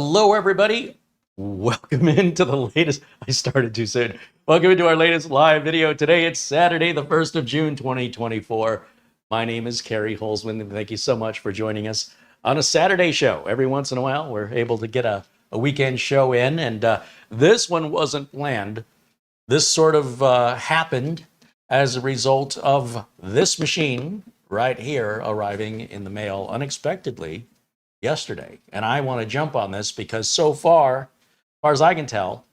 Hello, everybody. Welcome into the latest. I started too soon. Welcome into our latest live video. Today, it's Saturday, the 1st of June, 2024. My name is CareyHolzman, and thank you so much for joining us on a Saturday show. Every once in a while, we're able to get a weekend show in, and this one wasn't planned. This sort of happened as a result of this machine right here arriving in the mail unexpectedly yesterday. And I want to jump on this because so far, as far as I can tell,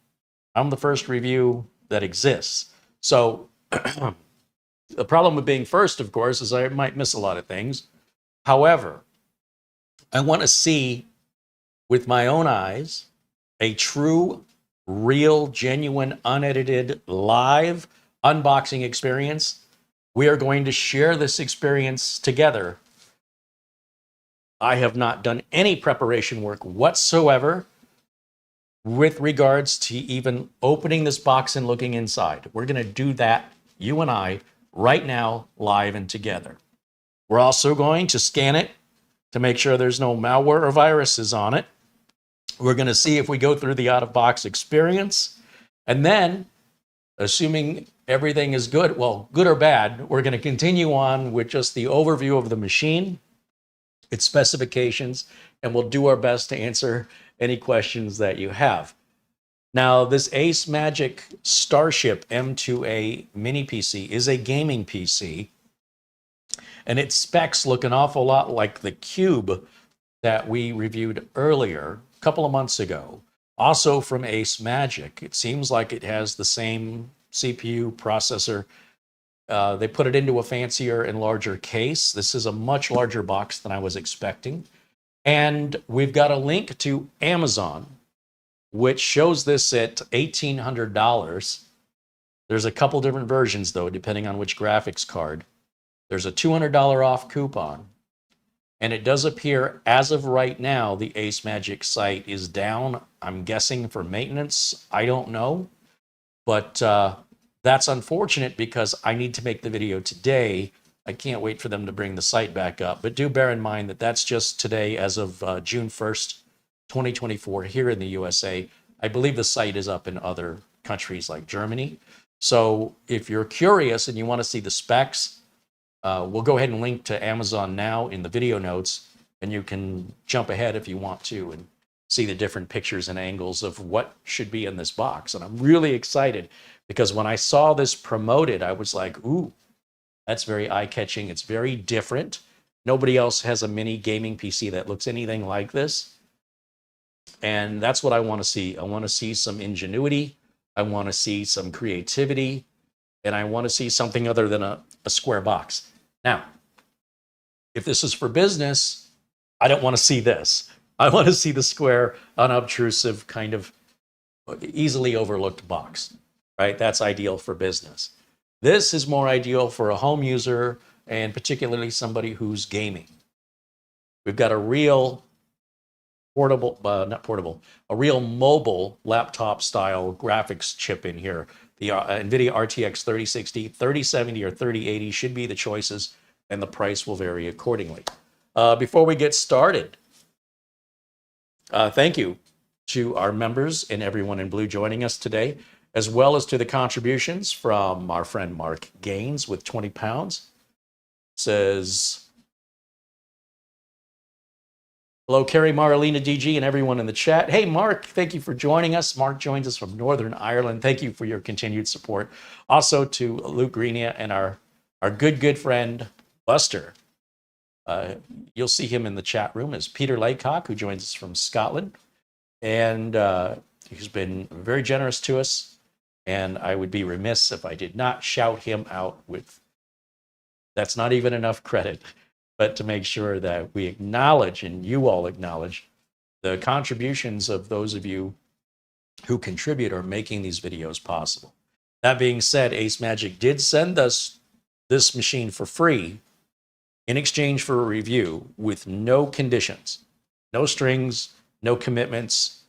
I'm the first review that exists. So the problem with being first, of course, is I might miss a lot of things. However, I want to see with my own eyes a true, real, genuine, unedited, live unboxing experience. We are going to share this experience together. I have not done any preparation work whatsoever with regards to even opening this box and looking inside. We're going to do that, you and I, right now, live and together. We're also going to scan it to make sure there's no malware or viruses on it. We're going to see if we go through the out-of-box experience. And then, assuming everything is good, well, good or bad, we're going to continue on with just the overview of the machine, its specifications, and we'll do our best to answer any questions that you have. Now, this AceMagic StarShip M2A mini PC is a gaming PC, and its specs look an awful lot like the Cube that we reviewed earlier, a couple of months ago, also from AceMagic. It seems like it has the same CPU processor. They put it into a fancier and larger case. This is a much larger box than I was expecting. And we've got a link to Amazon, which shows this at $1,800. There's a couple different versions, though, depending on which graphics card. There's a $200 off coupon. And it does appear, as of right now, the AceMagic site is down. I'm guessing for maintenance. I don't know. But that's unfortunate because I need to make the video today. I can't wait for them to bring the site back up. But do bear in mind that that's just today as of June 1st, 2024 here in the USA. I believe the site is up in other countries like Germany. So if you're curious and you want to see the specs, we'll go ahead and link to Amazon now in the video notes, and you can jump ahead if you want to and see the different pictures and angles of what should be in this box. And I'm really excited because when I saw this promoted, I was like, ooh, that's very eye-catching. It's very different. Nobody else has a mini gaming PC that looks anything like this. And that's what I want to see. I want to see some ingenuity. I want to see some creativity. And I want to see something other than a square box. Now, if this is for business, I don't want to see this. I want to see the square, unobtrusive, kind of easily overlooked box, right? That's ideal for business. This is more ideal for a home user and particularly somebody who's gaming. We've got a real portable, a real mobile laptop style graphics chip in here. The Nvidia RTX 3060, 3070, or 3080 should be the choices, and the price will vary accordingly. Before we get started, thank you to our members and everyone in blue joining us today, as well as to the contributions from our friend Mark Gaines with 20 pounds. Says, hello, Carey, Marlena, DG, and everyone in the chat. Hey, Mark, thank you for joining us. Mark joins us from Northern Ireland. Thank you for your continued support. Also to Luke Greenia and our good friend, Buster. You'll see him in the chat room as Peter Laycock, who joins us from Scotland. And he's been very generous to us. And I would be remiss if I did not shout him out with, that's not even enough credit, but to make sure that we acknowledge, and you all acknowledge, the contributions of those of you who contribute or making these videos possible. That being said, AceMagic did send us this machine for free in exchange for a review with no conditions, no strings, no commitments.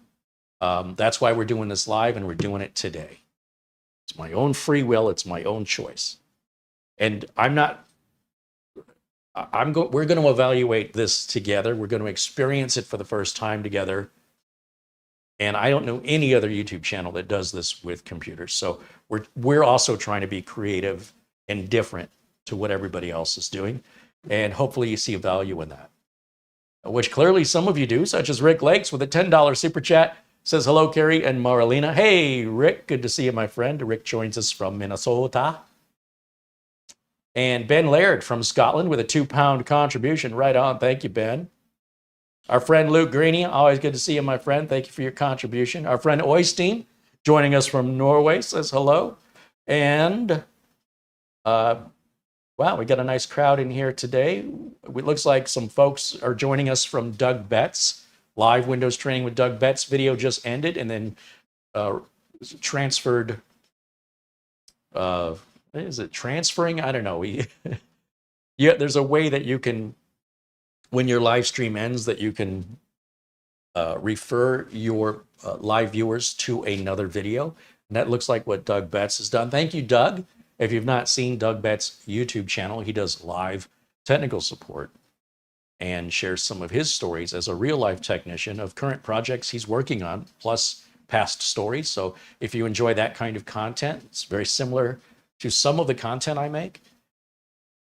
That's why we're doing this live, and we're doing it today. It's my own free will. It's my own choice. And we're going to evaluate this together. We're going to experience it for the first time together. And I don't know any other YouTube channel that does this with computers. So we're also trying to be creative and different to what everybody else is doing. And hopefully you see a value in that, which clearly some of you do, such as Rick Lakes with a $10 super chat. Says, hello, Carey and Marlena. Hey, Rick, good to see you, my friend. Rick joins us from Minnesota. And Ben Laird from Scotland with a £2 contribution. Right on. Thank you, Ben. Our friend Luke Greeny, always good to see you, my friend. Thank you for your contribution. Our friend Oystein, joining us from Norway, says hello. And, wow, we got a nice crowd in here today. It looks like some folks are joining us from Doug Betts. Live Windows training with Doug Betts video just ended and then transferred. Is it transferring? I don't know. Yeah, there's a way that you can, when your live stream ends, that you can refer your live viewers to another video. And that looks like what Doug Betts has done. Thank you, Doug. If you've not seen Doug Betts' YouTube channel, he does live technical support and shares some of his stories as a real-life technician of current projects he's working on, plus past stories. So if you enjoy that kind of content, it's very similar to some of the content I make.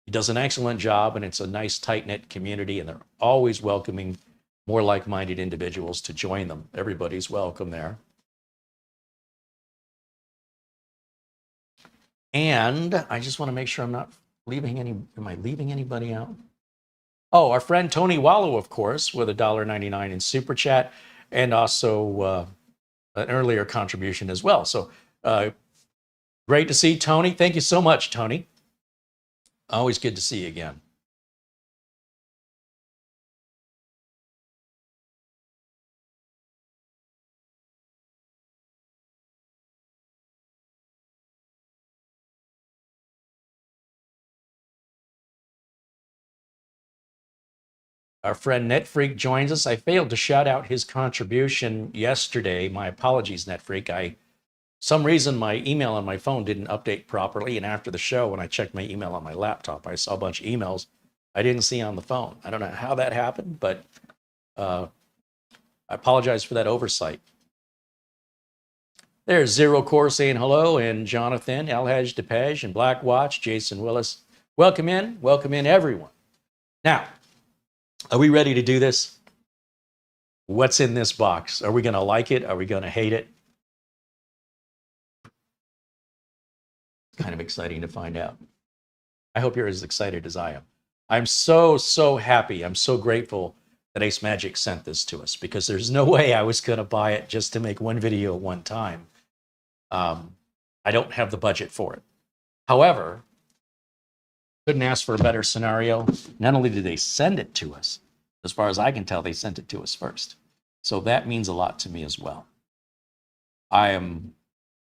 He does an excellent job, and it's a nice, tight-knit community, and they're always welcoming more like-minded individuals to join them. Everybody's welcome there. And I just want to make sure I'm not leaving any, am I leaving anybody out? Oh, our friend Tony Wallow, of course, with $1.99 in Super Chat, and also an earlier contribution as well. So great to see Tony. Thank you so much, Tony. Always good to see you again. Our friend NetFreak joins us. I failed to shout out his contribution yesterday. My apologies, NetFreak. Some reason my email on my phone didn't update properly, and after the show, when I checked my email on my laptop, I saw a bunch of emails I didn't see on the phone. I don't know how that happened, but I apologize for that oversight. There's Zero Core saying hello, and Jonathan, Alhaj Depej, and Black Watch, Jason Willis. Welcome in, everyone. Now, are we ready to do this? What's in this box? Are we going to like it? Are we going to hate it? It's kind of exciting to find out. I hope you're as excited as I am. I'm so happy. I'm so grateful that AceMagic sent this to us, because there's no way I was going to buy it just to make one video one time. I don't have the budget for it. However, couldn't ask for a better scenario. Not only did they send it to us, as far as I can tell, they sent it to us first. So that means a lot to me as well. I am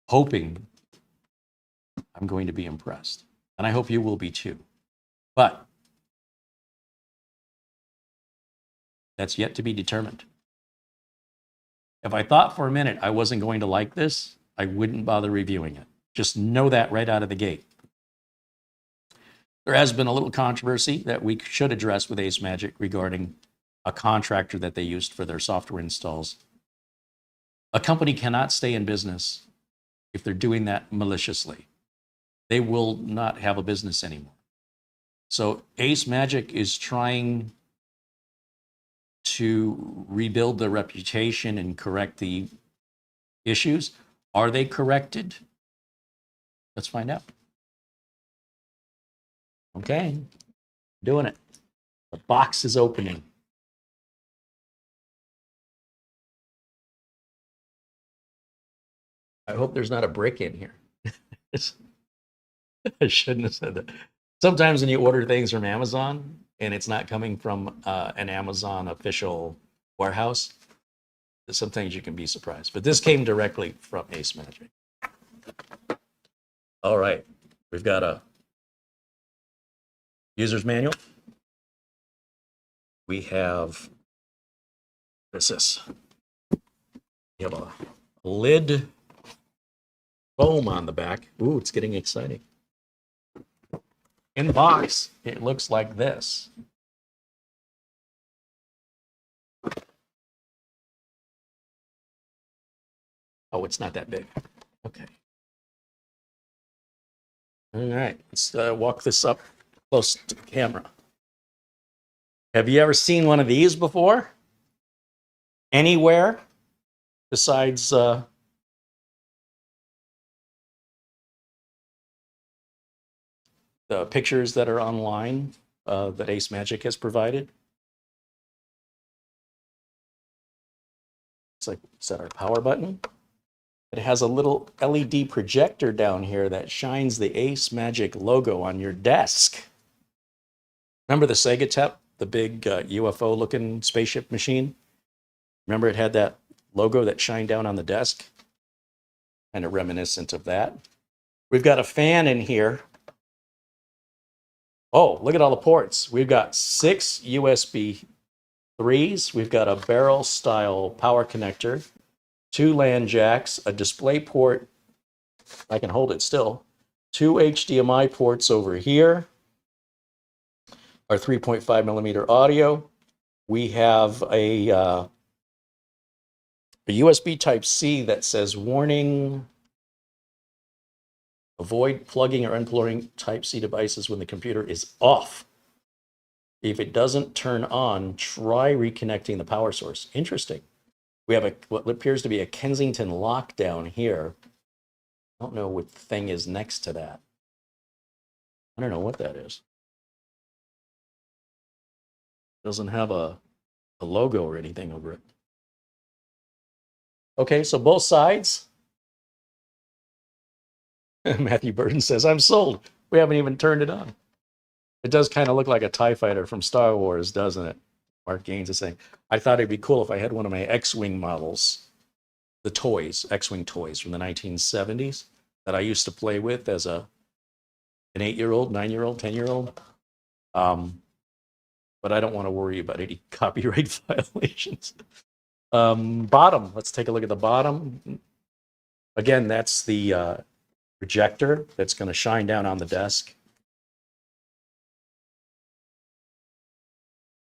hoping I'm going to be impressed, and I hope you will be too. But that's yet to be determined. If I thought for a minute I wasn't going to like this, I wouldn't bother reviewing it. Just know that right out of the gate. There has been a little controversy that we should address with AceMagic regarding a contractor that they used for their software installs. A company cannot stay in business if they're doing that maliciously. They will not have a business anymore. So AceMagic is trying to rebuild their reputation and correct the issues. Are they corrected? Let's find out. Okay, doing it. The box is opening. I hope there's not a brick in here. I shouldn't have said that. Sometimes when you order things from Amazon and it's not coming from an Amazon official warehouse, sometimes you can be surprised. But this came directly from AceMagic. All right, we've got a user's manual. We have, what is this? We have a lid foam on the back. Ooh, it's getting exciting. In the box, it looks like this. Oh, it's not that big. Okay. All right, let's walk this up close to the camera. Have you ever seen one of these before? Anywhere besides the pictures that are online that AceMagic has provided? It's like, is that our power button? It has a little LED projector down here that shines the AceMagic logo on your desk. Remember the Sega, the big UFO-looking spaceship machine? Remember it had that logo that shined down on the desk? Kind of reminiscent of that. We've got a fan in here. Oh, look at all the ports. We've got 6 USB 3s. We've got a barrel-style power connector, 2 LAN jacks, a DisplayPort. I can hold it still. 2 HDMI ports over here. Our 3.5 millimeter audio. We have a USB Type-C that says warning, avoid plugging or unplugging Type-C devices when the computer is off. If it doesn't turn on, try reconnecting the power source. Interesting. We have what appears to be a Kensington lock down here. I don't know what thing is next to that. I don't know what that is. Doesn't have a logo or anything over it. Okay, so both sides. Matthew Burton says, I'm sold. We haven't even turned it on. It does kind of look like a TIE fighter from Star Wars, doesn't it? Mark Gaines is saying, I thought it'd be cool if I had one of my X-Wing models, the toys, X-Wing toys from the 1970s that I used to play with as an 8-year-old, 9-year-old, 10-year-old. But I don't want to worry about any copyright violations. Bottom, let's take a look at the bottom. Again, that's the projector that's going to shine down on the desk.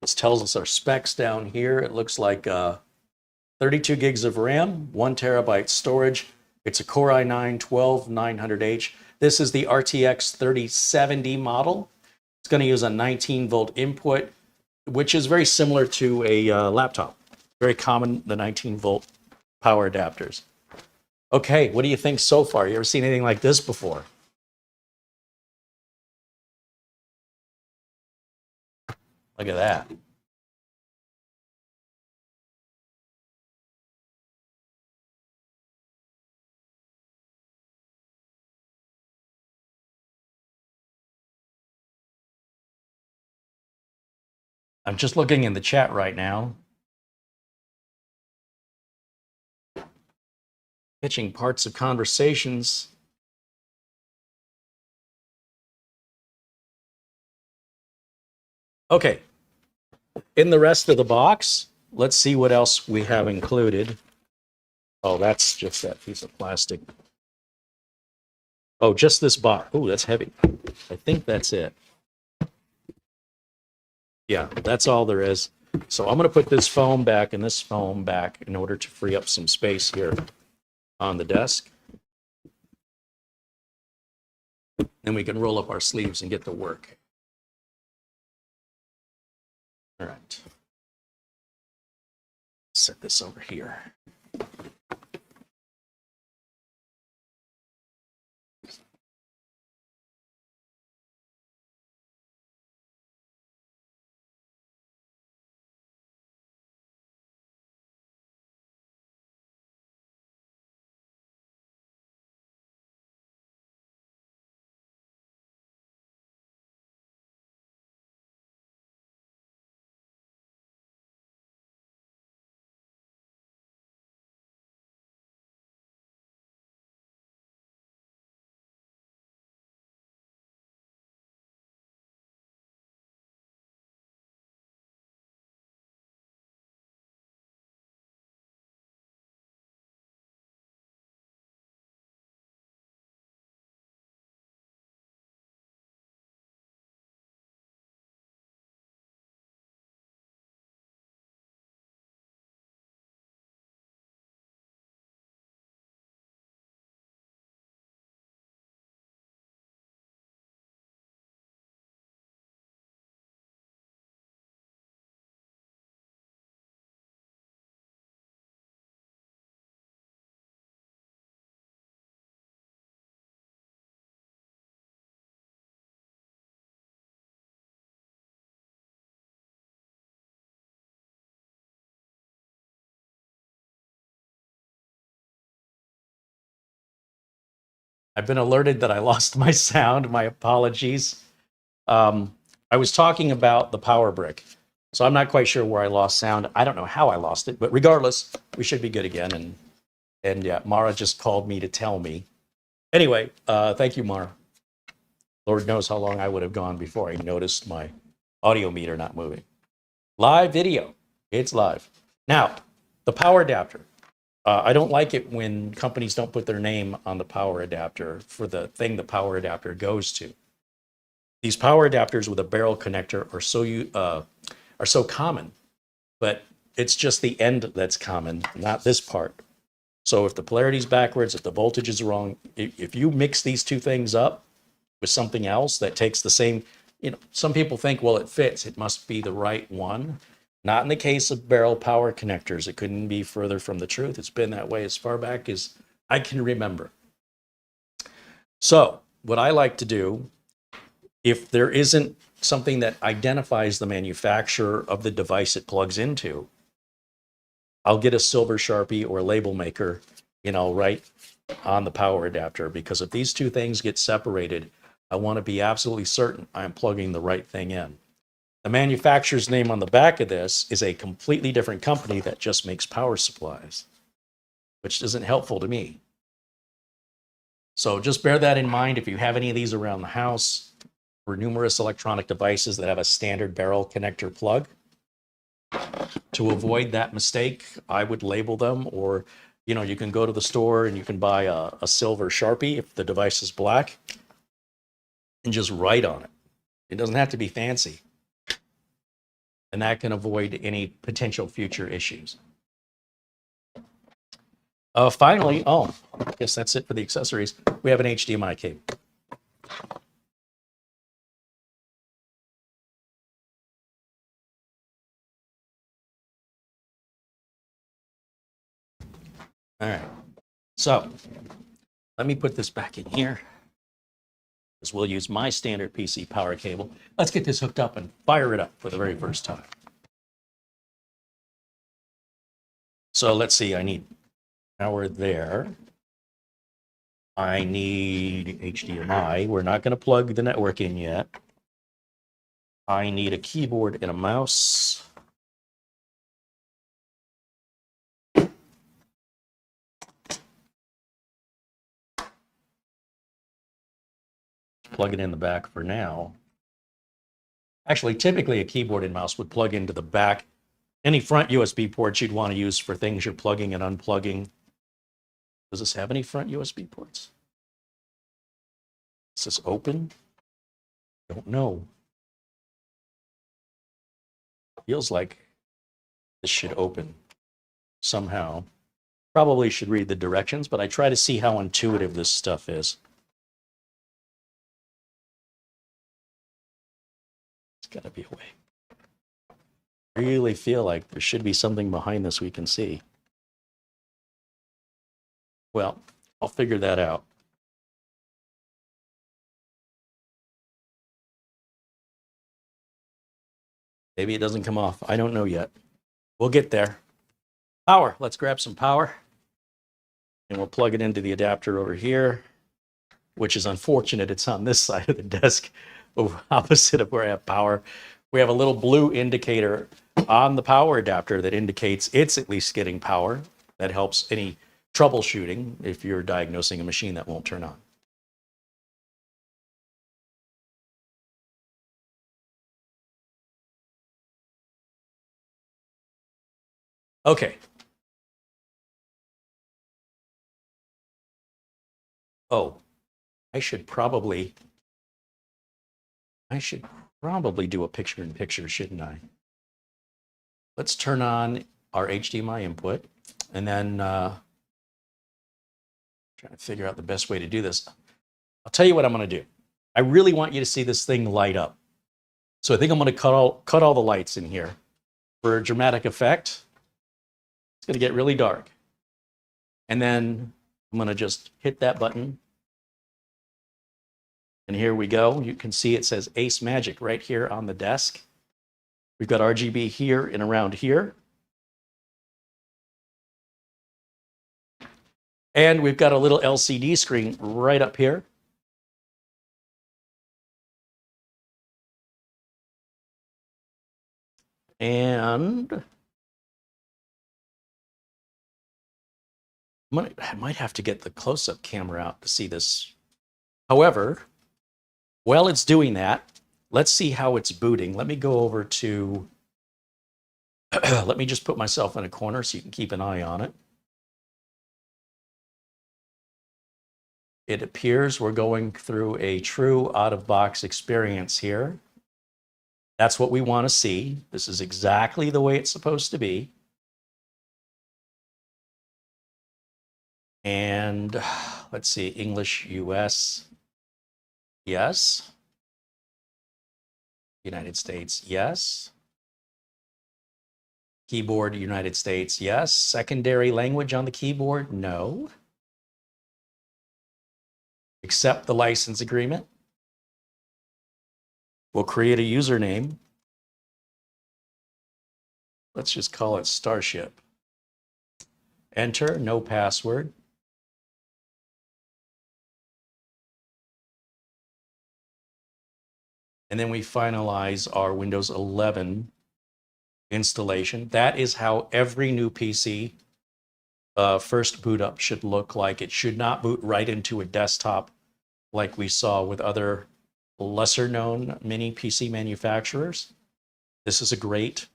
This tells us our specs down here. It looks like 32 gigs of RAM, 1 terabyte storage. It's a Core i9-12900H. This is the RTX 3070 model. It's going to use a 19-volt input, which is very similar to a laptop. Very common, the 19-volt power adapters. Okay, what do you think so far? You ever seen anything like this before? Look at that. I'm just looking in the chat right now. Catching parts of conversations. Okay. In the rest of the box, let's see what else we have included. Oh, that's just that piece of plastic. Oh, just this box. Oh, that's heavy. I think that's it. Yeah, that's all there is. So I'm going to put this foam back and this foam back in order to free up some space here on the desk. Then we can roll up our sleeves and get to work. All right. Set this over here. I've been alerted that I lost my sound. My apologies. I was talking about the power brick, so I'm not quite sure where I lost sound. I don't know how I lost it, but regardless, we should be good again. And yeah, Mara just called me to tell me. Anyway, thank you, Mara. Lord knows how long I would have gone before I noticed my audio meter not moving. Live video. It's live. Now, the power adapter. I don't like it when companies don't put their name on the power adapter for the thing the power adapter goes to. These power adapters with a barrel connector are so common, but it's just the end that's common, not this part. So if the polarity's backwards, if the voltage is wrong, if you mix these two things up with something else that takes the same, some people think, well, it fits, it must be the right one. Not in the case of barrel power connectors. It couldn't be further from the truth. It's been that way as far back as I can remember. So what I like to do, if there isn't something that identifies the manufacturer of the device it plugs into, I'll get a silver Sharpie or a label maker, right on the power adapter, because if these two things get separated, I want to be absolutely certain I'm plugging the right thing in. The manufacturer's name on the back of this is a completely different company that just makes power supplies, which isn't helpful to me. So just bear that in mind if you have any of these around the house or numerous electronic devices that have a standard barrel connector plug. To avoid that mistake, I would label them, or you can go to the store and you can buy a silver Sharpie if the device is black and just write on it. It doesn't have to be fancy. And that can avoid any potential future issues. Finally, I guess that's it for the accessories. We have an HDMI cable. All right, so let me put this back in here, because we'll use my standard PC power cable. Let's get this hooked up and fire it up for the very first time. So let's see, I need power there. I need HDMI. We're not going to plug the network in yet. I need a keyboard and a mouse. Plug it in the back for now. Actually, typically a keyboard and mouse would plug into the back. Any front USB ports you'd want to use for things you're plugging and unplugging. Does this have any front USB ports? Is this open? Don't know. Feels like this should open somehow. Probably should read the directions, but I try to see how intuitive this stuff is. It's got to be a way. I really feel like there should be something behind this we can see. Well, I'll figure that out. Maybe it doesn't come off. I don't know yet. We'll get there. Power. Let's grab some power. And we'll plug it into the adapter over here, which is unfortunate. It's on this side of the desk, opposite of where I have power. We have a little blue indicator on the power adapter that indicates it's at least getting power. That helps any troubleshooting if you're diagnosing a machine that won't turn on. Okay. Oh, I should probably do a picture-in-picture, shouldn't I? Let's turn on our HDMI input, and then trying to figure out the best way to do this. I'll tell you what I'm going to do. I really want you to see this thing light up. So I think I'm going to cut all the lights in here. For a dramatic effect, it's going to get really dark. And then I'm going to just hit that button. And here we go. You can see it says AceMagic right here on the desk. We've got RGB here and around here. And we've got a little LCD screen right up here. And I might have to get the close-up camera out to see this. However, while it's doing that, let's see how it's booting. Let me go over to, let me just put myself in a corner so you can keep an eye on it. It appears we're going through a true out-of-box experience here. That's what we want to see. This is exactly the way it's supposed to be. And let's see, English, US, yes. United States, yes. Keyboard, United States, yes. Secondary language on the keyboard, no. Accept the license agreement. We'll create a username. Let's just call it Starship. Enter, no password. And then we finalize our Windows 11 installation. That is how every new PC first boot up should look like. It should not boot right into a desktop like we saw with other lesser known mini PC manufacturers. This is a great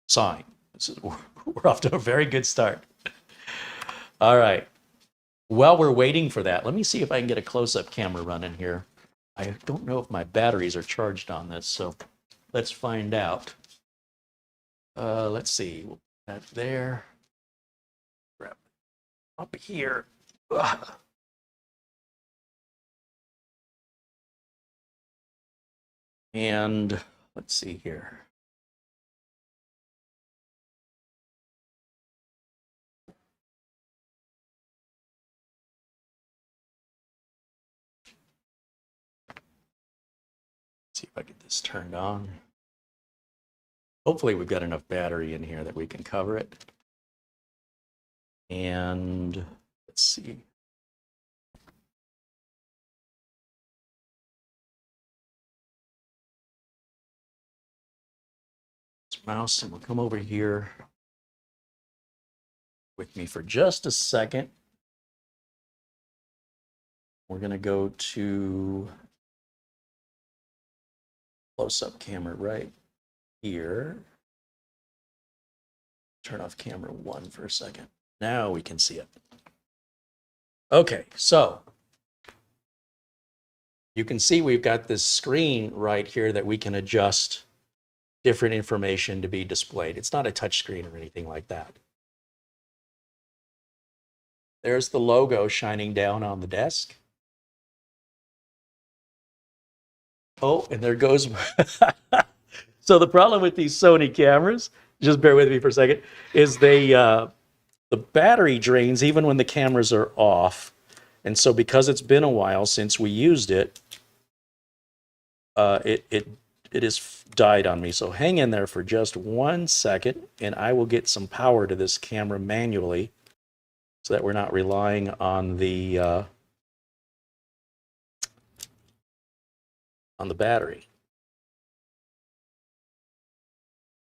sign. We're off to a very good start. All right. While we're waiting for that, let me see if I can get a close-up camera running here. I don't know if my batteries are charged on this, so let's find out. Let's see. We'll put that there. Grab it up here. Ugh. And let's see here. See if I get this turned on. Hopefully we've got enough battery in here that we can cover it. And let's see. This mouse, and we'll come over here with me for just a second. We're going to go to close-up camera right here. Turn off camera 1 for a second. Now we can see it. Okay, so you can see we've got this screen right here that we can adjust different information to be displayed. It's not a touch screen or anything like that. There's the logo shining down on the desk. Oh, and there goes. So the problem with these Sony cameras, just bear with me for a second, is the battery drains even when the cameras are off. And so because it's been a while since we used it, it has died on me. So hang in there for just 1 second, and I will get some power to this camera manually so that we're not relying on the battery.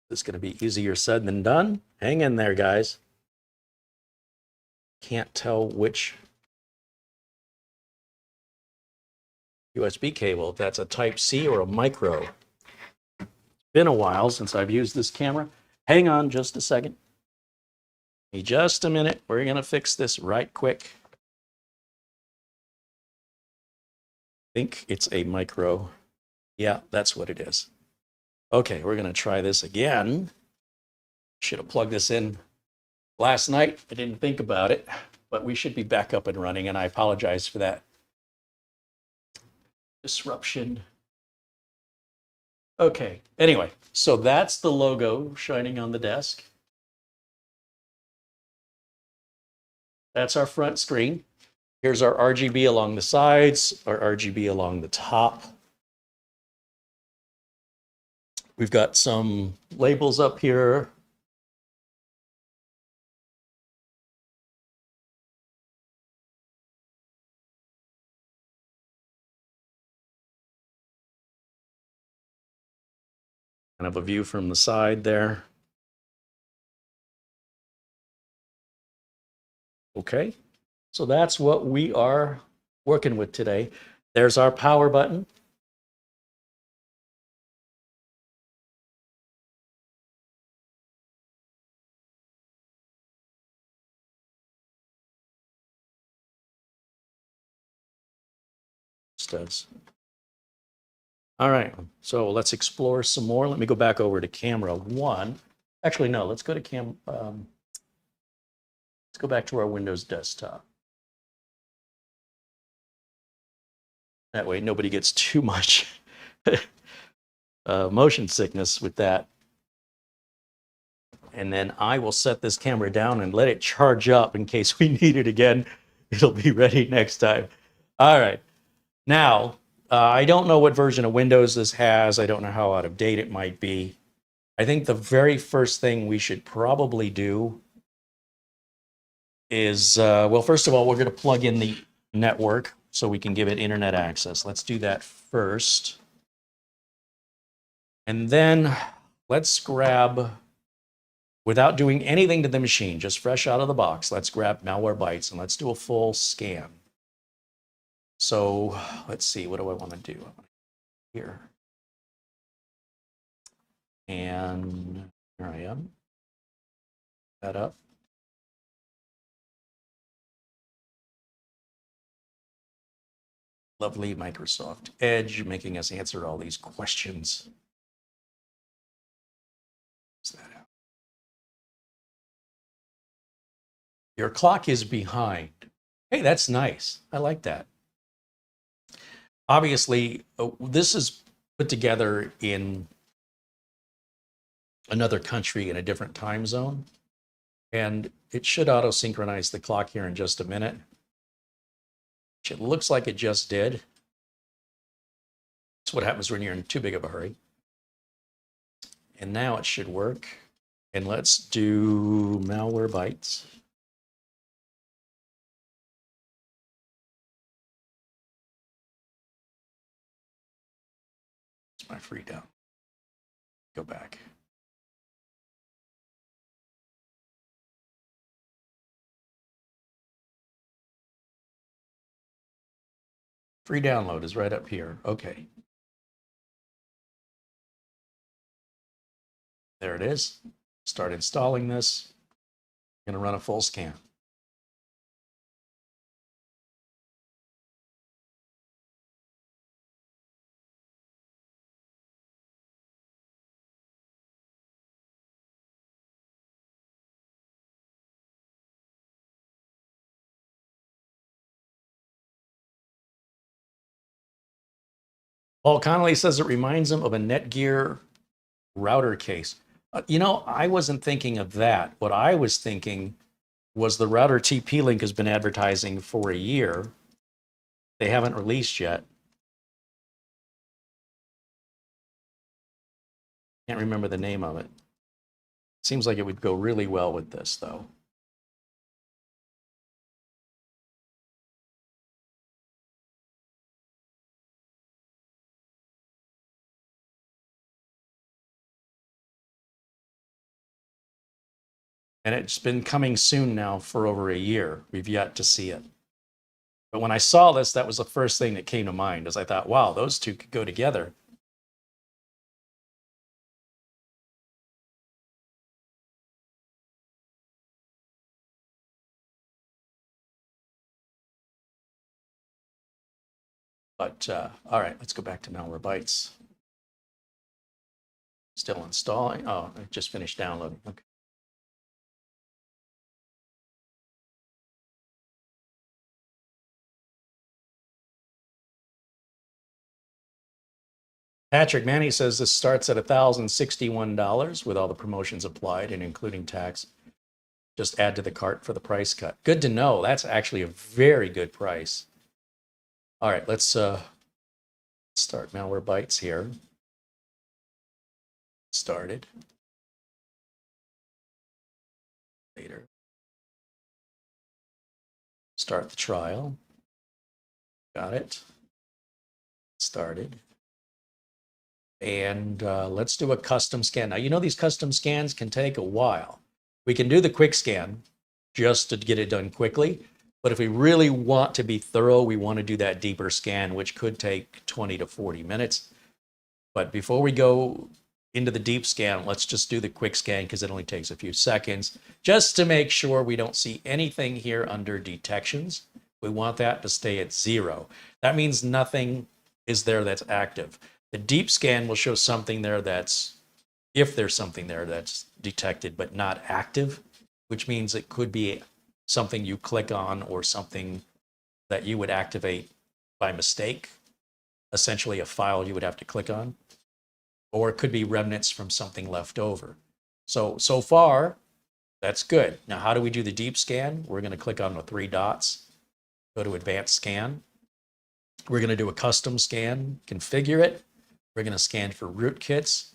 This is going to be easier said than done. Hang in there, guys. Can't tell which USB cable, if that's a Type-C or a micro. It's been a while since I've used this camera. Hang on just a second. Give me just a minute. We're going to fix this right quick. I think it's a micro. Yeah, that's what it is. Okay, we're going to try this again. Should have plugged this in last night. I didn't think about it, but we should be back up and running, and I apologize for that disruption. Okay, anyway, so that's the logo shining on the desk. That's our front screen. Here's our RGB along the sides, our RGB along the top. We've got some labels up here. Kind of a view from the side there. Okay, so that's what we are working with today. There's our power button. Does. All right, so let's explore some more. Let me go back over to camera 1. Actually, no, let's go to let's go back to our Windows desktop. That way nobody gets too much motion sickness with that. And then I will set this camera down and let it charge up in case we need it again. It'll be ready next time. All right. Now, I don't know what version of Windows this has. I don't know how out of date it might be. I think the very first thing we should probably do is, well, first of all, we're going to plug in the network so we can give it internet access. Let's do that first. And then let's grab, without doing anything to the machine, just fresh out of the box, let's grab Malwarebytes and let's do a full scan. So let's see, what do I want to do? Here. And here I am. That up. Lovely Microsoft Edge making us answer all these questions. That out. Your clock is behind. Hey, that's nice. I like that. Obviously, this is put together in another country in a different time zone, and it should auto-synchronize the clock here in just a minute. It looks like it just did. That's what happens when you're in too big of a hurry. And now it should work. And let's do Malwarebytes. It's my free down. Go back. Free download is right up here. Okay. There it is. Start installing this. I'm going to run a full scan. Paul Connolly says it reminds him of a Netgear router case. You know, I wasn't thinking of that. What I was thinking was the router TP-Link has been advertising for a year. They haven't released yet. Can't remember the name of it. Seems like it would go really well with this, though. And it's been coming soon now for over a year. We've yet to see it. But when I saw this, that was the first thing that came to mind, as I thought, wow, those two could go together. But all right, let's go back to Malwarebytes. Still installing. Oh, I just finished downloading. Okay. Patrick Manny says this starts at $1,061 with all the promotions applied and including tax. Just add to the cart for the price cut. Good to know. That's actually a very good price. All right, let's start Malwarebytes here. Started. Later. Start the trial. Got it. Started. And let's do a custom scan. Now, you know these custom scans can take a while. We can do the quick scan just to get it done quickly. But if we really want to be thorough, we want to do that deeper scan, which could take 20 to 40 minutes. But before we go into the deep scan, let's just do the quick scan because it only takes a few seconds, just to make sure we don't see anything here under detections. We want that to stay at 0. That means nothing is there that's active. The deep scan will show something there that's, if there's something there that's detected but not active, which means it could be something you click on or something that you would activate by mistake, essentially a file you would have to click on, or it could be remnants from something left over. So far, that's good. Now, how do we do the deep scan? We're going to click on the 3 dots, go to advanced scan. We're going to do a custom scan, configure it. We're going to scan for rootkits.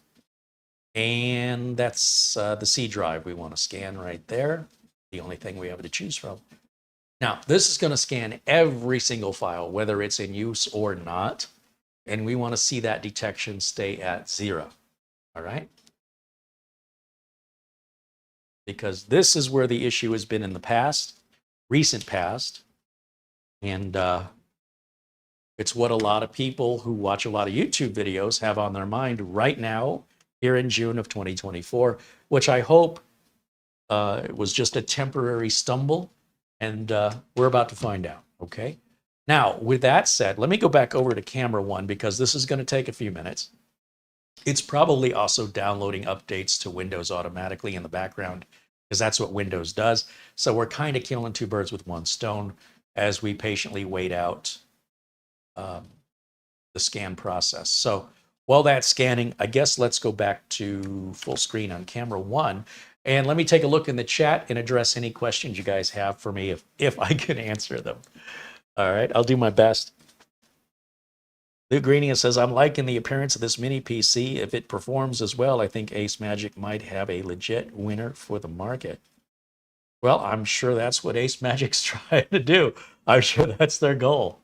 And that's the C drive we want to scan right there. The only thing we have to choose from. Now, this is going to scan every single file, whether it's in use or not. And we want to see that detection stay at 0. All right? Because this is where the issue has been in the past, recent past. And it's what a lot of people who watch a lot of YouTube videos have on their mind right now, here in June of 2024, which I hope it was just a temporary stumble, and we're about to find out, okay? Now, with that said, let me go back over to camera 1 because this is going to take a few minutes. It's probably also downloading updates to Windows automatically in the background because that's what Windows does. So we're kind of killing 2 birds with 1 stone as we patiently wait out the scan process. So while that's scanning, I guess let's go back to full screen on camera 1. And let me take a look in the chat and address any questions you guys have for me if I can answer them. All right, I'll do my best. Luke Greenia says, I'm liking the appearance of this mini PC. If it performs as well, I think AceMagic might have a legit winner for the market. Well, I'm sure that's what AceMagic's trying to do. I'm sure that's their goal.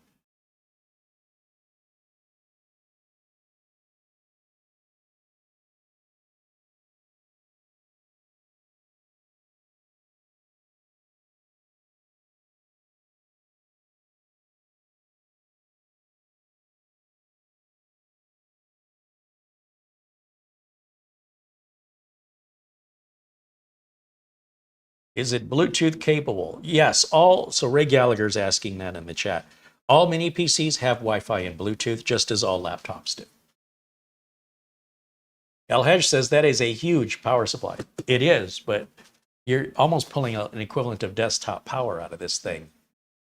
Is it Bluetooth capable? Yes, so Ray Gallagher's asking that in the chat. All mini PCs have Wi-Fi and Bluetooth, just as all laptops do. El Hedge says that is a huge power supply. It is, but you're almost pulling an equivalent of desktop power out of this thing.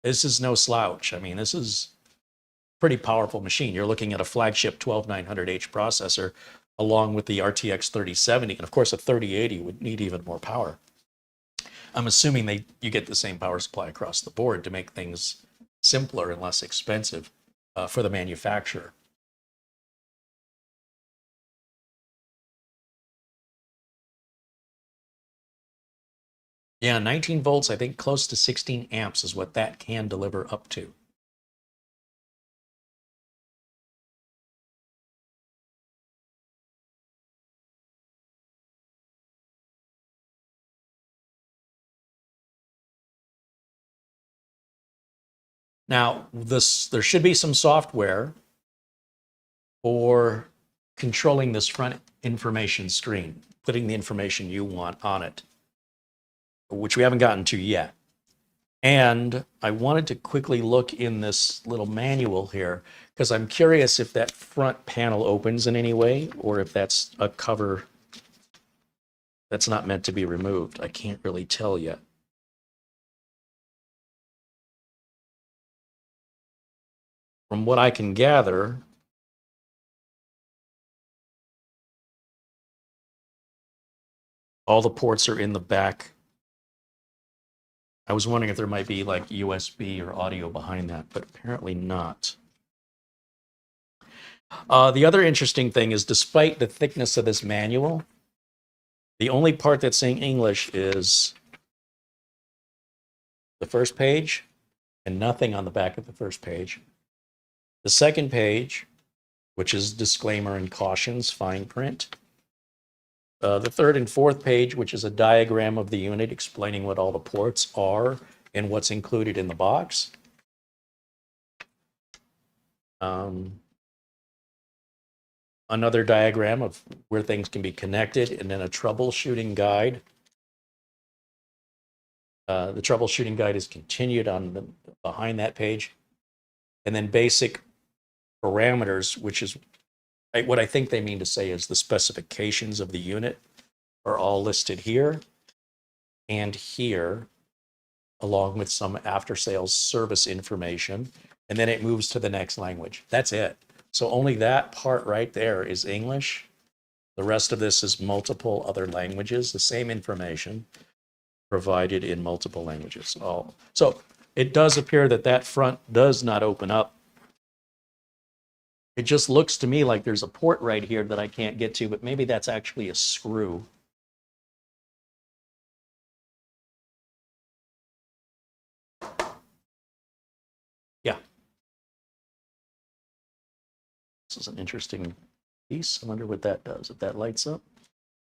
This is no slouch. I mean, this is a pretty powerful machine. You're looking at a flagship 12900H processor along with the RTX 3070. And of course, a 3080 would need even more power. I'm assuming you get the same power supply across the board to make things simpler and less expensive for the manufacturer. Yeah, 19 volts, I think close to 16 amps is what that can deliver up to. Now, there should be some software for controlling this front information screen, putting the information you want on it, which we haven't gotten to yet. And I wanted to quickly look in this little manual here because I'm curious if that front panel opens in any way or if that's a cover that's not meant to be removed. I can't really tell yet. From what I can gather, all the ports are in the back. I was wondering if there might be like USB or audio behind that, but apparently not. The other interesting thing is, despite the thickness of this manual, the only part that's saying English is the first page and nothing on the back of the first page. The second page which is disclaimer and cautions, fine print. The third and fourth page, which is a diagram of the unit explaining what all the ports are and what's included in the box. Another diagram of where things can be connected, and then a troubleshooting guide. The troubleshooting guide is continued on behind that page. And then basic parameters, which is what I think they mean to say is the specifications of the unit are all listed here and here, along with some after-sales service information. And then it moves to the next language. That's it. So only that part right there is English. The rest of this is multiple other languages, the same information provided in multiple languages. So it does appear that that front does not open up. It just looks to me like there's a port right here that I can't get to, but maybe that's actually a screw. Yeah. This is an interesting piece. I wonder what that does, if that lights up.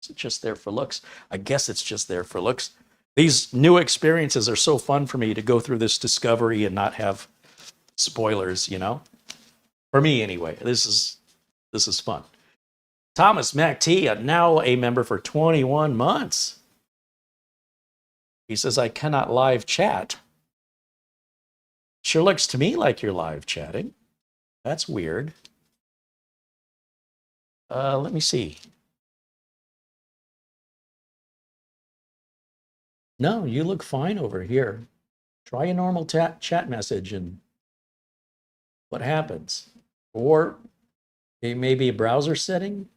Is it just there for looks? I guess it's just there for looks. These new experiences are so fun for me to go through this discovery and not have spoilers, you know? For me, anyway. This is fun. Thomas MacT, now a member for 21 months. He says, I cannot live chat. Sure looks to me like you're live chatting. That's weird. Let me see. No, you look fine over here. Try a normal chat message and what happens? Or it may be a browser setting.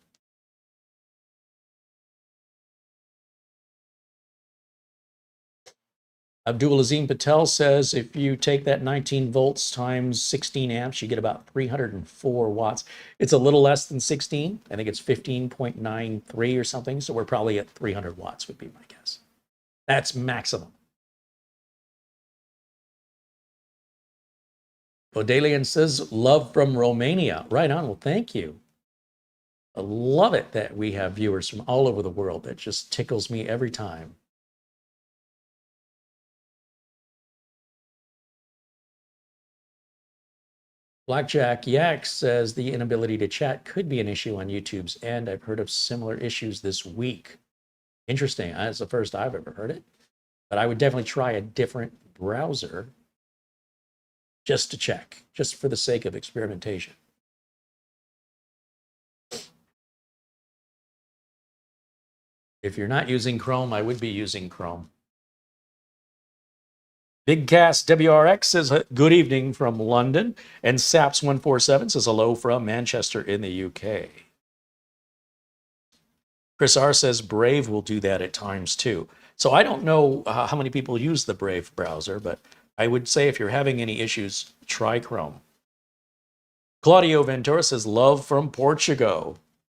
Abdul Azim Patel says if you take that 19 volts times 16 amps, you get about 304 watts. It's a little less than 16. I think it's 15.93 or something. So we're probably at 300 watts would be my guess. That's maximum. Odalian says, love from Romania. Right on. Well, thank you. I love it that we have viewers from all over the world. That just tickles me every time. Blackjack Yak says the inability to chat could be an issue on YouTube's end. I've heard of similar issues this week. Interesting. That's the first I've ever heard it. But I would definitely try a different browser just to check, just for the sake of experimentation. If you're not using Chrome, I would be using Chrome. BigCast WRX says good evening from London, and Saps147 says hello from Manchester in the UK. Chris R says Brave will do that at times too. So I don't know how many people use the Brave browser, but I would say if you're having any issues, try Chrome. Claudio Ventura says love from Portugal.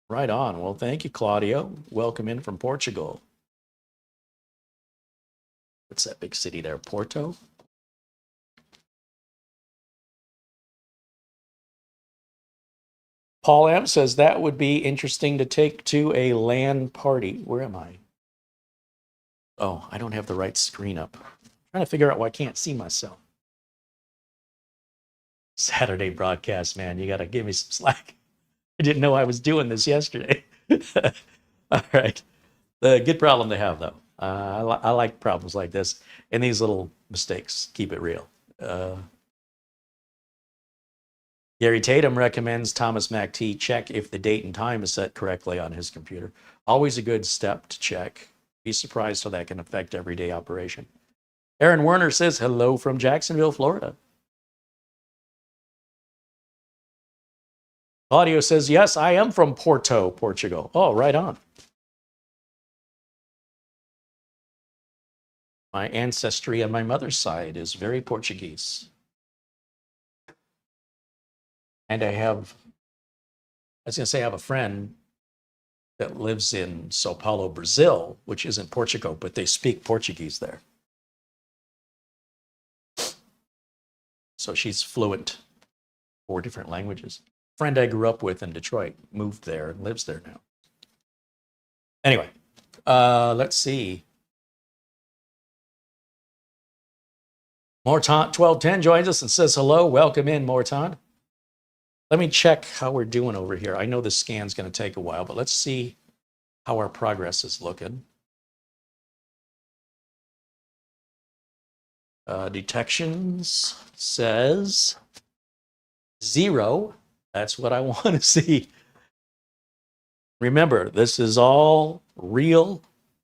Right on. Well, thank you, Claudio. Welcome in from Portugal. What's that big city there? Porto? Paul M says that would be interesting to take to a LAN party. Where am I? Oh, I don't have the right screen up. I'm trying to figure out why I can't see myself. Saturday broadcast, man. You got to give me some slack. I didn't know I was doing this yesterday. All right. The good problem to have, though. I like problems like this. And these little mistakes keep it real. Gary Tatum recommends Thomas MacT check if the date and time is set correctly on his computer. Always a good step to check. Be surprised how that can affect everyday operation. Aaron Werner says hello from Jacksonville, Florida. Claudio says, yes, I am from Porto, Portugal. Oh, right on. My ancestry on my mother's side is very Portuguese. And I have a friend that lives in Sao Paulo, Brazil, which isn't Portugal, but they speak Portuguese there. So she's fluent 4 different languages. friend I grew up with in Detroit moved there and lives there now. Anyway, let's see. Morton 1210 joins us and says hello. Welcome in, Morton. Let me check how we're doing over here. I know the scan's going to take a while, but let's see how our progress is looking. Detections says 0. That's what I want to see. Remember, this is all real,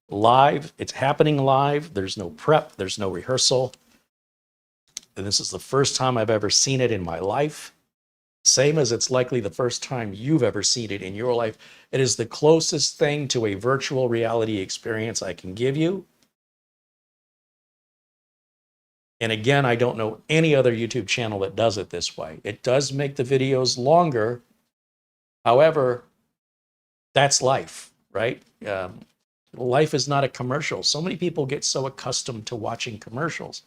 live. It's happening live. There's no prep. There's no rehearsal. And this is the first time I've ever seen it in my life. Same as it's likely the first time you've ever seen it in your life. It is the closest thing to a virtual reality experience I can give you. And again, I don't know any other YouTube channel that does it this way. It does make the videos longer. However, that's life, right? Life is not a commercial. So many people get so accustomed to watching commercials.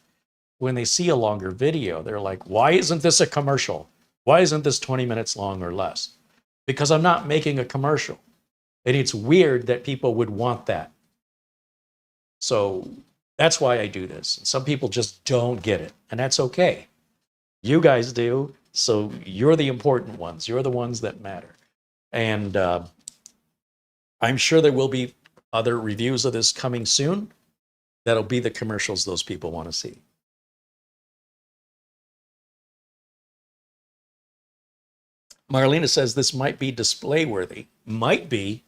When they see a longer video, they're like, why isn't this a commercial? Why isn't this 20 minutes long or less? Because I'm not making a commercial. And it's weird that people would want that. So that's why I do this. Some people just don't get it, and that's okay. You guys do, so you're the important ones. You're the ones that matter. And I'm sure there will be other reviews of this coming soon. That'll be the commercials those people want to see. Marlena says this might be display worthy. Might be.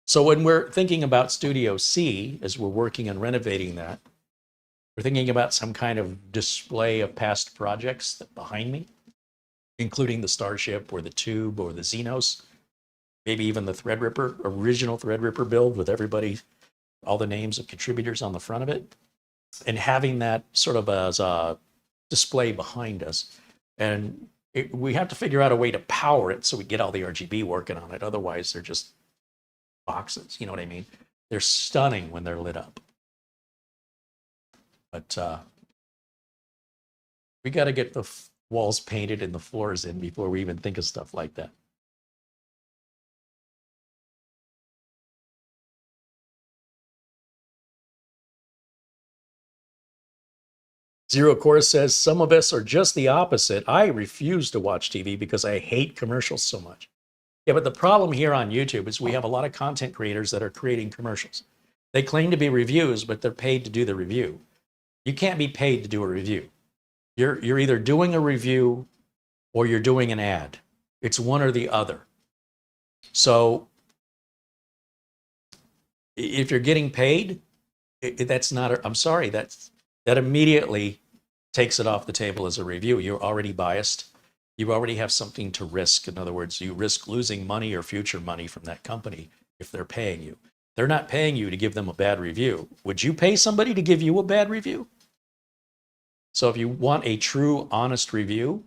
So when we're thinking about Studio C, as we're working on renovating that, we're thinking about some kind of display of past projects behind me, including the Starship or the Tube or the Xenos, maybe even the Threadripper, original Threadripper build with everybody, all the names of contributors on the front of it, and having that sort of as a display behind us. And we have to figure out a way to power it so we get all the RGB working on it. Otherwise, they're just boxes, you know what I mean? They're stunning when they're lit up. But we got to get the walls painted and the floors in before we even think of stuff like that. Zero Course says, some of us are just the opposite. I refuse to watch TV because I hate commercials so much. Yeah, but the problem here on YouTube is we have a lot of content creators that are creating commercials. They claim to be reviews, but they're paid to do the review. You can't be paid to do a review. You're either doing a review or you're doing an ad. It's one or the other. So if you're getting paid, that's not, I'm sorry, that immediately takes it off the table as a review. You're already biased. You already have something to risk. In other words, you risk losing money or future money from that company if they're paying you. They're not paying you to give them a bad review. Would you pay somebody to give you a bad review? So if you want a true, honest review,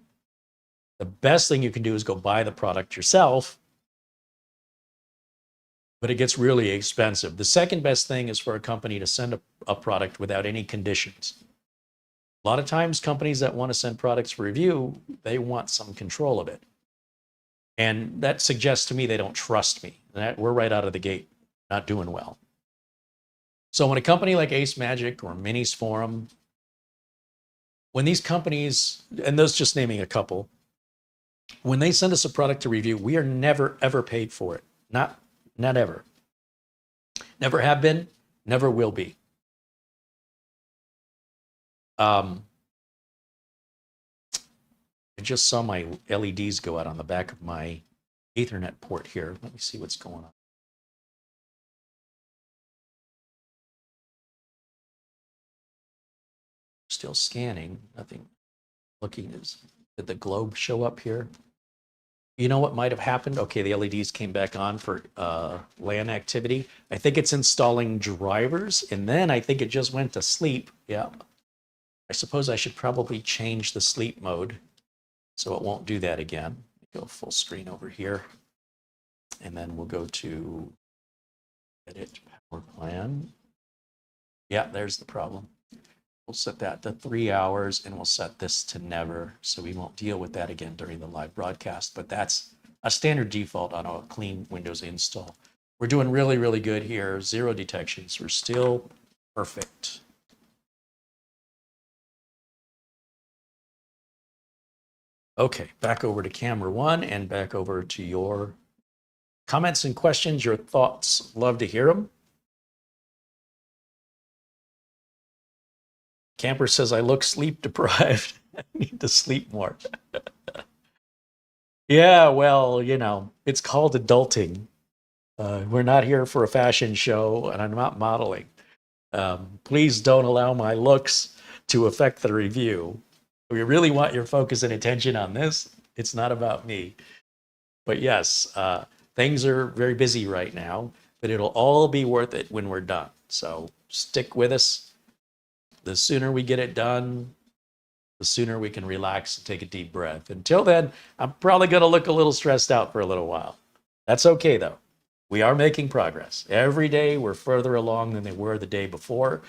the best thing you can do is go buy the product yourself, but it gets really expensive. The second best thing is for a company to send a product without any conditions. A lot of times companies that want to send products for review, they want some control of it. And that suggests to me they don't trust me. We're right out of the gate, not doing well. So when a company like AceMagic or Minis Forum, when these companies, and those just naming a couple, when they send us a product to review, we are never, ever paid for it. Not ever. Never have been, never will be. I just saw my LEDs go out on the back of my Ethernet port here. Let me see what's going on. Still scanning, nothing looking. Did the globe show up here? You know what might have happened? Okay, the LEDs came back on for LAN activity. I think it's installing drivers, and then I think it just went to sleep. Yeah. I suppose I should probably change the sleep mode so it won't do that again. Go full screen over here, and then we'll go to edit power plan. Yeah, there's the problem. We'll set that to 3 hours, and we'll set this to never, so we won't deal with that again during the live broadcast. But that's a standard default on a clean Windows install. We're doing really, really good here. 0 detections. We're still perfect. Okay, back over to camera 1 and back over to your comments and questions, your thoughts. Love to hear them. Camper says, I look sleep deprived. I need to sleep more. Yeah, well, you know, it's called adulting. We're not here for a fashion show, and I'm not modeling. Please don't allow my looks to affect the review. If you really want your focus and attention on this, it's not about me. But yes, things are very busy right now, but it'll all be worth it when we're done. So stick with us. The sooner we get it done, the sooner we can relax and take a deep breath. Until then, I'm probably going to look a little stressed out for a little while. That's okay, though. We are making progress. Every day, we're further along than they were the day before.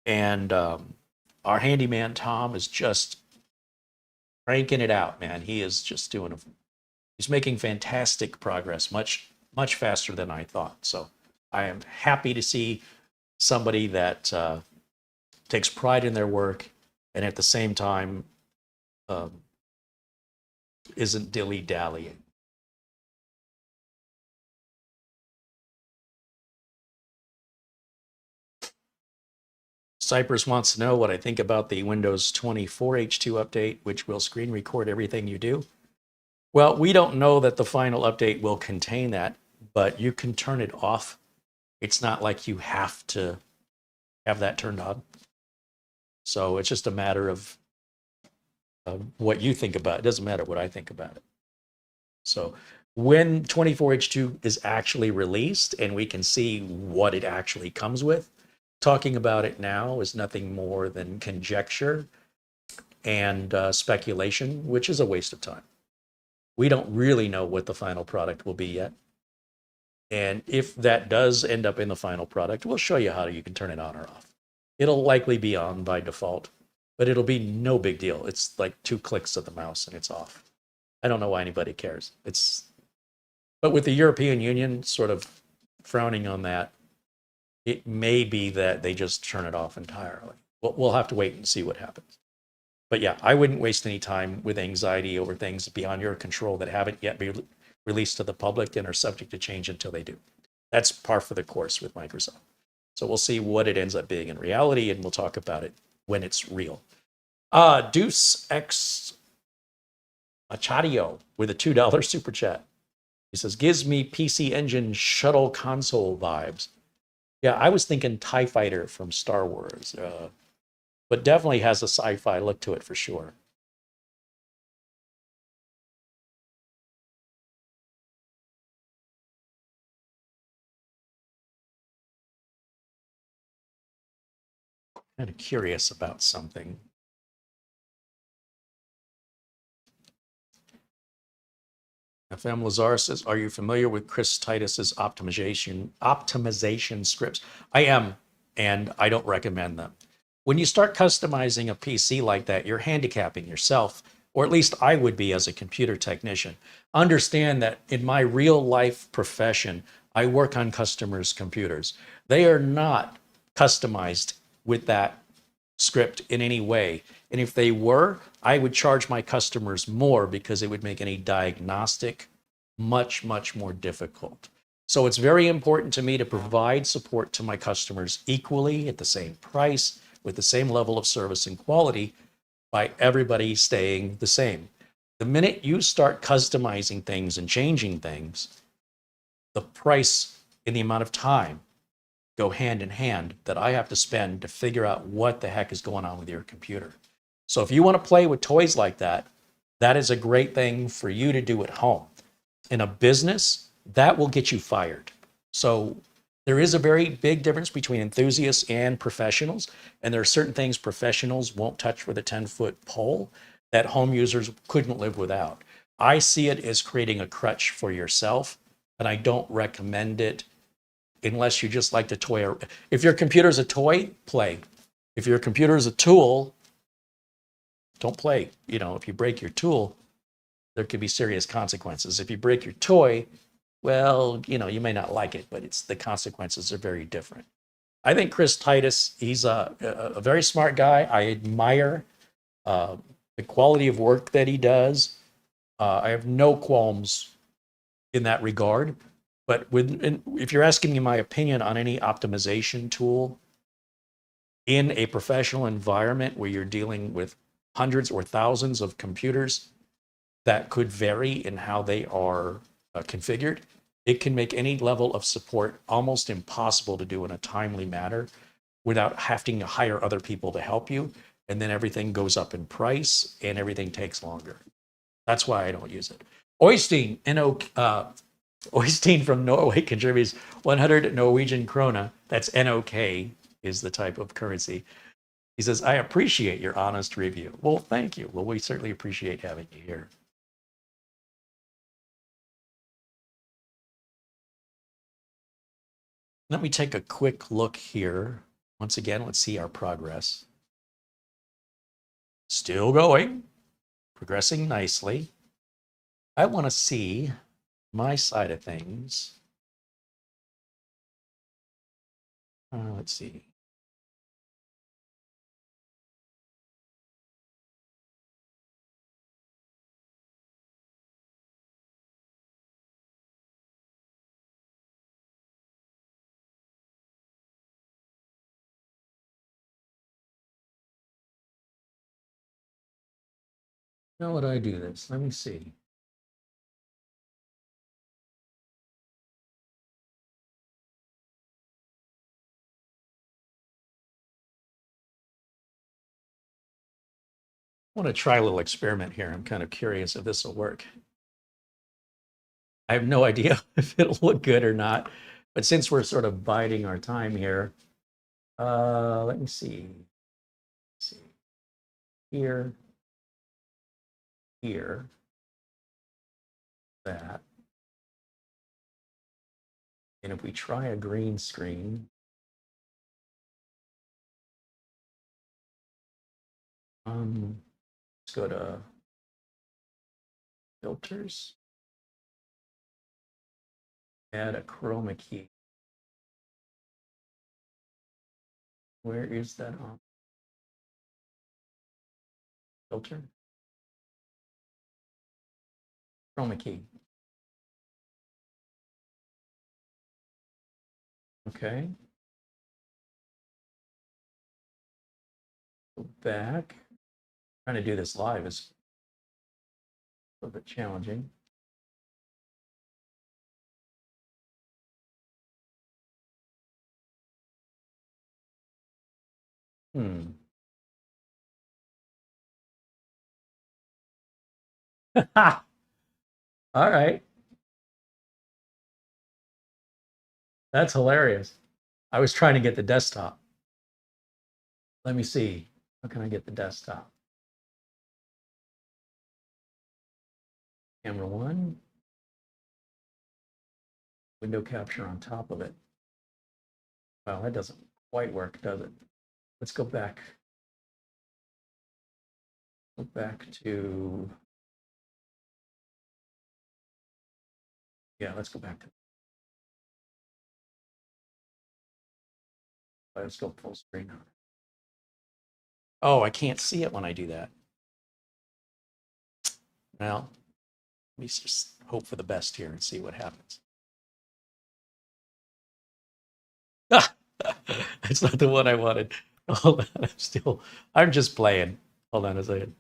And our handyman, Tom, is just cranking it out, man. He is just he's making fantastic progress, much, much faster than I thought. So I am happy to see somebody that takes pride in their work and at the same time isn't dilly-dallying. Cypress wants to know what I think about the Windows 24 H2 update, which will screen record everything you do. Well, we don't know that the final update will contain that, but you can turn it off. It's not like you have to have that turned on. So it's just a matter of what you think about it. It doesn't matter what I think about it. So when 24H2 is actually released and we can see what it actually comes with, talking about it now is nothing more than conjecture and speculation, which is a waste of time. We don't really know what the final product will be yet. And if that does end up in the final product, we'll show you how you can turn it on or off. It'll likely be on by default, but it'll be no big deal. It's like 2 clicks of the mouse and it's off. I don't know why anybody cares. But with the European Union sort of frowning on that, it may be that they just turn it off entirely. We'll have to wait and see what happens. But yeah, I wouldn't waste any time with anxiety over things beyond your control that haven't yet been released to the public and are subject to change until they do. That's par for the course with Microsoft. So we'll see what it ends up being in reality, and we'll talk about it when it's real. Deuce X Machadio with a $2 super chat. He says, gives me PC Engine shuttle console vibes. Yeah, I was thinking TIE Fighter from Star Wars, but definitely has a sci-fi look to it for sure. Kind of curious about something. FM Lazar says, are you familiar with Chris Titus's optimization scripts? I am, and I don't recommend them. When you start customizing a PC like that, you're handicapping yourself, or at least I would be as a computer technician. Understand that in my real life profession, I work on customers' computers. They are not customized with that script in any way. And if they were, I would charge my customers more because it would make any diagnostic much, much more difficult. So it's very important to me to provide support to my customers equally at the same price, with the same level of service and quality, by everybody staying the same. The minute you start customizing things and changing things, the price and the amount of time go hand in hand that I have to spend to figure out what the heck is going on with your computer. So if you want to play with toys like that, that is a great thing for you to do at home. In a business, that will get you fired. So there is a very big difference between enthusiasts and professionals, and there are certain things professionals won't touch with a 10-foot pole that home users couldn't live without. I see it as creating a crutch for yourself, and I don't recommend it unless you just like to toy. If your computer's a toy, play. if your computer is a tool, don't play. You know, if you break your tool, there could be serious consequences. If you break your toy, well, you know, you may not like it, but the consequences are very different. I think Chris Titus, he's a very smart guy. I admire the quality of work that he does. I have no qualms in that regard. But if you're asking me my opinion on any optimization tool in a professional environment where you're dealing with hundreds or thousands of computers that could vary in how they are configured, it can make any level of support almost impossible to do in a timely manner without having to hire other people to help you. And then everything goes up in price and everything takes longer. That's why I don't use it. Oystein, Oystein from Norway contributes 100 Norwegian krona. That's NOK is the type of currency. He says, I appreciate your honest review. Well, thank you. Well, we certainly appreciate having you here. Let me take a quick look here. Once again, let's see our progress. Still going, progressing nicely. I want to see my side of things. Let's see. How would I do this? Let me see. I want to try a little experiment here. I'm kind of curious if this will work. I have no idea if it'll look good or not, but since we're sort of biding our time here, let me see. Let's see. Here, that. And if we try a green screen, let's go to filters, add a chroma key. Where is that on? Filter? Chroma key. Okay. Go back. Trying to do this live is a little bit challenging. All right. That's hilarious. I was trying to get the desktop. Let me see. How can I get the desktop? Camera one. Window capture on top of it. Well, that doesn't quite work, does it? Let's go back. Go back to, yeah, let's go back to, let's go full screen. Oh, I can't see it when I do that. Well, let me just hope for the best here and see what happens. That's not the one I wanted. Hold on, I'm just playing. Hold on a second.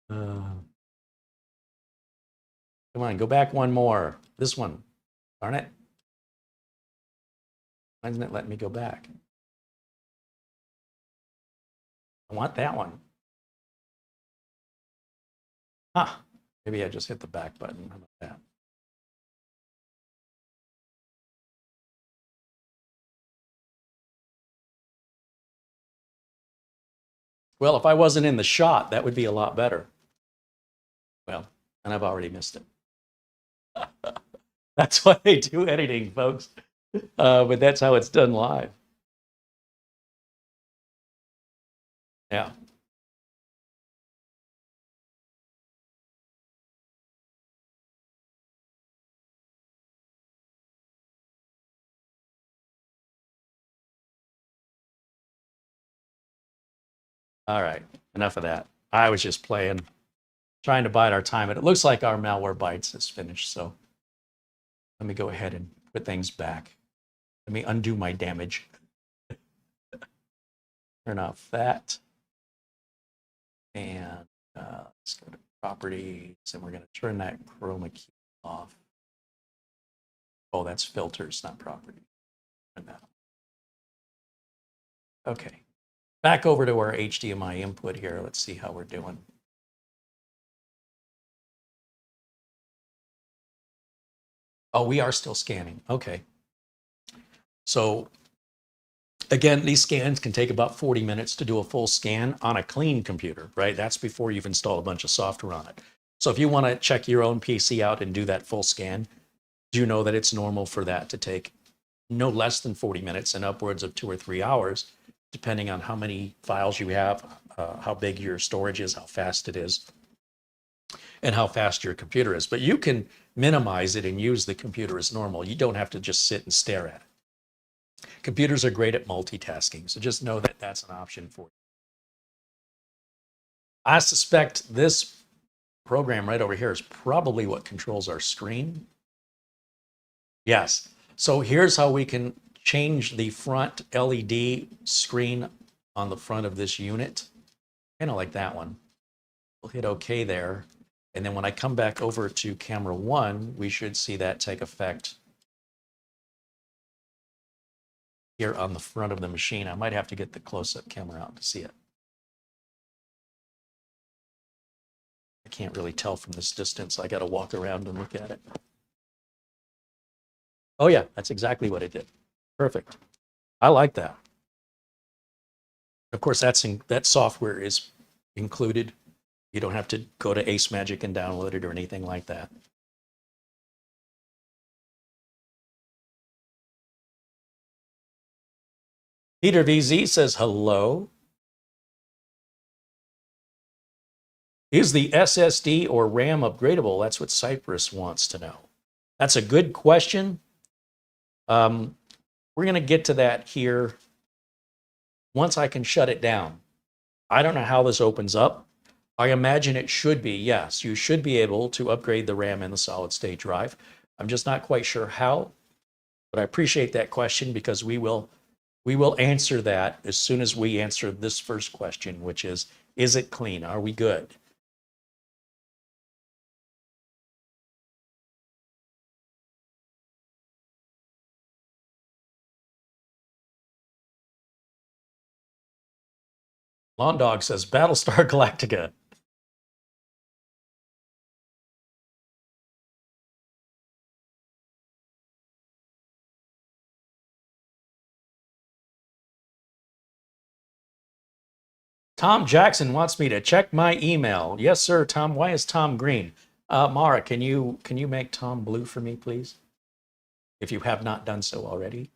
Come on, go back one more. This one, darn it. Why isn't it letting me go back? I want that one. Huh, maybe I just hit the back button. How about that? Well, if I wasn't in the shot, that would be a lot better. Well, and I've already missed it. That's why they do editing, folks. But that's how it's done live. Yeah. All right. Enough of that. I was just playing, trying to bide our time. And it looks like our Malwarebytes is finished. So let me go ahead and put things back. Let me undo my damage. Turn off that. And let's go to properties. And we're going to turn that chroma key off. Oh, that's filters, not property. Turn that off. Okay. Back over to our HDMI input here. Let's see how we're doing. Oh, we are still scanning. Okay. So again, these scans can take about 40 minutes to do a full scan on a clean computer, right? That's before you've installed a bunch of software on it. So if you want to check your own PC out and do that full scan, do you know that it's normal for that to take no less than 40 minutes and upwards of 2 or 3 hours, depending on how many files you have, how big your storage is, how fast it is, and how fast your computer is. But you can minimize it and use the computer as normal. You don't have to just sit and stare at it. Computers are great at multitasking, so just know that that's an option for you. I suspect this program right over here is probably what controls our screen. Yes. So here's how we can change the front LED screen on the front of this unit. Kind of like that one. We'll hit OK there. And then when I come back over to camera 1, we should see that take effect here on the front of the machine. I might have to get the close-up camera out to see it. I can't really tell from this distance. I got to walk around and look at it. Oh yeah, that's exactly what it did. Perfect. I like that. Of course, that software is included. You don't have to go to AceMagic and download it or anything like that. Peter VZ says hello. Is the SSD or RAM upgradable? That's what Cypress wants to know. That's a good question. We're going to get to that here once I can shut it down. I don't know how this opens up. I imagine it should be, yes. You should be able to upgrade the RAM and the solid state drive. I'm just not quite sure how, but I appreciate that question because we will answer that as soon as we answer this first question, which is it clean? Are we good? Lawn Dog says Battlestar Galactica. Tom Jackson wants me to check my email. Yes, sir, Tom. Why is Tom green? Mara, can you make Tom blue for me, please? If you have not done so already.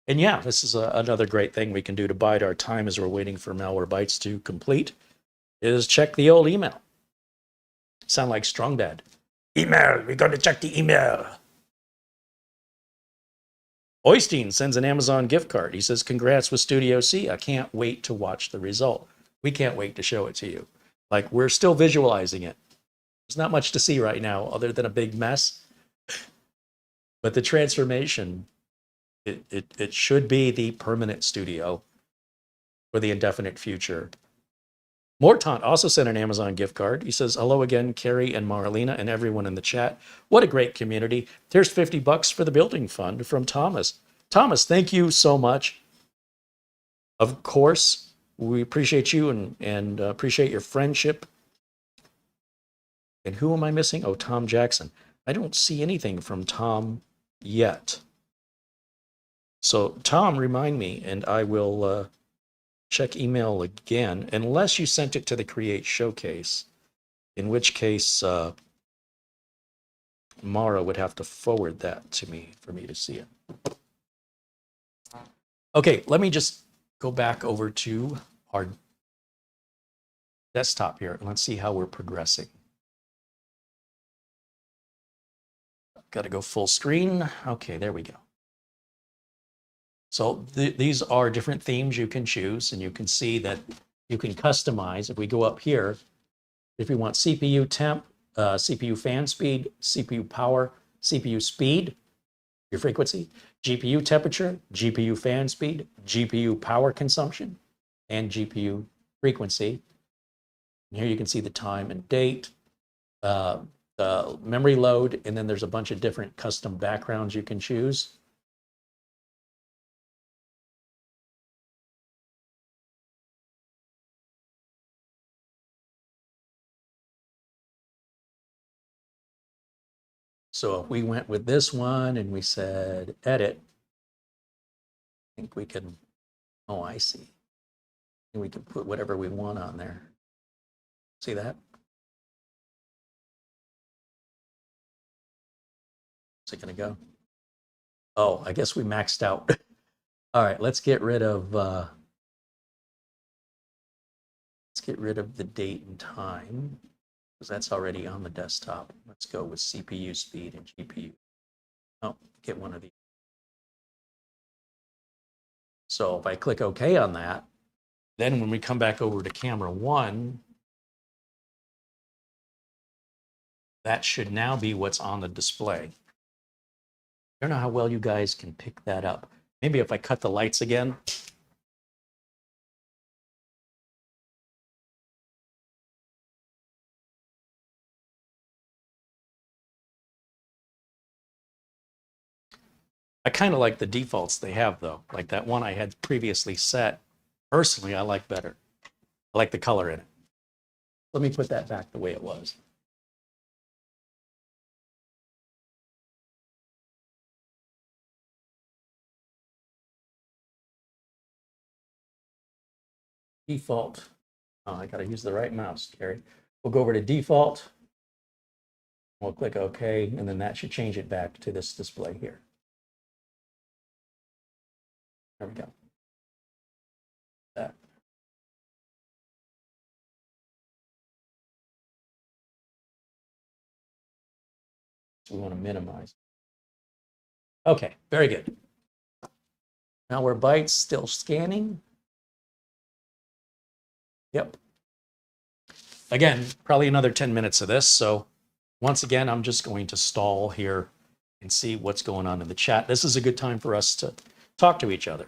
And yeah, this is another great thing we can do to bide our time as we're waiting for Malwarebytes to complete, is check the old email. Sound like Strong Dad. Email, we're going to check the email. Oystein sends an Amazon gift card. He says, congrats with Studio C. I can't wait to watch the result. We can't wait to show it to you. Like, we're still visualizing it. There's not much to see right now other than a big mess. But the transformation, it should be the permanent studio for the indefinite future. Mortant also sent an Amazon gift card. He says, hello again, Carey and Marlena and everyone in the chat. What a great community. Here's $50 for the building fund from Thomas. Thomas, thank you so much. Of course, we appreciate you and appreciate your friendship. And who am I missing? Oh, Tom Jackson. I don't see anything from Tom yet. So Tom, remind me, and I will check email again, unless you sent it to the Create Showcase, in which case Mara would have to forward that to me for me to see it. Okay, let me just go back over to our desktop here and let's see how we're progressing. Got to go full screen. Okay, there we go. So these are different themes you can choose, and you can see that you can customize. If we go up here, if you want CPU temp, CPU fan speed, CPU power, CPU speed, your frequency, GPU temperature, GPU fan speed, GPU power consumption, and GPU frequency. And here you can see the time and date, the memory load, and then there's a bunch of different custom backgrounds you can choose. So if we went with this one and we said edit, I think we can, oh, I see. And we can put whatever we want on there. See that? Is it going to go? Oh, I guess we maxed out. All right, let's get rid of the date and time, because that's already on the desktop. Let's go with CPU speed and GPU. Oh, get one of these. So if I click OK on that, then when we come back over to camera 1, that should now be what's on the display. I don't know how well you guys can pick that up. Maybe if I cut the lights again. I kind of like the defaults they have, though. Like that one I had previously set. Personally, I like better. I like the color in it. Let me put that back the way it was. Default. Oh, I got to use the right mouse, Carey. We'll go over to default. We'll click OK, and then that should change it back to this display here. There we go. That. So we want to minimize. Okay, very good. Now we're bytes still scanning. Yep. Again, probably another 10 minutes of this. So once again, I'm just going to stall here and see what's going on in the chat. This is a good time for us to talk to each other.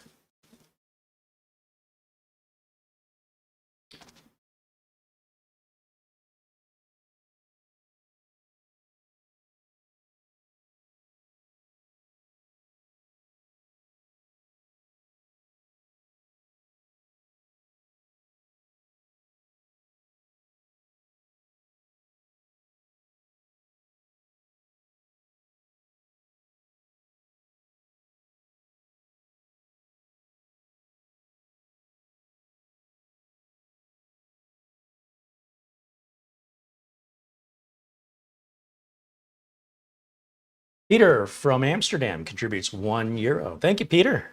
Peter from Amsterdam contributes €1. Thank you, Peter.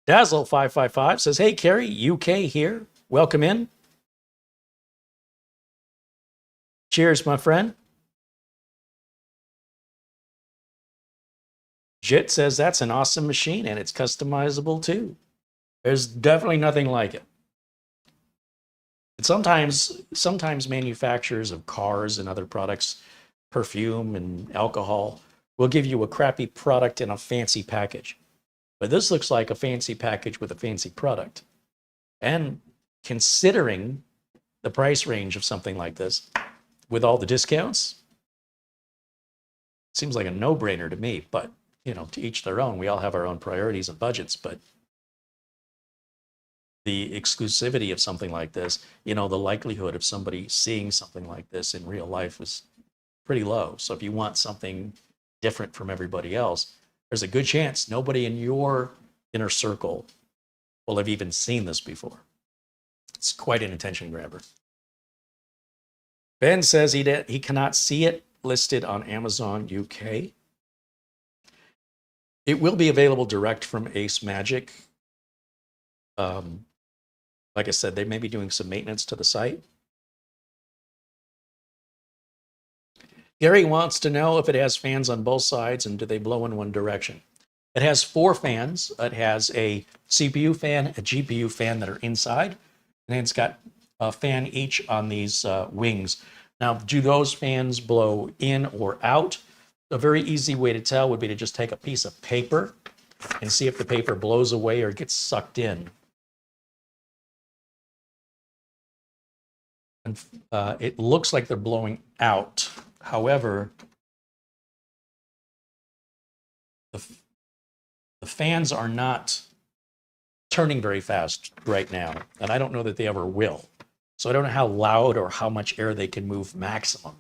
Dazzle555 says, hey, Carey, UK here. Welcome in. Cheers, my friend. Jit says, that's an awesome machine and it's customizable too. There's definitely nothing like it. And sometimes manufacturers of cars and other products, perfume and alcohol, will give you a crappy product in a fancy package. But this looks like a fancy package with a fancy product. And considering the price range of something like this, with all the discounts, seems like a no-brainer to me. But, you know, to each their own. We all have our own priorities and budgets. But the exclusivity of something like this, you know, the likelihood of somebody seeing something like this in real life is pretty low. So if you want something different from everybody else, there's a good chance nobody in your inner circle will have even seen this before. It's quite an attention grabber. Ben says he cannot see it listed on Amazon UK. It will be available direct from AceMagic Like I said, they may be doing some maintenance to the site. Gary wants to know if it has fans on both sides and do they blow in one direction. It has 4 fans. It has a CPU fan, a GPU fan that are inside, and then it's got a fan each on these wings. Now, do those fans blow in or out? A very easy way to tell would be to just take a piece of paper and see if the paper blows away or gets sucked in. And it looks like they're blowing out. However, the fans are not turning very fast right now, and I don't know that they ever will. So I don't know how loud or how much air they can move maximum.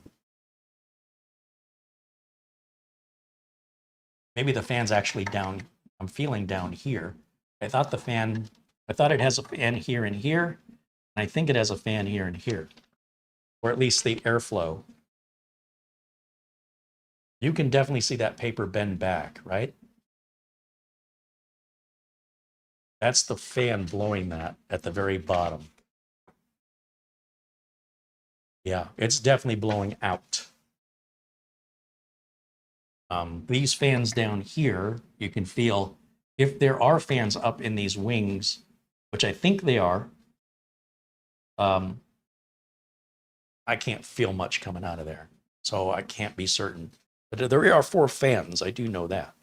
Maybe the fan's actually down. I'm feeling down here. I thought it has a fan here and here, and I think it has a fan here and here, or at least the airflow. You can definitely see that paper bend back, right? That's the fan blowing that at the very bottom. Yeah, it's definitely blowing out. These fans down here, you can feel if there are fans up in these wings, which I think they are, I can't feel much coming out of there. So I can't be certain. But there are 4 fans, I do know that.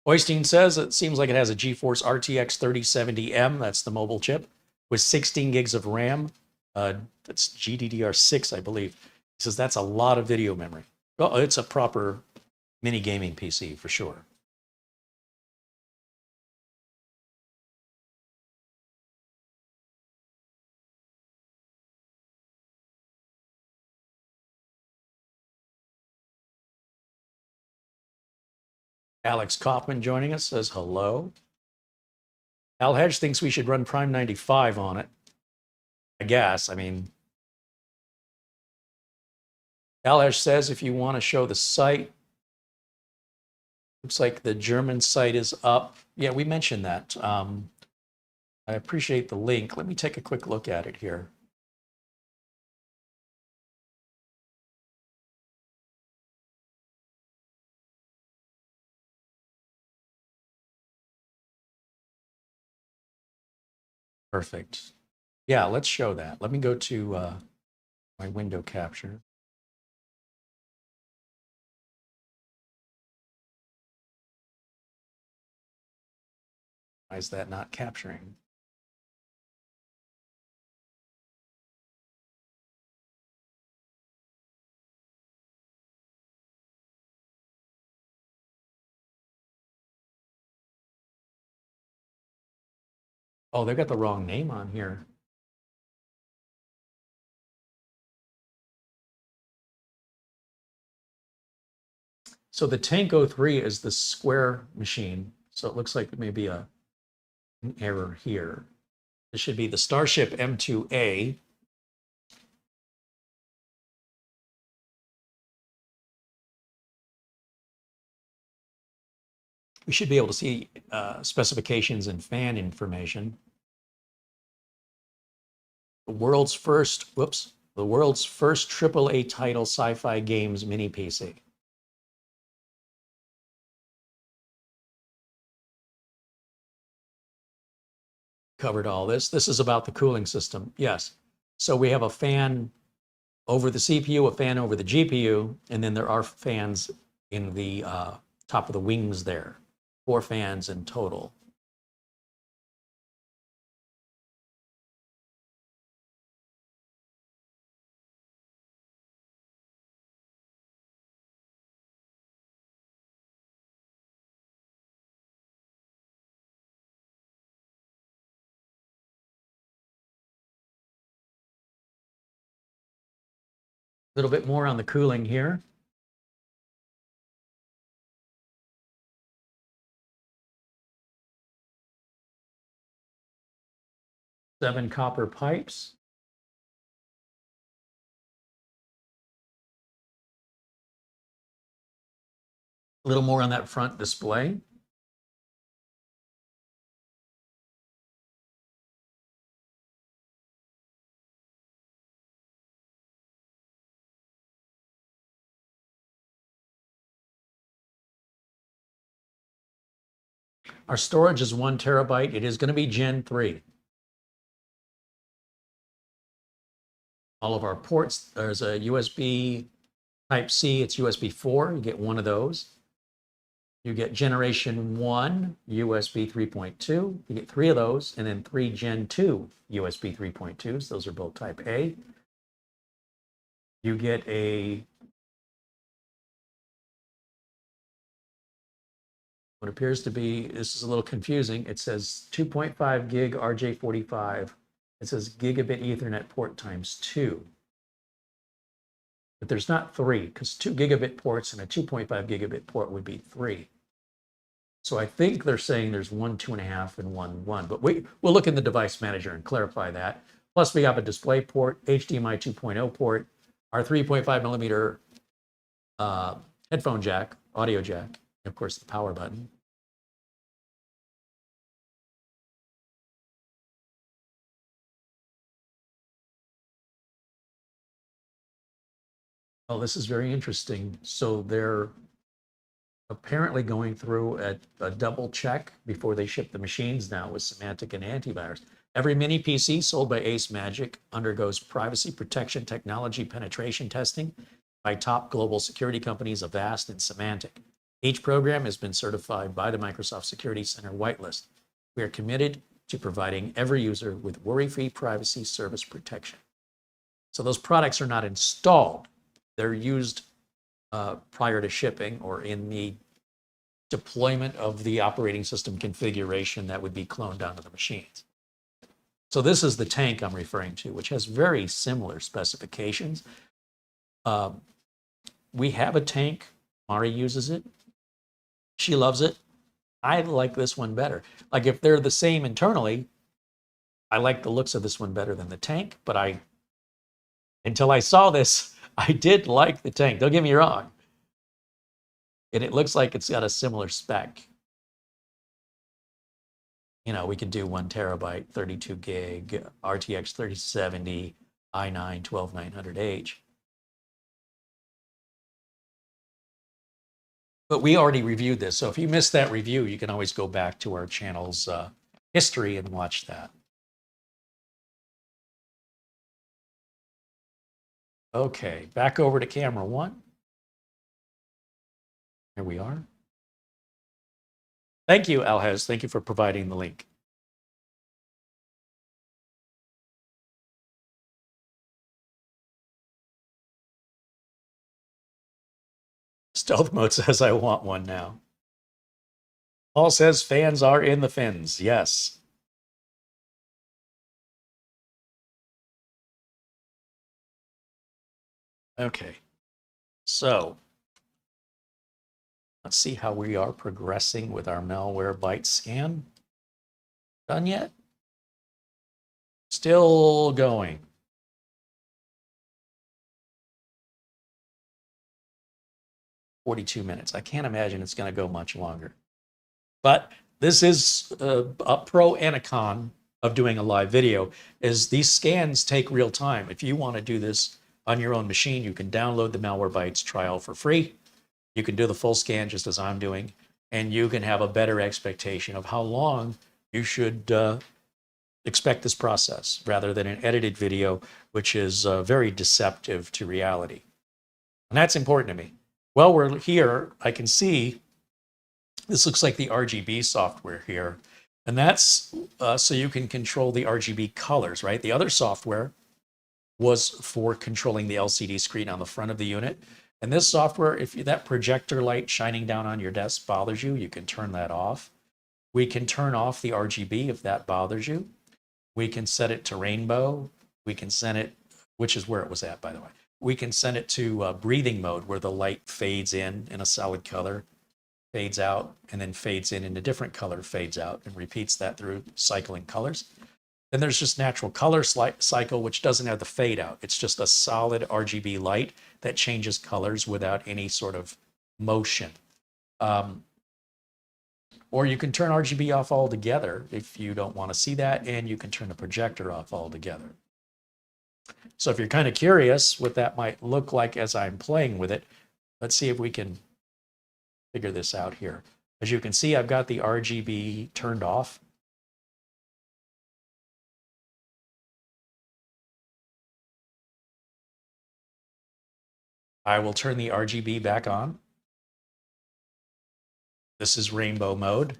Oystein says it seems like it has a GeForce RTX 3070M, that's the mobile chip, with 16 gigs of RAM. That's GDDR6, I believe. He says that's a lot of video memory. Well, it's a proper mini gaming PC for sure. Alex Kaufman joining us says hello. Al Hedge thinks we should run Prime 95 on it. I guess. I mean, Al Hedge says if you want to show the site, looks like the German site is up. Yeah, we mentioned that. I appreciate the link. Let me take a quick look at it here. Perfect. Yeah, let's show that. Let me go to my window capture. Why is that not capturing? Oh, they've got the wrong name on here. So the Tango 3 is the square machine. So it looks like maybe an error here. This should be the StarShip M2A. We should be able to see specifications and fan information. The world's first AAA title sci-fi games mini PC. Covered all this. This is about the cooling system. Yes. So we have a fan over the CPU, a fan over the GPU, and then there are fans in the top of the wings there. 4 fans in total. A little bit more on the cooling here. Seven copper pipes. little more on that front display. Our storage is 1 terabyte. It is going to be Gen 3. All of our ports, there's a USB Type-C, it's USB 4. You get one of those. You get Generation 1 USB 3.2. You get 3 of those, and then 3 Gen 2 USB 3.2s. Those are both Type A. You get what appears to be, this is a little confusing. It says 2.5 gig RJ45. It says gigabit Ethernet port times 2. But there's not 3, because 2 gigabit ports and a 2.5 gigabit port would be 3. So I think they're saying there's 1 2.5 and 1 1. But we'll look in the device manager and clarify that. Plus we have a DisplayPort, HDMI 2.0 port, our 3.5 millimeter headphone jack, audio jack, and of course the power button. Oh, this is very interesting. So they're apparently going through a double check before they ship the machines now with Symantec and antivirus. Every mini PC sold by AceMagic undergoes privacy protection technology penetration testing by top global security companies Avast and Symantec. Each program has been certified by the Microsoft Security Center whitelist. We are committed to providing every user with worry-free privacy service protection. So those products are not installed. They're used prior to shipping or in the deployment of the operating system configuration that would be cloned onto the machines. So this is the tank I'm referring to, which has very similar specifications. We have a tank. Mari uses it. She loves it. I like this one better. Like if they're the same internally, I like the looks of this one better than the tank, but until I saw this, I did like the tank. Don't get me wrong. And it looks like it's got a similar spec. You know, we could do 1 terabyte, 32 gig, RTX 3070, i9 12900H. But we already reviewed this. So if you missed that review, you can always go back to our channel's history and watch that. Okay, back over to camera 1. Here we are. Thank you, Alhez. Thank you for providing the link. Stealth mode says I want one now. Paul says fans are in the fins. Yes. Okay. So let's see how we are progressing with our Malwarebytes scan. Done yet? Still going. "42 minutes. I can't imagine it's going to go much longer. But this is a pro and a con of doing a live video, is these scans take real time. If you want to do this on your own machine, you can download the Malwarebytes trial for free. You can do the full scan just as I'm doing, and you can have a better expectation of how long you should expect this process rather than an edited video, which is very deceptive to reality. And that's important to me. While we're here, I can see this looks like the RGB software here. And that's so you can control the RGB colors, right? The other software was for controlling the LCD screen on the front of the unit. And this software, if that projector light shining down on your desk bothers you, you can turn that off. We can turn off the RGB if that bothers you. We can set it to rainbow. We can set it, which is where it was at, by the way. We can send it to breathing mode, where the light fades in a solid color, fades out, and then fades in a different color, fades out, and repeats that through cycling colors. Then there's just natural color cycle, which doesn't have the fade out. It's just a solid RGB light that changes colors without any sort of motion. Or you can turn RGB off altogether if you don't want to see that, and you can turn the projector off altogether. So if you're kind of curious what that might look like as I'm playing with it, let's see if we can figure this out here. As you can see, I've got the RGB turned off. I will turn the RGB back on. This is rainbow mode.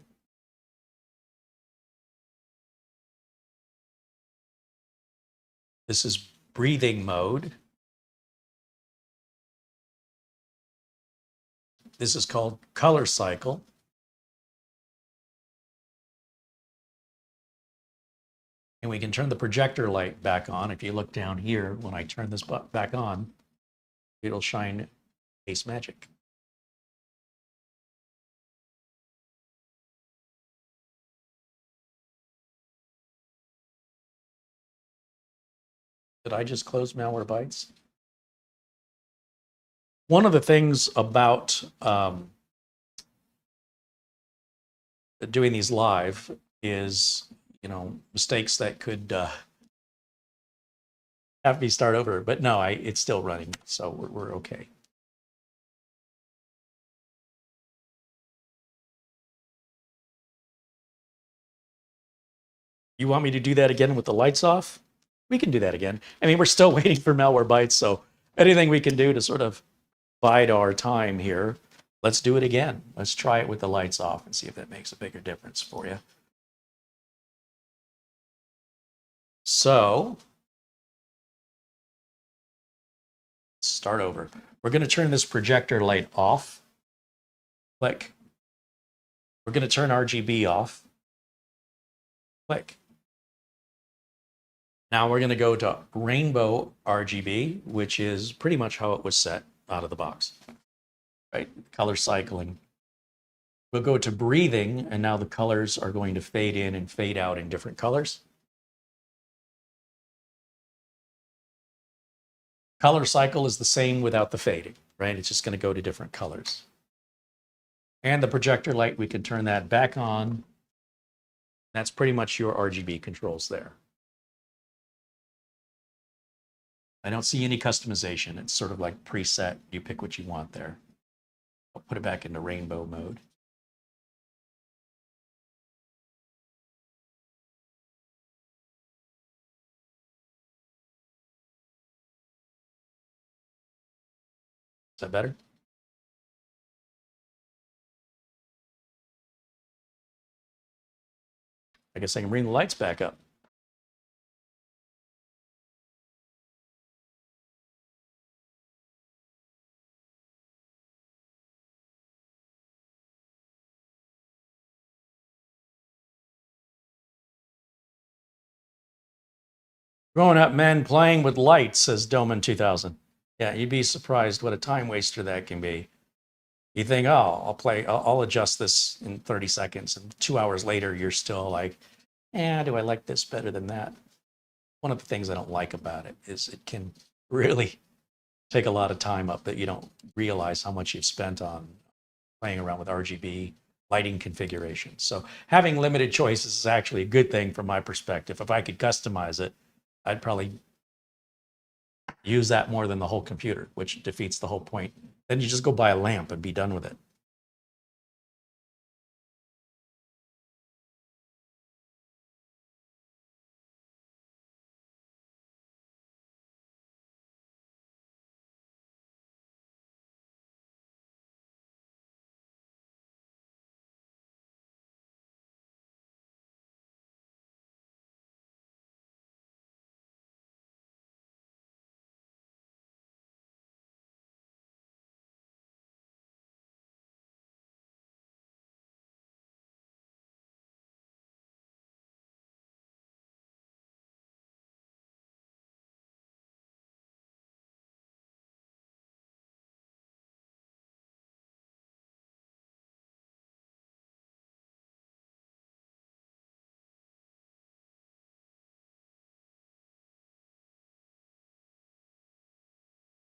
This is breathing mode. This is called color cycle. And we can turn the projector light back on. If you look down here, when I turn this back on, it'll shine AceMagic. Did I just close Malwarebytes? One of the things about doing these live is, mistakes that could have me start over. But no, it's still running, so we're okay. You want me to do that again with the lights off? We can do that again. I mean, we're still waiting for Malwarebytes, so anything we can do to sort of bide our time here, let's do it again. Let's try it with the lights off and see if that makes a bigger difference for you. So, start over. We're going to turn this projector light off. Click. We're going to turn RGB off. Click. Now we're going to go to rainbow RGB, which is pretty much how it was set out of the box, right? Color cycling. We'll go to breathing, and now the colors are going to fade in and fade out in different colors. Color cycle is the same without the fading, right? It's just going to go to different colors. And the projector light, we can turn that back on. That's pretty much your RGB controls there. I don't see any customization. It's sort of like preset. You pick what you want there. I'll put it back into rainbow mode. Is that better? I guess I can bring the lights back up. Growing up men playing with lights, says Doman 2000. Yeah, you'd be surprised what a time waster that can be. You think, oh, I'll adjust this in 30 seconds. And 2 hours later, you're still like, do I like this better than that? One of the things I don't like about it is it can really take a lot of time up that you don't realize how much you've spent on playing around with RGB lighting configuration. So having limited choices is actually a good thing from my perspective. If I could customize it, I'd probably use that more than the whole computer, which defeats the whole point. Then you just go buy a lamp and be done with it.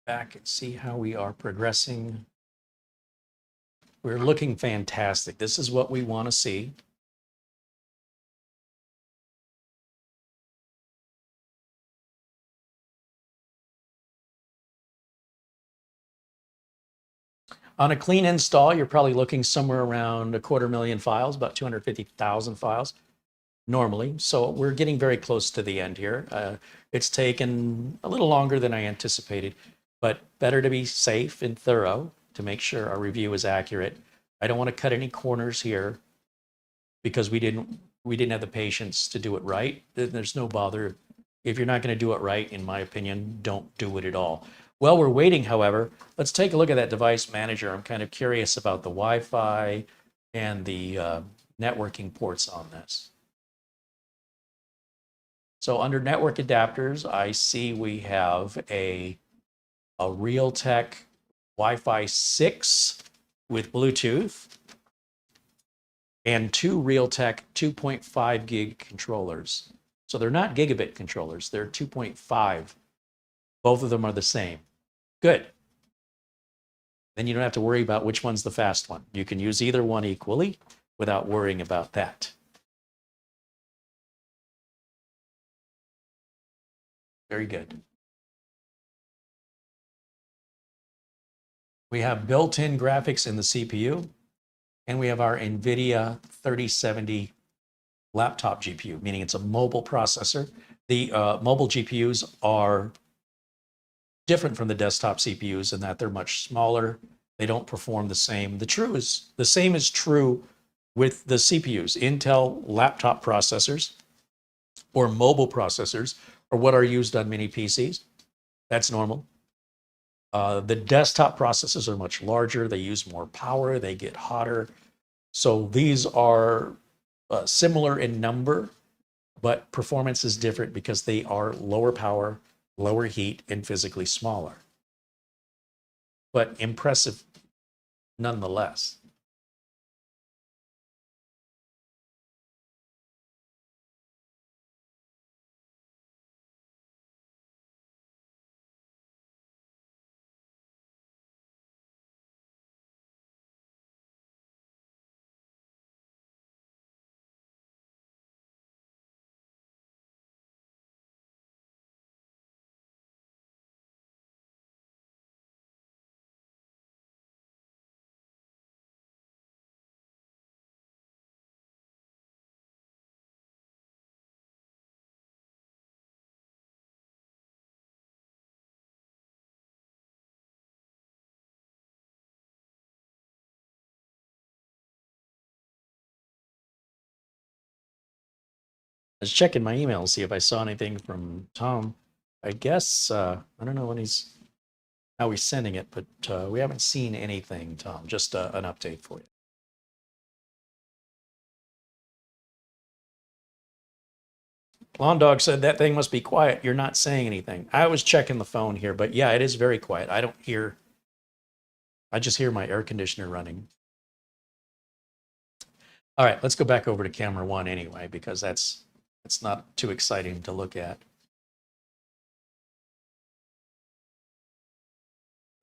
Back and see how we are progressing. We're looking fantastic. This is what we want to see. On a clean install, you're probably looking somewhere around 250,000 files, about 250,000 files normally. So we're getting very close to the end here. It's taken a little longer than I anticipated, but better to be safe and thorough to make sure our review is accurate. I don't want to cut any corners here because we didn't have the patience to do it right. There's no bother. If you're not going to do it right, in my opinion, don't do it at all. While we're waiting, however, let's take a look at that device manager. I'm kind of curious about the Wi-Fi and the networking ports on this. So under network adapters, I see we have a Realtek Wi-Fi 6 with Bluetooth and two Realtek 2.5 gig controllers. So they're not gigabit controllers, they're 2.5. Both of them are the same. Good. Then you don't have to worry about which one's the fast one. You can use either one equally without worrying about that. Very good. We have built-in graphics in the CPU, and we have our Nvidia 3070 laptop GPU, meaning it's a mobile processor. The mobile GPUs are different from the desktop CPUs in that they're much smaller. They don't perform the same. The same is true with the CPUs. Intel laptop processors or mobile processors are what are used on mini PCs. That's normal. The desktop processors are much larger. They use more power. They get hotter. So these are similar in number, but performance is different because they are lower power, lower heat, and physically smaller. But impressive nonetheless. I was checking my email to see if I saw anything from Tom. I guess, I don't know how he's sending it, but we haven't seen anything, Tom. Just an update for you. Lawn Dog said that thing must be quiet. You're not saying anything. I was checking the phone here, but yeah, it is very quiet. I just hear my air conditioner running. All right, let's go back over to camera one anyway, because that's not too exciting to look at.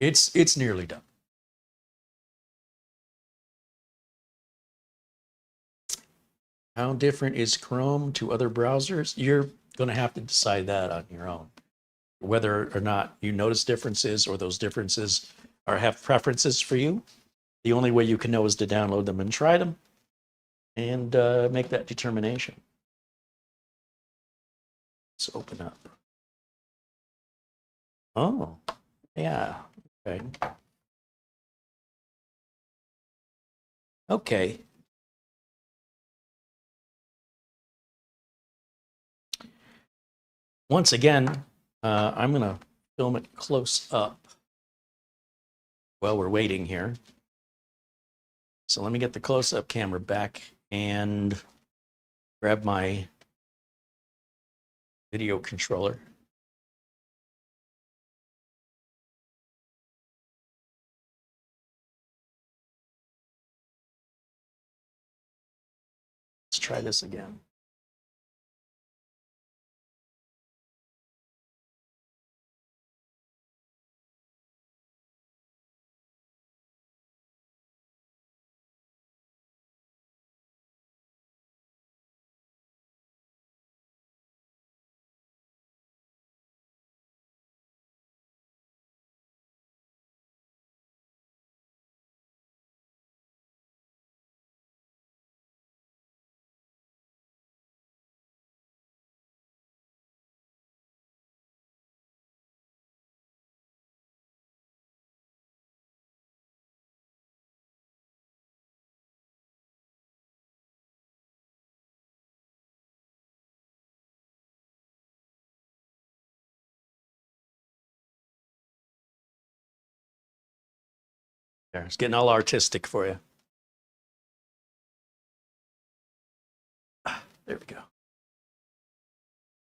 It's nearly done. How different is Chrome to other browsers? You're going to have to decide that on your own. Whether or not you notice differences or those differences have preferences for you. The only way you can know is to download them and try them and make that determination. Let's open up. Oh, yeah. Okay. Okay. Once again, I'm going to film it close up while we're waiting here. So let me get the close-up camera back and grab my video controller. Let's try this again. There, it's getting all artistic for you. There we go.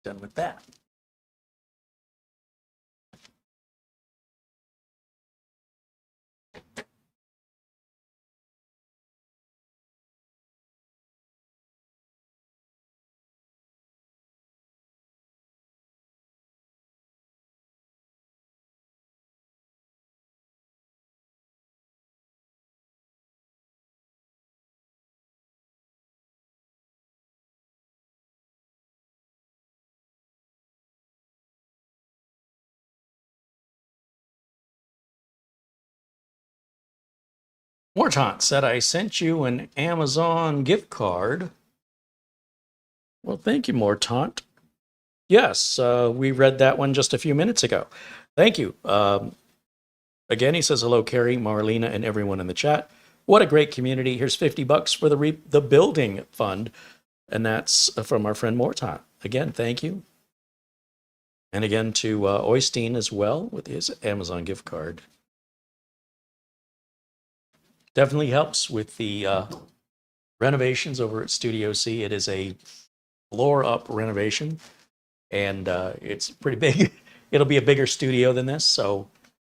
Done with that. Mortant said, I sent you an Amazon gift card. Well, thank you, Mortant. Yes, we read that one just a few minutes ago. Thank you. Again, he says, hello, Carey, Marlena, and everyone in the chat. What a great community. Here's $50 for the building fund. And that's from our friend Mortant. Again, thank you. And again to Oystein as well with his Amazon gift card. Definitely helps with the renovations over at Studio C. It is a floor up renovation, and it's pretty big. It'll be a bigger studio than this. So,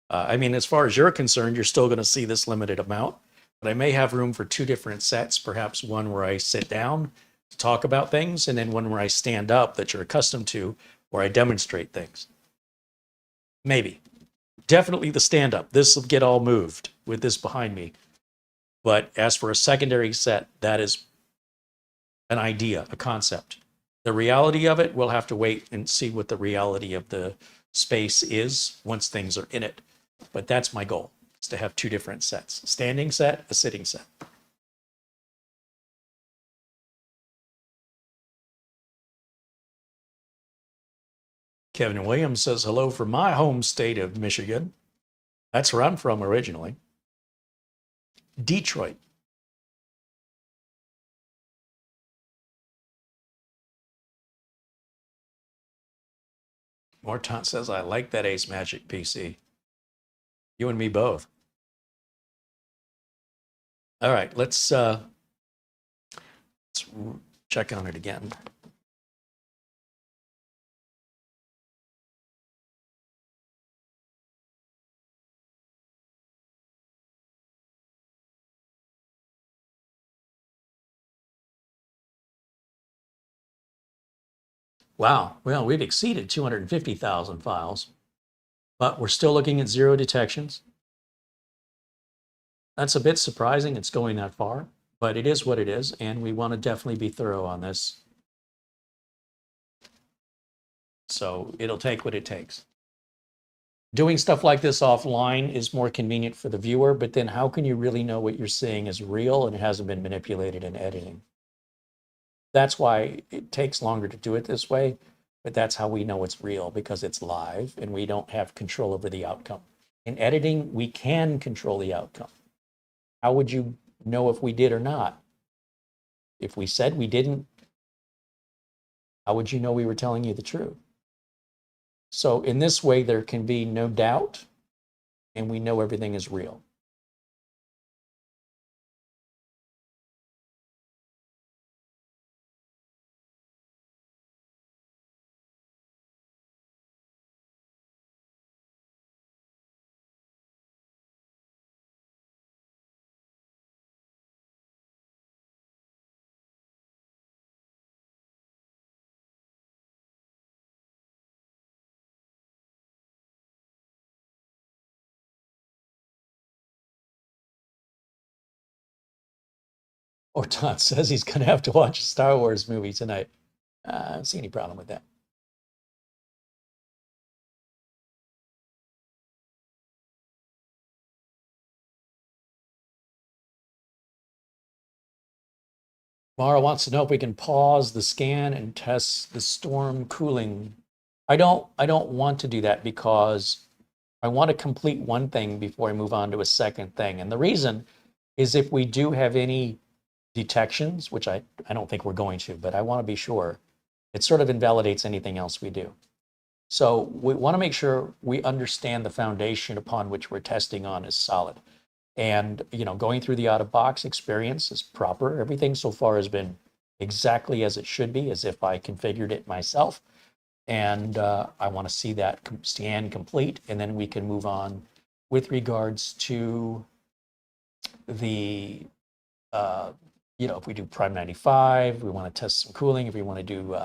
I mean, as far as you're concerned, you're still going to see this limited amount, but I may have room for two different sets, perhaps one where I sit down to talk about things, and then one where I stand up that you're accustomed to, where I demonstrate things. Maybe. Definitely the stand up. This will get all moved with this behind me. But as for a secondary set, that is an idea, a concept. The reality of it, we'll have to wait and see what the reality of the space is once things are in it. But that's my goal, is to have two different sets. A standing set, a sitting set. Kevin Williams says, hello from my home state of Michigan. That's where I'm from originally. Detroit. Mortant says, I like that AceMagic PC. You and me both. All right, let's check on it again. Wow, well, we've exceeded 250,000 files, but we're still looking at 0 detections. That's a bit surprising it's going that far, but it is what it is, and we want to definitely be thorough on this. So it'll take what it takes. Doing stuff like this offline is more convenient for the viewer, but then how can you really know what you're seeing is real and it hasn't been manipulated in editing? That's why it takes longer to do it this way, but that's how we know it's real, because it's live and we don't have control over the outcome. In editing, we can control the outcome. How would you know if we did or not? If we said we didn't, how would you know we were telling you the truth? So in this way, there can be no doubt, and we know everything is real. Orton says he's going to have to watch a Star Wars movie tonight. I don't see any problem with that. Mara wants to know if we can pause the scan and test the storm cooling. I don't want to do that because I want to complete one thing before I move on to a second thing. And the reason is if we do have any detections, which I don't think we're going to, but I want to be sure, it sort of invalidates anything else we do. So we want to make sure we understand the foundation upon which we're testing on is solid. And, going through the out-of-box experience is proper. Everything so far has been exactly as it should be, as if I configured it myself. And I want to see that scan complete, and then we can move on with regards to the, if we do Prime 95, we want to test some cooling, if we want to do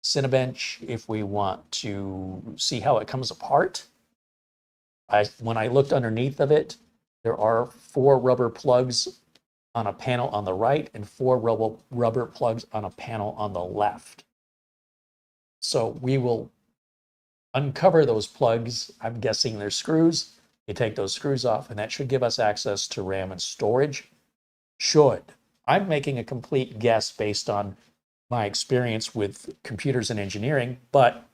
Cinebench, if we want to see how it comes apart. When I looked underneath of it, there are 4 rubber plugs on a panel on the right and 4 rubber plugs on a panel on the left. So we will uncover those plugs. I'm guessing they're screws. You take those screws off, and that should give us access to RAM and storage. Should. I'm making a complete guess based on my experience with computers and engineering, but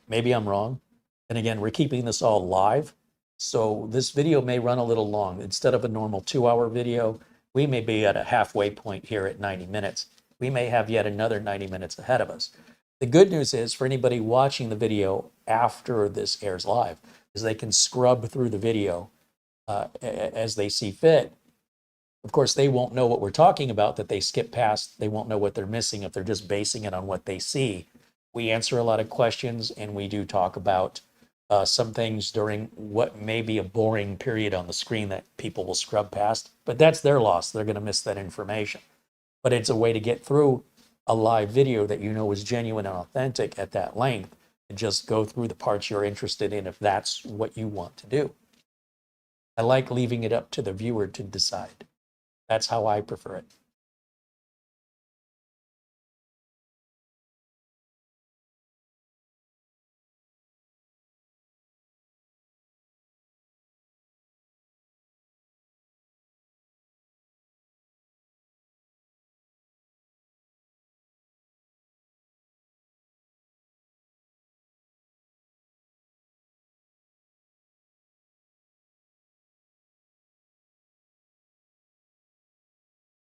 maybe I'm wrong. And again, we're keeping this all live, so this video may run a little long. Instead of a normal 2-hour video, we may be at a halfway point here at 90 minutes. We may have yet another 90 minutes ahead of us. The good news is, for anybody watching the video after this airs live, is they can scrub through the video as they see fit. Of course, they won't know what we're talking about, that they skip past. They won't know what they're missing if they're just basing it on what they see. We answer a lot of questions, and we do talk about some things during what may be a boring period on the screen that people will scrub past, but that's their loss. They're going to miss that information. But it's a way to get through a live video that you know is genuine and authentic at that length, and just go through the parts you're interested in if that's what you want to do. I like leaving it up to the viewer to decide. That's how I prefer it.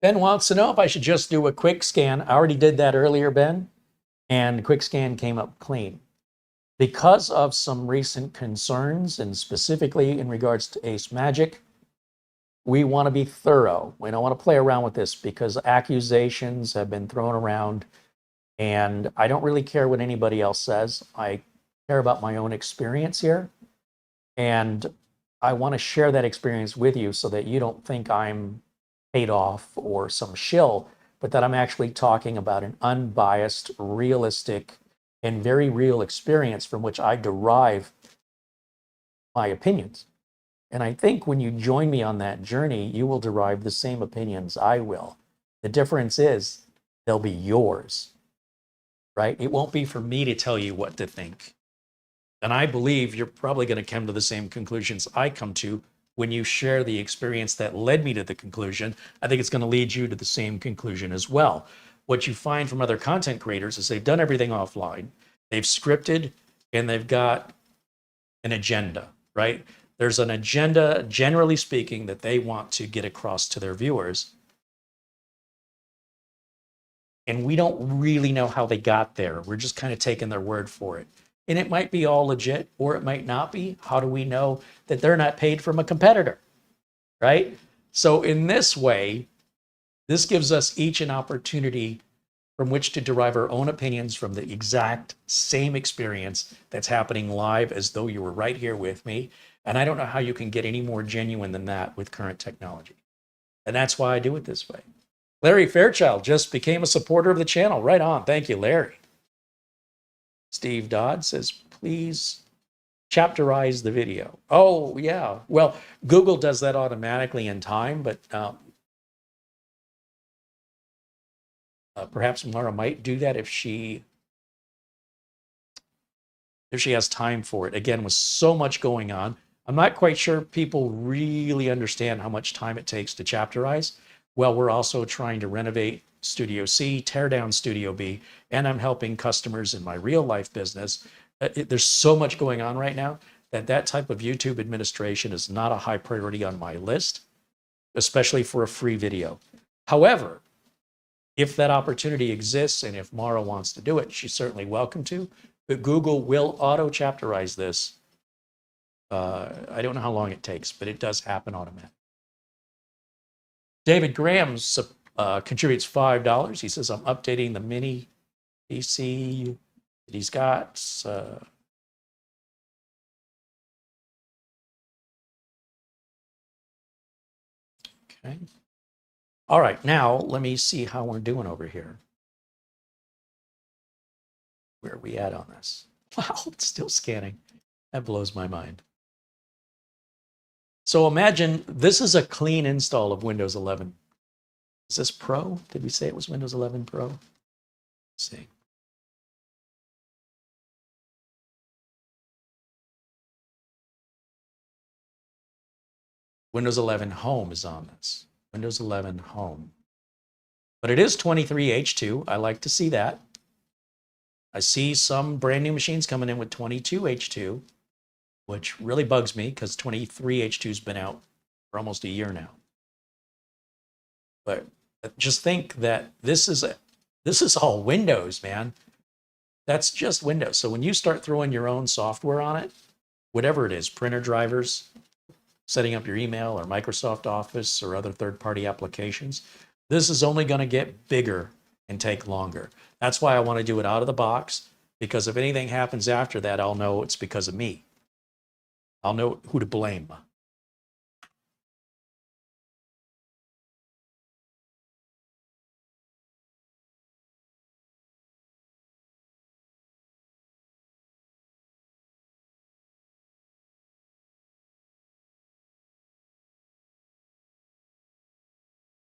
Ben wants to know if I should just do a quick scan. I already did that earlier, Ben, and quick scan came up clean. Because of some recent concerns, and specifically in regards to AceMagic, we want to be thorough. We don't want to play around with this because accusations have been thrown around, and I don't really care what anybody else says. I care about my own experience here, and I want to share that experience with you so that you don't think I'm paid off or some shill, but that I'm actually talking about an unbiased, realistic, and very real experience from which I derive my opinions. And I think when you join me on that journey, you will derive the same opinions I will. The difference is they'll be yours, right? It won't be for me to tell you what to think. And I believe you're probably going to come to the same conclusions I come to when you share the experience that led me to the conclusion. I think it's going to lead you to the same conclusion as well. What you find from other content creators is they've done everything offline. They've scripted, and they've got an agenda, right? There's an agenda, generally speaking, that they want to get across to their viewers. And we don't really know how they got there. We're just kind of taking their word for it. And it might be all legit, or it might not be. How do we know that they're not paid from a competitor, right? So in this way, this gives us each an opportunity from which to derive our own opinions from the exact same experience that's happening live, as though you were right here with me. And I don't know how you can get any more genuine than that with current technology. And that's why I do it this way. Larry Fairchild just became a supporter of the channel. Right on. Thank you, Larry. Steve Dodd says, please chapterize the video. Oh, yeah. Well, Google does that automatically in time, but perhaps Mara might do that if she has time for it. Again, with so much going on, I'm not quite sure people really understand how much time it takes to chapterize. Well, we're also trying to renovate Studio C, tear down Studio B, and I'm helping customers in my real life business. There's so much going on right now that type of YouTube administration is not a high priority on my list, especially for a free video. However, if that opportunity exists, and if Mara wants to do it, she's certainly welcome to, but Google will auto-chapterize this I don't know how long it takes, but it does happen automatically. David Graham contributes $5. He says, I'm updating the mini PC that he's got. Okay. All right, now let me see how we're doing over here. Where are we at on this? Wow, it's still scanning. That blows my mind. So imagine this is a clean install of Windows 11. Is this Pro? Did we say it was Windows 11 Pro? Let's see. Windows 11 Home is on this. Windows 11 Home. But it is 23H2. I like to see that. I see some brand new machines coming in with 22H2, which really bugs me because 23H2's been out for almost a year now. But just think that this is all Windows, man. That's just Windows. So when you start throwing your own software on it, whatever it is, printer drivers, setting up your email or Microsoft Office or other third-party applications, this is only going to get bigger and take longer. That's why I want to do it out of the box, because if anything happens after that, I'll know it's because of me. I'll know who to blame.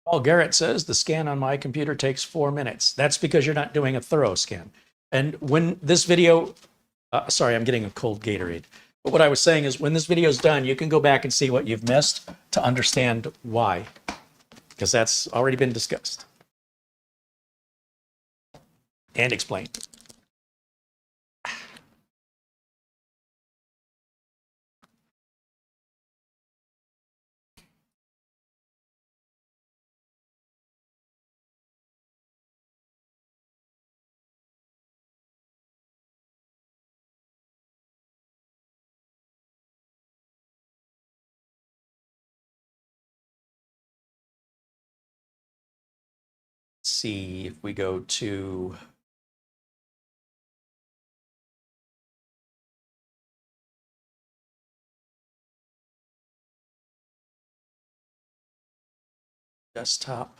Paul Garrett says the scan on my computer takes 4 minutes. That's because you're not doing a thorough scan. And when this video, sorry, I'm getting a cold Gatorade. But what I was saying is when this video is done, you can go back and see what you've missed to understand why, because that's already been discussed and explained. See if we go to desktop.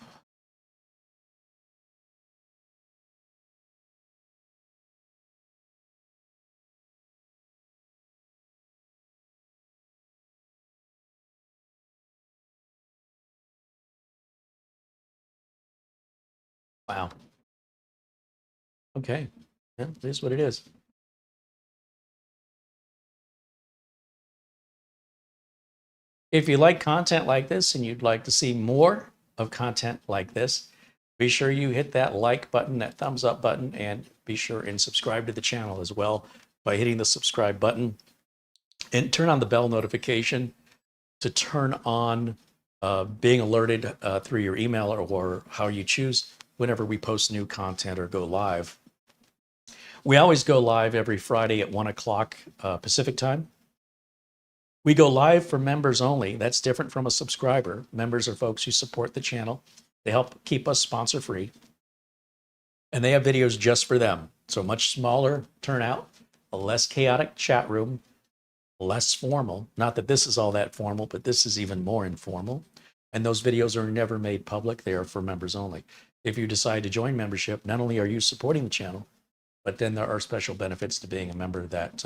Wow. Okay. Yeah, it is what it is. If you like content like this and you'd like to see more of content like this, be sure you hit that like button, that thumbs up button, and be sure and subscribe to the channel as well by hitting the subscribe button and turn on the bell notification to turn on being alerted through your email or how you choose whenever we post new content or go live. We always go live every Friday at 1 o'clock Pacific time. We go live for members only. That's different from a subscriber. Members are folks who support the channel. They help keep us sponsor free. And they have videos just for them. So much smaller turnout, a less chaotic chat room, less formal. Not that this is all that formal, but this is even more informal. And those videos are never made public. They are for members only. If you decide to join membership, not only are you supporting the channel, but then there are special benefits to being a member that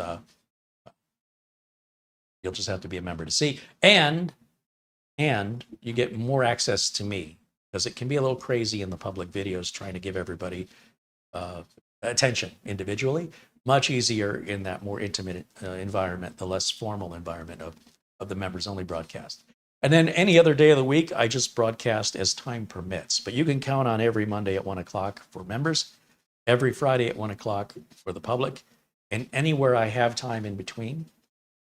you'll just have to be a member to see. And you get more access to me, because it can be a little crazy in the public videos trying to give everybody attention individually. Much easier in that more intimate environment, the less formal environment of the members only broadcast. And then any other day of the week, I just broadcast as time permits. But you can count on every Monday at 1 o'clock for members, every Friday at 1 o'clock for the public, and anywhere I have time in between.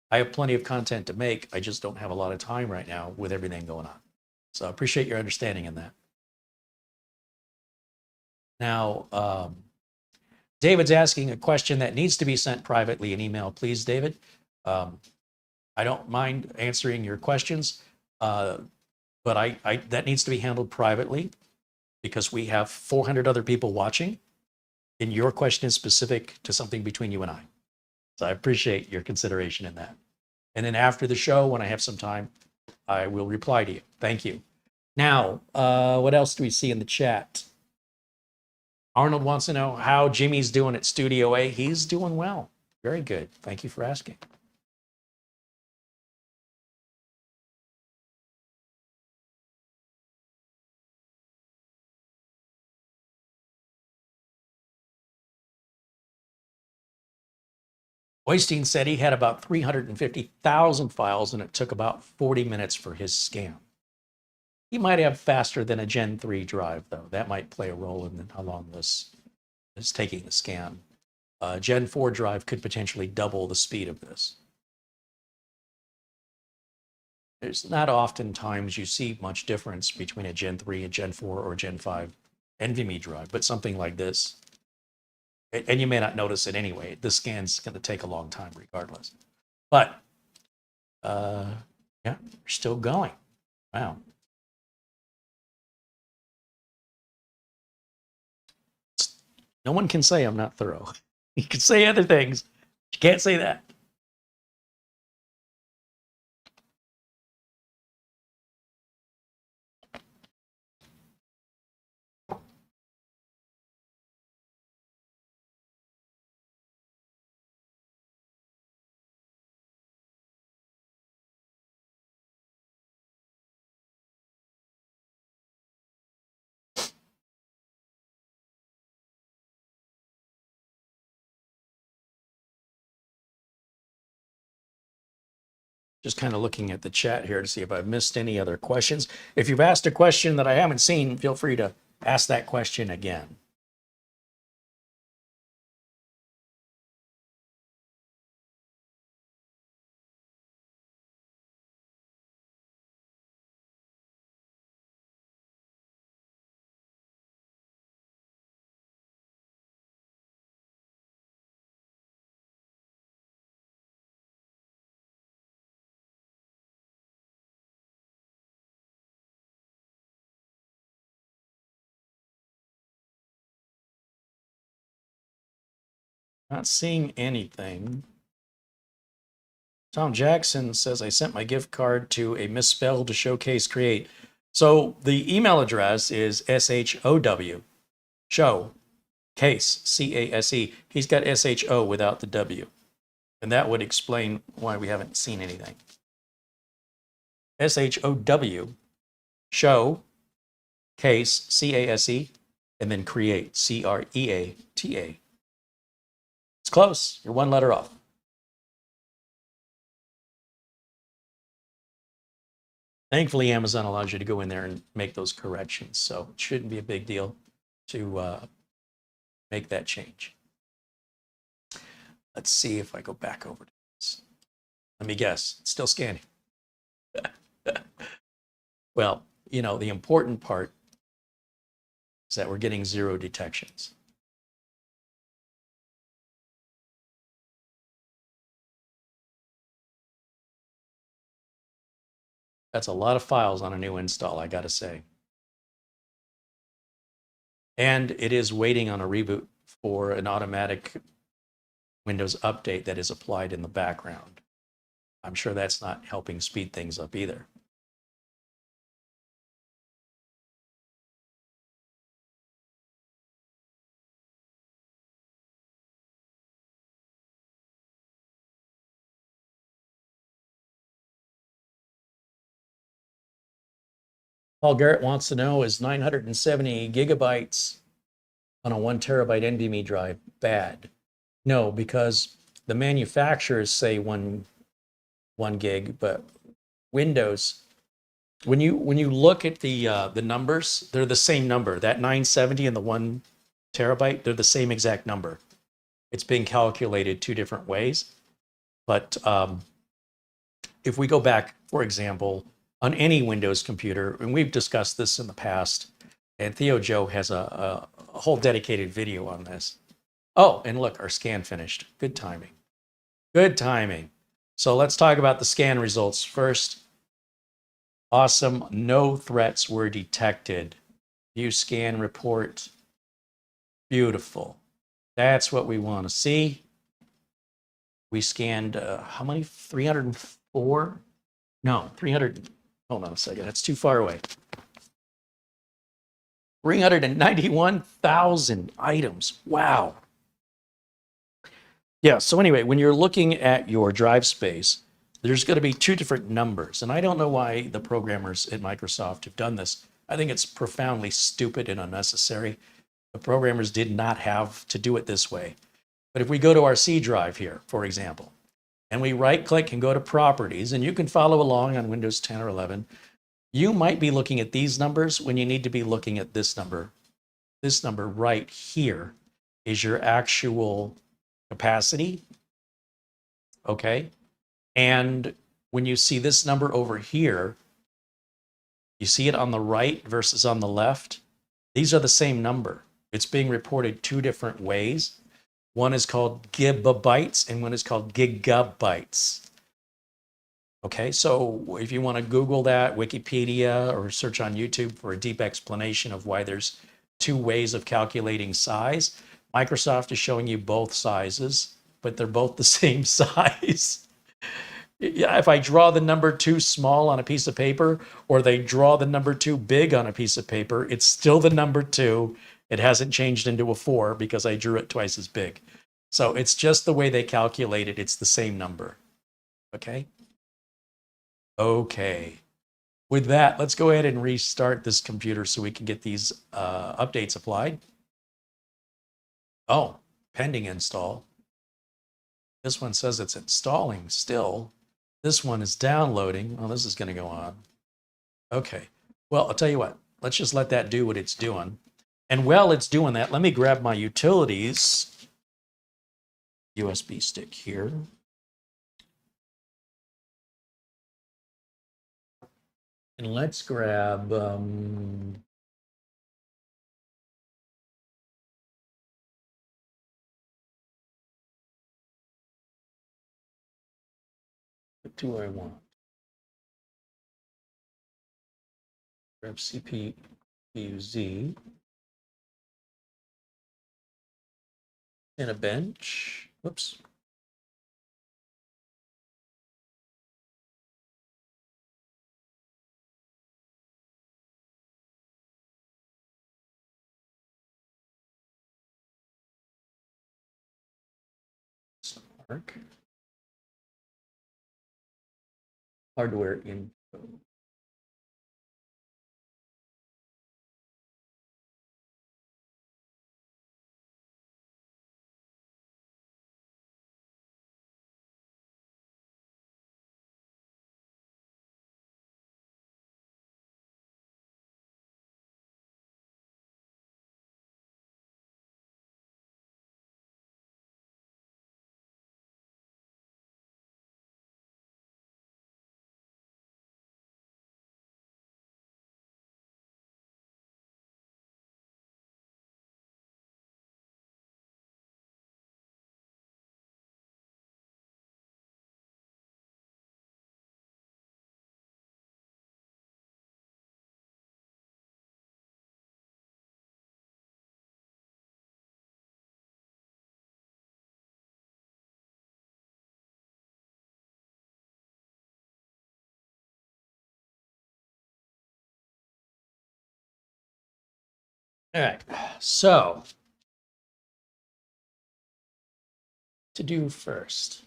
I have plenty of content to make. I just don't have a lot of time right now with everything going on. So I appreciate your understanding in that. Now, David's asking a question that needs to be sent privately in email. Please, David. I don't mind answering your questions, but that needs to be handled privately because we have 400 other people watching, and your question is specific to something between you and I. So I appreciate your consideration in that. And then after the show, when I have some time, I will reply to you. Thank you. Now, what else do we see in the chat? Arnold wants to know how Jimmy's doing at Studio A. He's doing well. Very good. Thank you for asking. Oystein said he had about 350,000 files and it took about 40 minutes for his scan. He might have faster than a Gen 3 drive, though. That might play a role in how long this is taking the scan. Gen 4 drive could potentially double the speed of this. There's not often times you see much difference between a Gen 3, a Gen 4, or a Gen 5 NVMe drive, but something like this, and you may not notice it anyway, the scan's going to take a long time regardless. But, yeah, we're still going. Wow. No one can say I'm not thorough. You can say other things. You can't say that. Just kind of looking at the chat here to see if I've missed any other questions. If you've asked a question that I haven't seen, feel free to ask that question again. Not seeing anything. Tom Jackson says, I sent my gift card to a misspell to showcase create. So the email address is SHOW, show, case, C-A-S-E. He's got S-H-O without the W. And that would explain why we haven't seen anything. S-H-O-W, show, case, C-A-S-E, and then create, C-R-E-A-T-A. It's close. You're one letter off. Thankfully, Amazon allows you to go in there and make those corrections, so it shouldn't be a big deal to make that change. Let's see if I go back over to this. Let me guess. It's still scanning. Well, you know, the important part is that we're getting 0 detections. That's a lot of files on a new install, I gotta say. And it is waiting on a reboot for an automatic Windows update that is applied in the background. I'm sure that's not helping speed things up either. Paul Garrett wants to know, is 970 gigabytes on a 1 terabyte NVMe drive bad? No, because the manufacturers say one gig, but Windows, when you look at the numbers, they're the same number. That 970 and the 1 terabyte, they're the same exact number. It's being calculated 2 different ways. But if we go back, for example, on any Windows computer, and we've discussed this in the past, and Theo Joe has a whole dedicated video on this. Oh, and look, our scan finished. Good timing. Good timing. So let's talk about the scan results first. Awesome. No threats were detected. View scan report. Beautiful. That's what we want to see. We scanned, how many? 304? No, 300. Hold on a second. That's too far away. 391,000 items. Wow. Yeah, so anyway, when you're looking at your drive space, there's going to be two different numbers. And I don't know why the programmers at Microsoft have done this. I think it's profoundly stupid and unnecessary. The programmers did not have to do it this way. But if we go to our C drive here, for example, and we right click and go to properties, and you can follow along on Windows 10 or 11, you might be looking at these numbers when you need to be looking at this number. This number right here is your actual capacity. Okay. And when you see this number over here, you see it on the right versus on the left. These are the same number. It's being reported two different ways. One is called gigabytes and one is called gigabytes. Okay, so if you want to Google that, Wikipedia, or search on YouTube for a deep explanation of why there's two ways of calculating size, Microsoft is showing you both sizes, but they're both the same size. Yeah, if I draw the number too small on a piece of paper, or they draw the number too big on a piece of paper, it's still the number 2. It hasn't changed into a 4 because I drew it twice as big. So it's just the way they calculate it. It's the same number. Okay? Okay. With that, let's go ahead and restart this computer so we can get these updates applied. Oh, pending install. This one says it's installing still. This one is downloading. Well, this is going to go on. Okay. Well, I'll tell you what. Let's just let that do what it's doing. And while it's doing that, let me grab my utilities. USB stick here. And let's grab... what do I want? Grab CPU Z. And a bench. Whoops. Mark. Hardware info. All right, so to do first.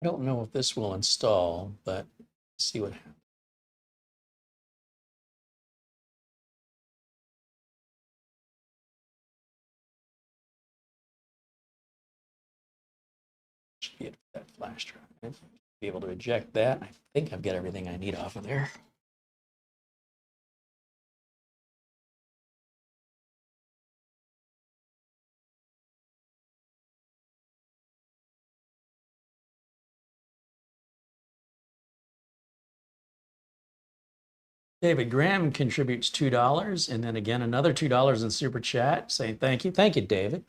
I don't know if this will install, but let's see what happens. Should be that flash drive. Be able to eject that. I think I've got everything I need off of there. David Graham contributes $2, and then again another $2 in super chat saying thank you. Thank you, David.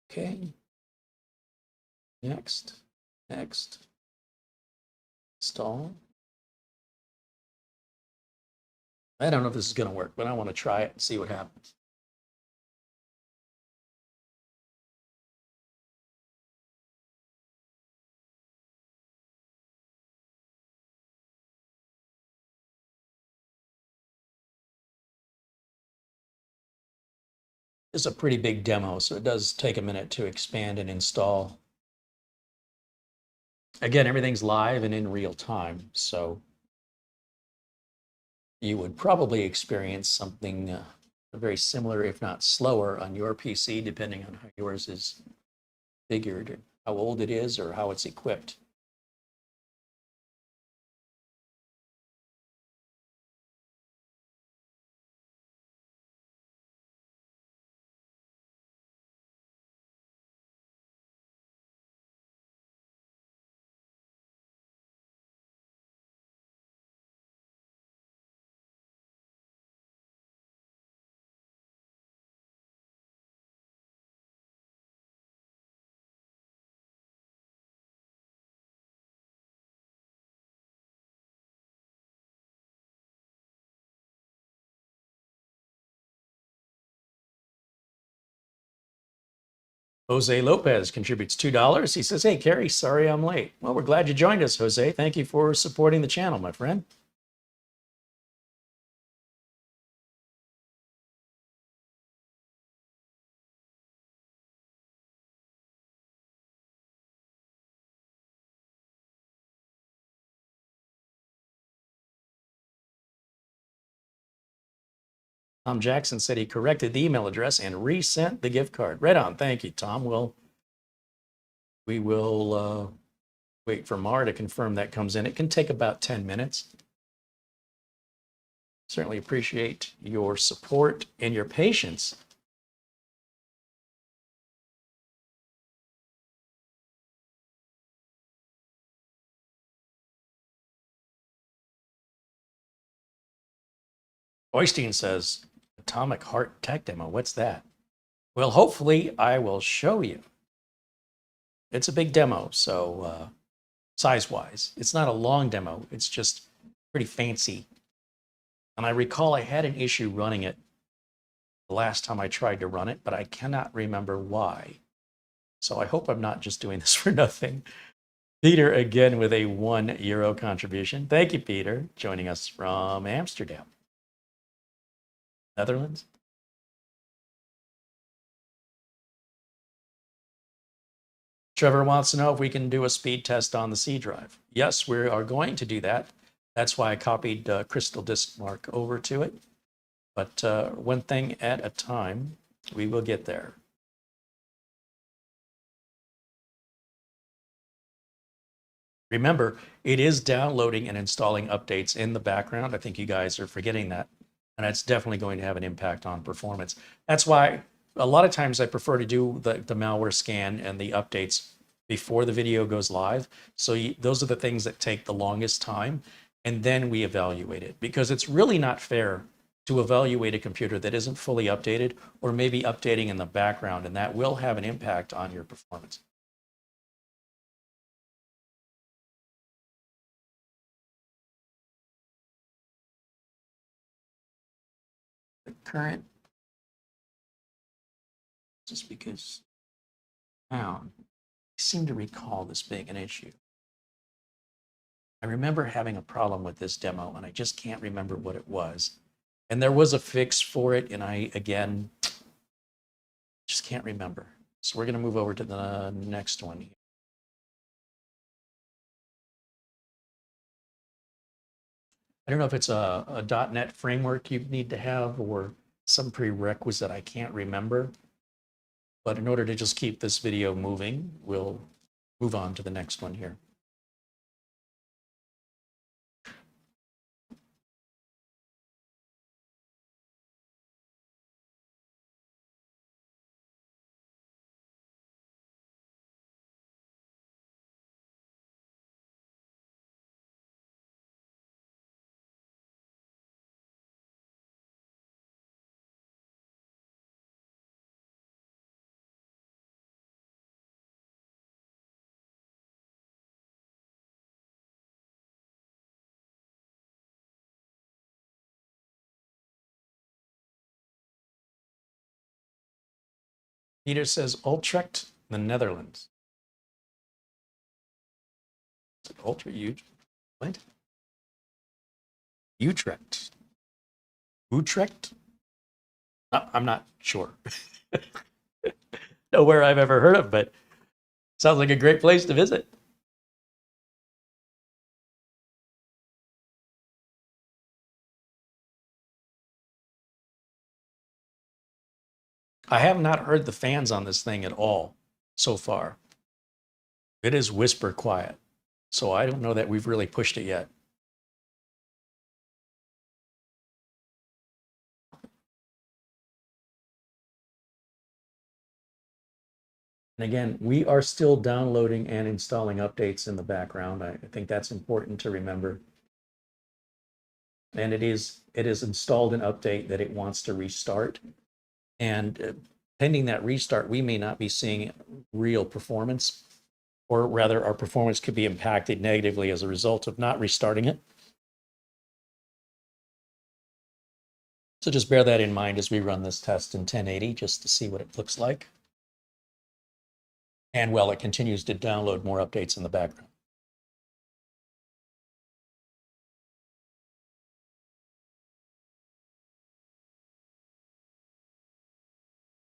Okay. Next. Install. I don't know if this is going to work, but I want to try it and see what happens. It's a pretty big demo, so it does take a minute to expand and install. Again, everything's live and in real time, so you would probably experience something very similar, if not slower, on your PC, depending on how yours is configured, how old it is, or how it's equipped. Jose Lopez contributes $2. He says, hey, Carey, sorry I'm late. Well, we're glad you joined us, Jose. Thank you for supporting the channel, my friend. Tom Jackson said he corrected the email address and resent the gift card. Right on. Thank you, Tom. We will wait for Mar to confirm that comes in. It can take about 10 minutes. Certainly appreciate your support and your patience. Oystein says, Atomic Heart Tech Demo. What's that? Well, hopefully I will show you. It's a big demo, so size-wise. It's not a long demo. It's just pretty fancy. And I recall I had an issue running it the last time I tried to run it, but I cannot remember why. So I hope I'm not just doing this for nothing. Peter again with a €1 contribution. Thank you, Peter, joining us from Amsterdam, Netherlands. Trevor wants to know if we can do a speed test on the C drive. Yes, we are going to do that. That's why I copied Crystal Disk Mark over to it. But one thing at a time, we will get there. Remember, it is downloading and installing updates in the background. I think you guys are forgetting that. And that's definitely going to have an impact on performance. That's why a lot of times I prefer to do the malware scan and the updates before the video goes live. So those are the things that take the longest time. And then we evaluate it, because it's really not fair to evaluate a computer that isn't fully updated or maybe updating in the background, and that will have an impact on your performance. The current, just because I seem to recall this being an issue. I remember having a problem with this demo, and I just can't remember what it was. And there was a fix for it, and I, again, just can't remember. So we're going to move over to the next one here. I don't know if it's a .NET framework you need to have or some prerequisite I can't remember. But in order to just keep this video moving, we'll move on to the next one here. Peter says Utrecht, the Netherlands. Is it what? Utrecht. Utrecht? I'm not sure. Nowhere I've ever heard of, but sounds like a great place to visit. I have not heard the fans on this thing at all so far. It is whisper quiet, so I don't know that we've really pushed it yet. And again, we are still downloading and installing updates in the background. I think that's important to remember. And it is installed an update that it wants to restart. And pending that restart, we may not be seeing real performance, or rather our performance could be impacted negatively as a result of not restarting it. So just bear that in mind as we run this test in 1080 just to see what it looks like. And well, it continues to download more updates in the background.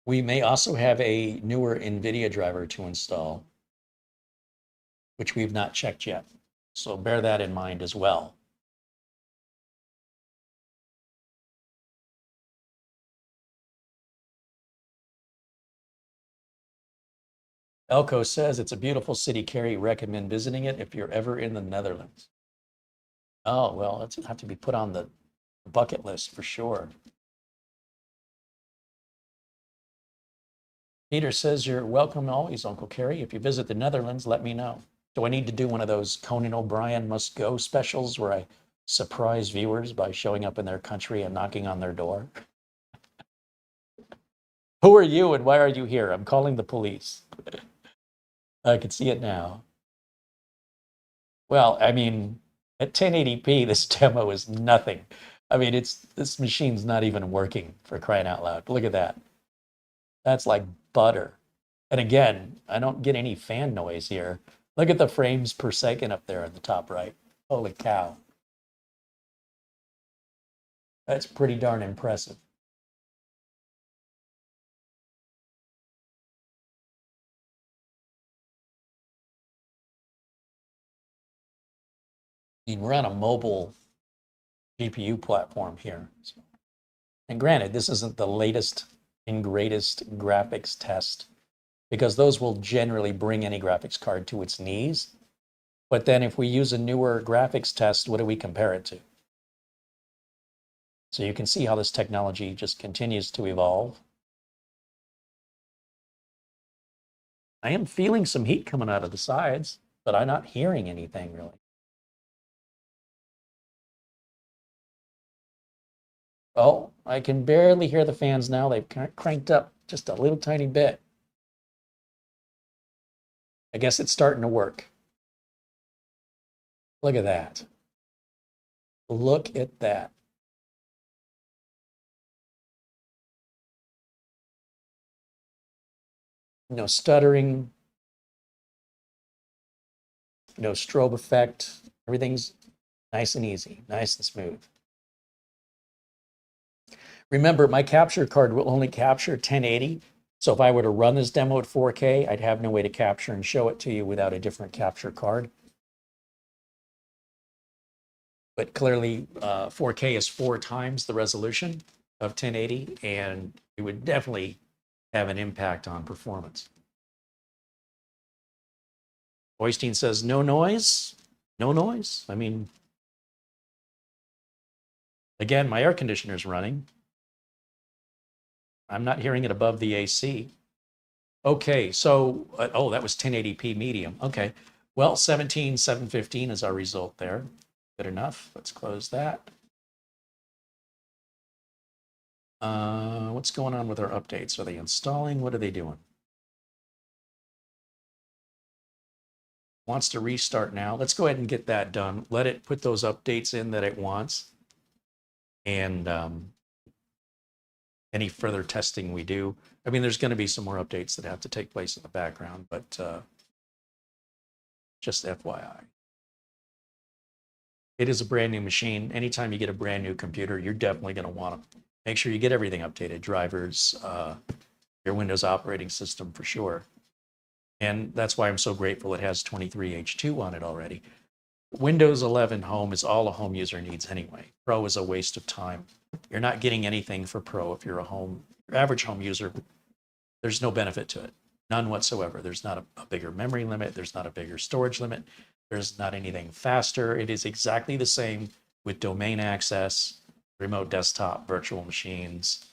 We may also have a newer Nvidia driver to install, which we've not checked yet. So bear that in mind as well. Elko says it's a beautiful city, Carey. Recommend visiting it if you're ever in the Netherlands. Oh, well, it's have to be put on the bucket list for sure. Peter says you're welcome always, Uncle Carey. If you visit the Netherlands, let me know. Do I need to do one of those Conan O'Brien must go specials where I surprise viewers by showing up in their country and knocking on their door? Who are you and why are you here? I'm calling the police. I can see it now. Well, I mean, at 1080p, this demo is nothing. I mean, this machine's not even working, for crying out loud. Look at that. That's like butter. And again, I don't get any fan noise here. Look at the frames per second up there in the top right. Holy cow. That's pretty darn impressive. I mean, we're on a mobile GPU platform here. And granted, this isn't the latest and greatest graphics test, because those will generally bring any graphics card to its knees. But then if we use a newer graphics test, what do we compare it to? So you can see how this technology just continues to evolve. I am feeling some heat coming out of the sides, but I'm not hearing anything really. Oh, I can barely hear the fans now. They've cranked up just a little tiny bit. I guess it's starting to work. Look at that. Look at that. No stuttering, no strobe effect. Everything's nice and easy, nice and smooth. Remember, my capture card will only capture 1080. So if I were to run this demo at 4K, I'd have no way to capture and show it to you without a different capture card. But clearly, 4K is 4 times the resolution of 1080, and it would definitely have an impact on performance. Oystein says, no noise? No noise? I mean, again, my air conditioner is running. I'm not hearing it above the AC. Okay, so, oh, that was 1080p medium. Okay, well, 17,715 is our result there. Good enough. Let's close that. What's going on with our updates? Are they installing? What are they doing? Wants to restart now. Let's go ahead and get that done. Let it put those updates in that it wants. And any further testing we do. I mean, there's going to be some more updates that have to take place in the background, but just FYI. It is a brand new machine. Anytime you get a brand new computer, you're definitely going to want to make sure you get everything updated. Drivers, your Windows operating system for sure. And that's why I'm so grateful it has 23H2 on it already. Windows 11 Home is all a home user needs anyway. Pro is a waste of time. You're not getting anything for Pro if you're your average home user. There's no benefit to it, none whatsoever. There's not a bigger memory limit. There's not a bigger storage limit. There's not anything faster. It is exactly the same with domain access, remote desktop, virtual machines,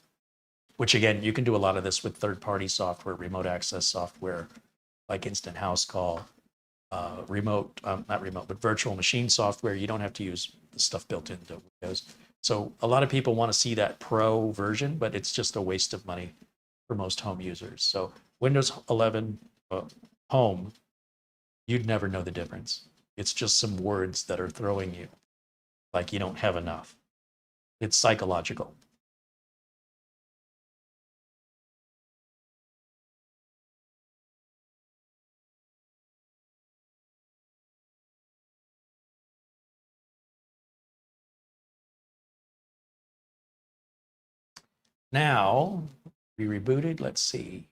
which again, you can do a lot of this with third-party software, remote access software, like Instant House Call, not remote, but virtual machine software. You don't have to use the stuff built into Windows. So a lot of people want to see that Pro version, but it's just a waste of money for most home users. So Windows 11 Home, you'd never know the difference. It's just some words that are throwing you like you don't have enough. It's psychological. Now, we rebooted. Let's see.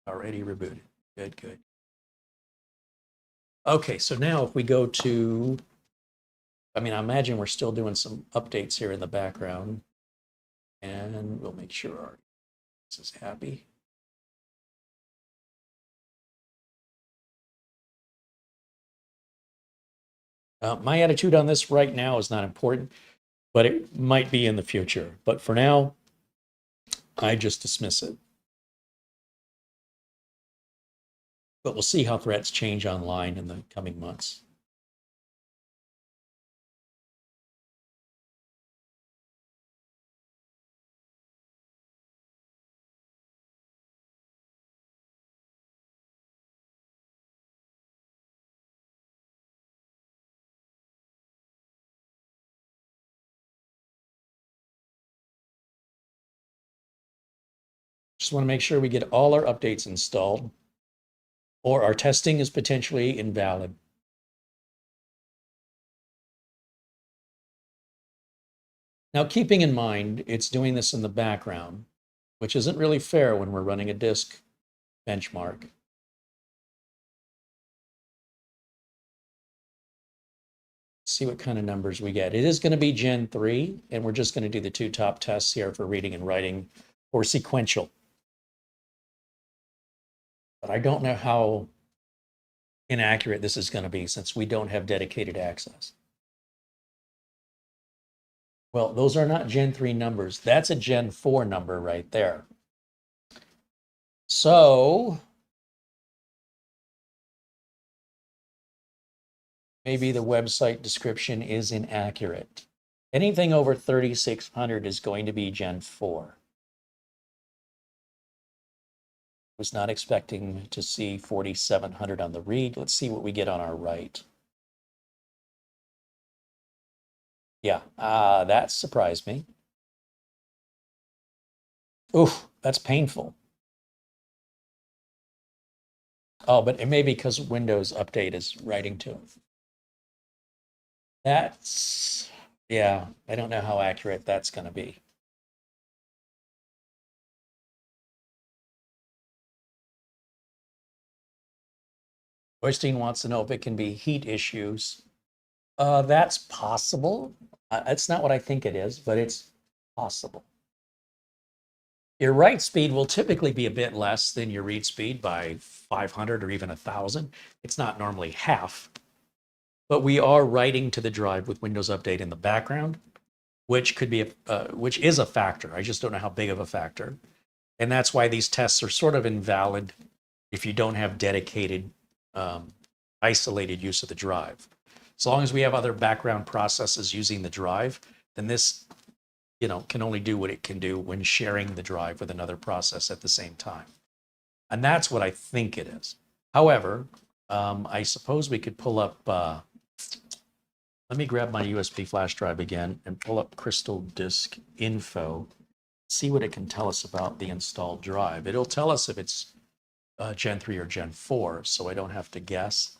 Already rebooted. Good, good. Okay, so now if we go to, I mean, I imagine we're still doing some updates here in the background. And we'll make sure our this is happy. My attitude on this right now is not important, but it might be in the future. But for now, I just dismiss it. But we'll see how threats change online in the coming months. Just want to make sure we get all our updates installed, or our testing is potentially invalid. Now, keeping in mind, it's doing this in the background, which isn't really fair when we're running a disk benchmark. See what kind of numbers we get. It is going to be Gen 3, and we're just going to do the two top tests here for reading and writing or sequential. But I don't know how inaccurate this is going to be since we don't have dedicated access. Well, those are not Gen 3 numbers. That's a Gen 4 number right there. So maybe the website description is inaccurate. Anything over 3600 is going to be Gen 4. Was not expecting to see 4700 on the read. Let's see what we get on our write. Yeah, that surprised me. Oof, that's painful. Oh, but it may be because Windows Update is writing to it. That's, yeah, I don't know how accurate that's going to be. Oystein wants to know if it can be heat issues. That's possible. It's not what I think it is, but it's possible. Your write speed will typically be a bit less than your read speed by 500 or even 1,000. It's not normally half, but we are writing to the drive with Windows Update in the background, which could be which is a factor. I just don't know how big of a factor, and that's why these tests are sort of invalid if you don't have dedicated, isolated use of the drive. As long as we have other background processes using the drive, then this, can only do what it can do when sharing the drive with another process at the same time. And that's what I think it is. However, I suppose we could pull up, let me grab my USB flash drive again and pull up Crystal Disk Info see what it can tell us about the installed drive. It'll tell us if it's Gen 3 or Gen 4, so I don't have to guess.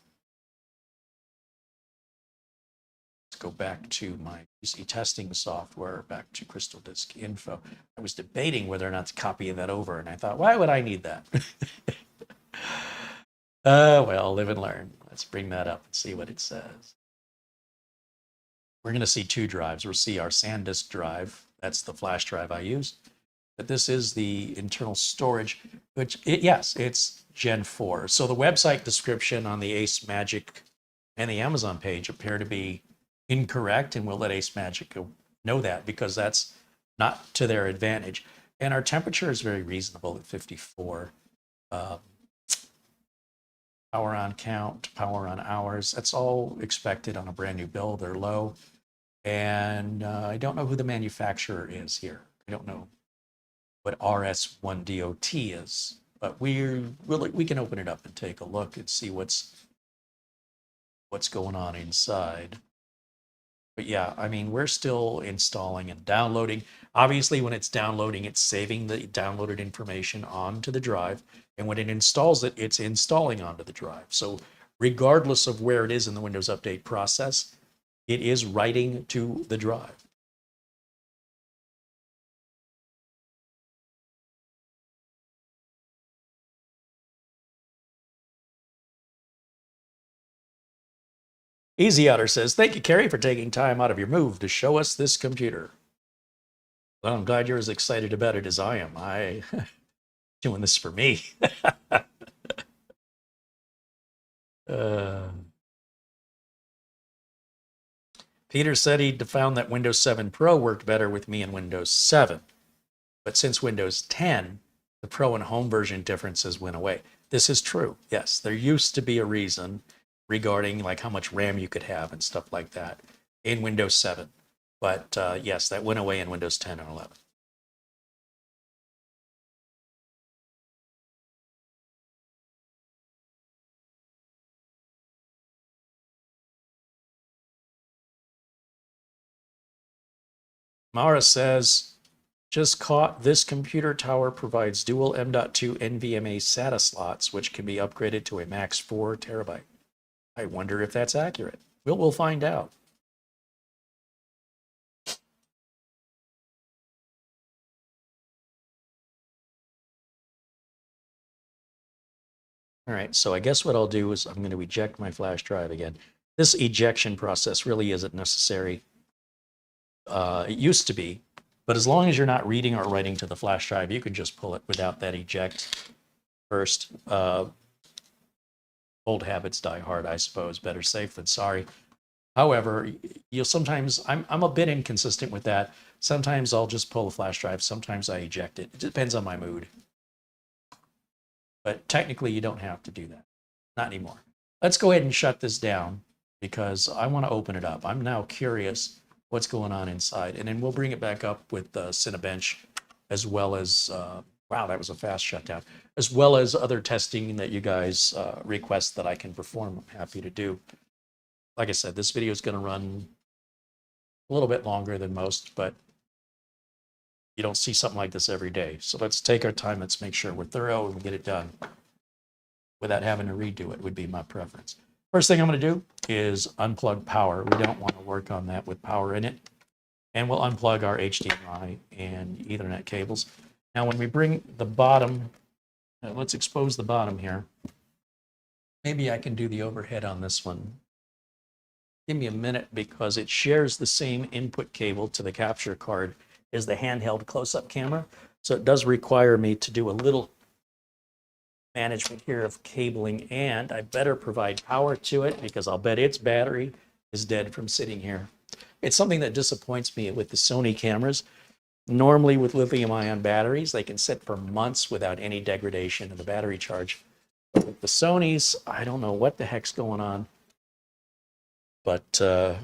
Let's go back to my PC testing software, back to Crystal Disk Info. I was debating whether or not to copy that over, and I thought, why would I need that? Well, live and learn. Let's bring that up and see what it says. We're going to see two drives. We'll see our SanDisk drive. That's the flash drive I use. But this is the internal storage, which, yes, it's Gen 4. So the website description on the AceMagic and the Amazon page appear to be incorrect, and we'll let AceMagic know that because that's not to their advantage. And our temperature is very reasonable at 54. Power on count, power on hours, that's all expected on a brand new build. They're low. And I don't know who the manufacturer is here. I don't know what RS1DOT is, but we can open it up and take a look and see what's going on inside. But yeah, I mean, we're still installing and downloading. Obviously, when it's downloading, it's saving the downloaded information onto the drive. And when it installs it, it's installing onto the drive. So regardless of where it is in the Windows Update process, it is writing to the drive. Easy Otter says, thank you, Carey, for taking time out of your move to show us this computer. Well, I'm glad you're as excited about it as I am. I'm doing this for me. Peter said he'd found that Windows 7 Pro worked better with me in Windows 7. But since Windows 10, the Pro and Home version differences went away. This is true. Yes, there used to be a reason regarding like how much RAM you could have and stuff like that in Windows 7. But yes, that went away in Windows 10 and 11. Mara says, just caught this computer tower provides dual M.2 NVMe SATA slots, which can be upgraded to a max 4 terabyte. I wonder if that's accurate. We'll find out. All right, so I guess what I'll do is I'm going to eject my flash drive again. This ejection process really isn't necessary. It used to be, but as long as you're not reading or writing to the flash drive, you can just pull it without that eject first. Old habits die hard, I suppose. Better safe than sorry. However, you'll sometimes, I'm a bit inconsistent with that. Sometimes I'll just pull the flash drive. Sometimes I eject it. It depends on my mood. But technically, you don't have to do that. Not anymore. Let's go ahead and shut this down because I want to open it up. I'm now curious what's going on inside. And then we'll bring it back up with Cinebench as well as, wow, that was a fast shutdown, as well as other testing that you guys request that I can perform. I'm happy to do. Like I said, this video is going to run a little bit longer than most, but you don't see something like this every day. So let's take our time. Let's make sure we're thorough and get it done without having to redo it would be my preference. First thing I'm going to do is unplug power. We don't want to work on that with power in it. And we'll unplug our HDMI and Ethernet cables. Now, when we bring the bottom, let's expose the bottom here. Maybe I can do the overhead on this one. Give me a minute because it shares the same input cable to the capture card as the handheld close-up camera. So it does require me to do a little management here of cabling, and I better provide power to it because I'll bet its battery is dead from sitting here. It's something that disappoints me with the Sony cameras. Normally with lithium-ion batteries, they can sit for months without any degradation of the battery charge. But with the Sonys, I don't know what the heck's going on. But let's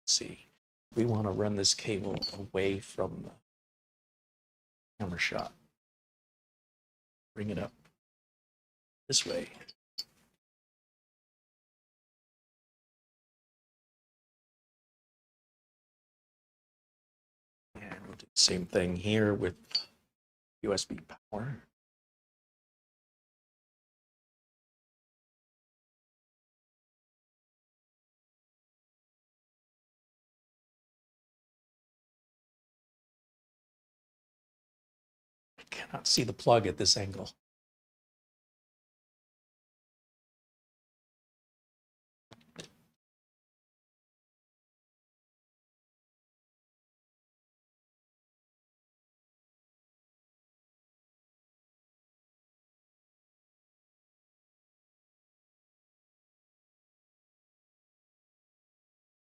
see, we want to run this cable away from the camera shot. Bring it up this way. And we'll do the same thing here with USB power. I cannot see the plug at this angle.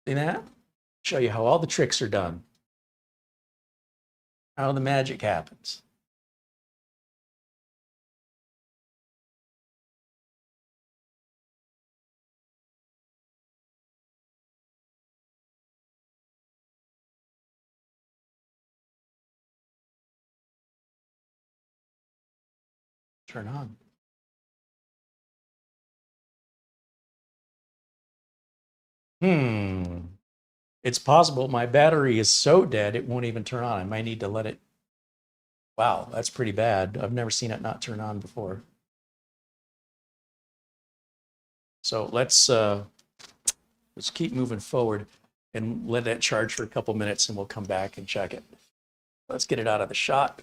See that? Show you how all the tricks are done. How the magic happens. Turn on. It's possible my battery is so dead it won't even turn on. I might need to let it. Wow, that's pretty bad. I've never seen it not turn on before. So let's keep moving forward and let that charge for a couple minutes, and we'll come back and check it. Let's get it out of the shot.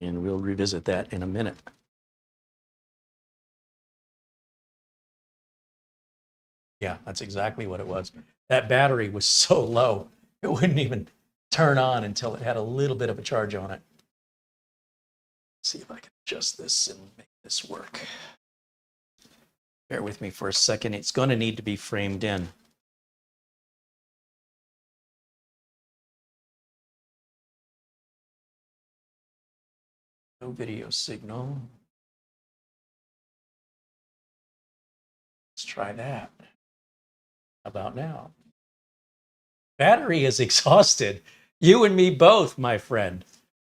And we'll revisit that in a minute. Yeah, that's exactly what it was. That battery was so low, it wouldn't even turn on until it had a little bit of a charge on it. Let's see if I can adjust this and make this work. Bear with me for a second. It's going to need to be framed in. No video signal. Let's try that. How about now? Battery is exhausted. You and me both, my friend.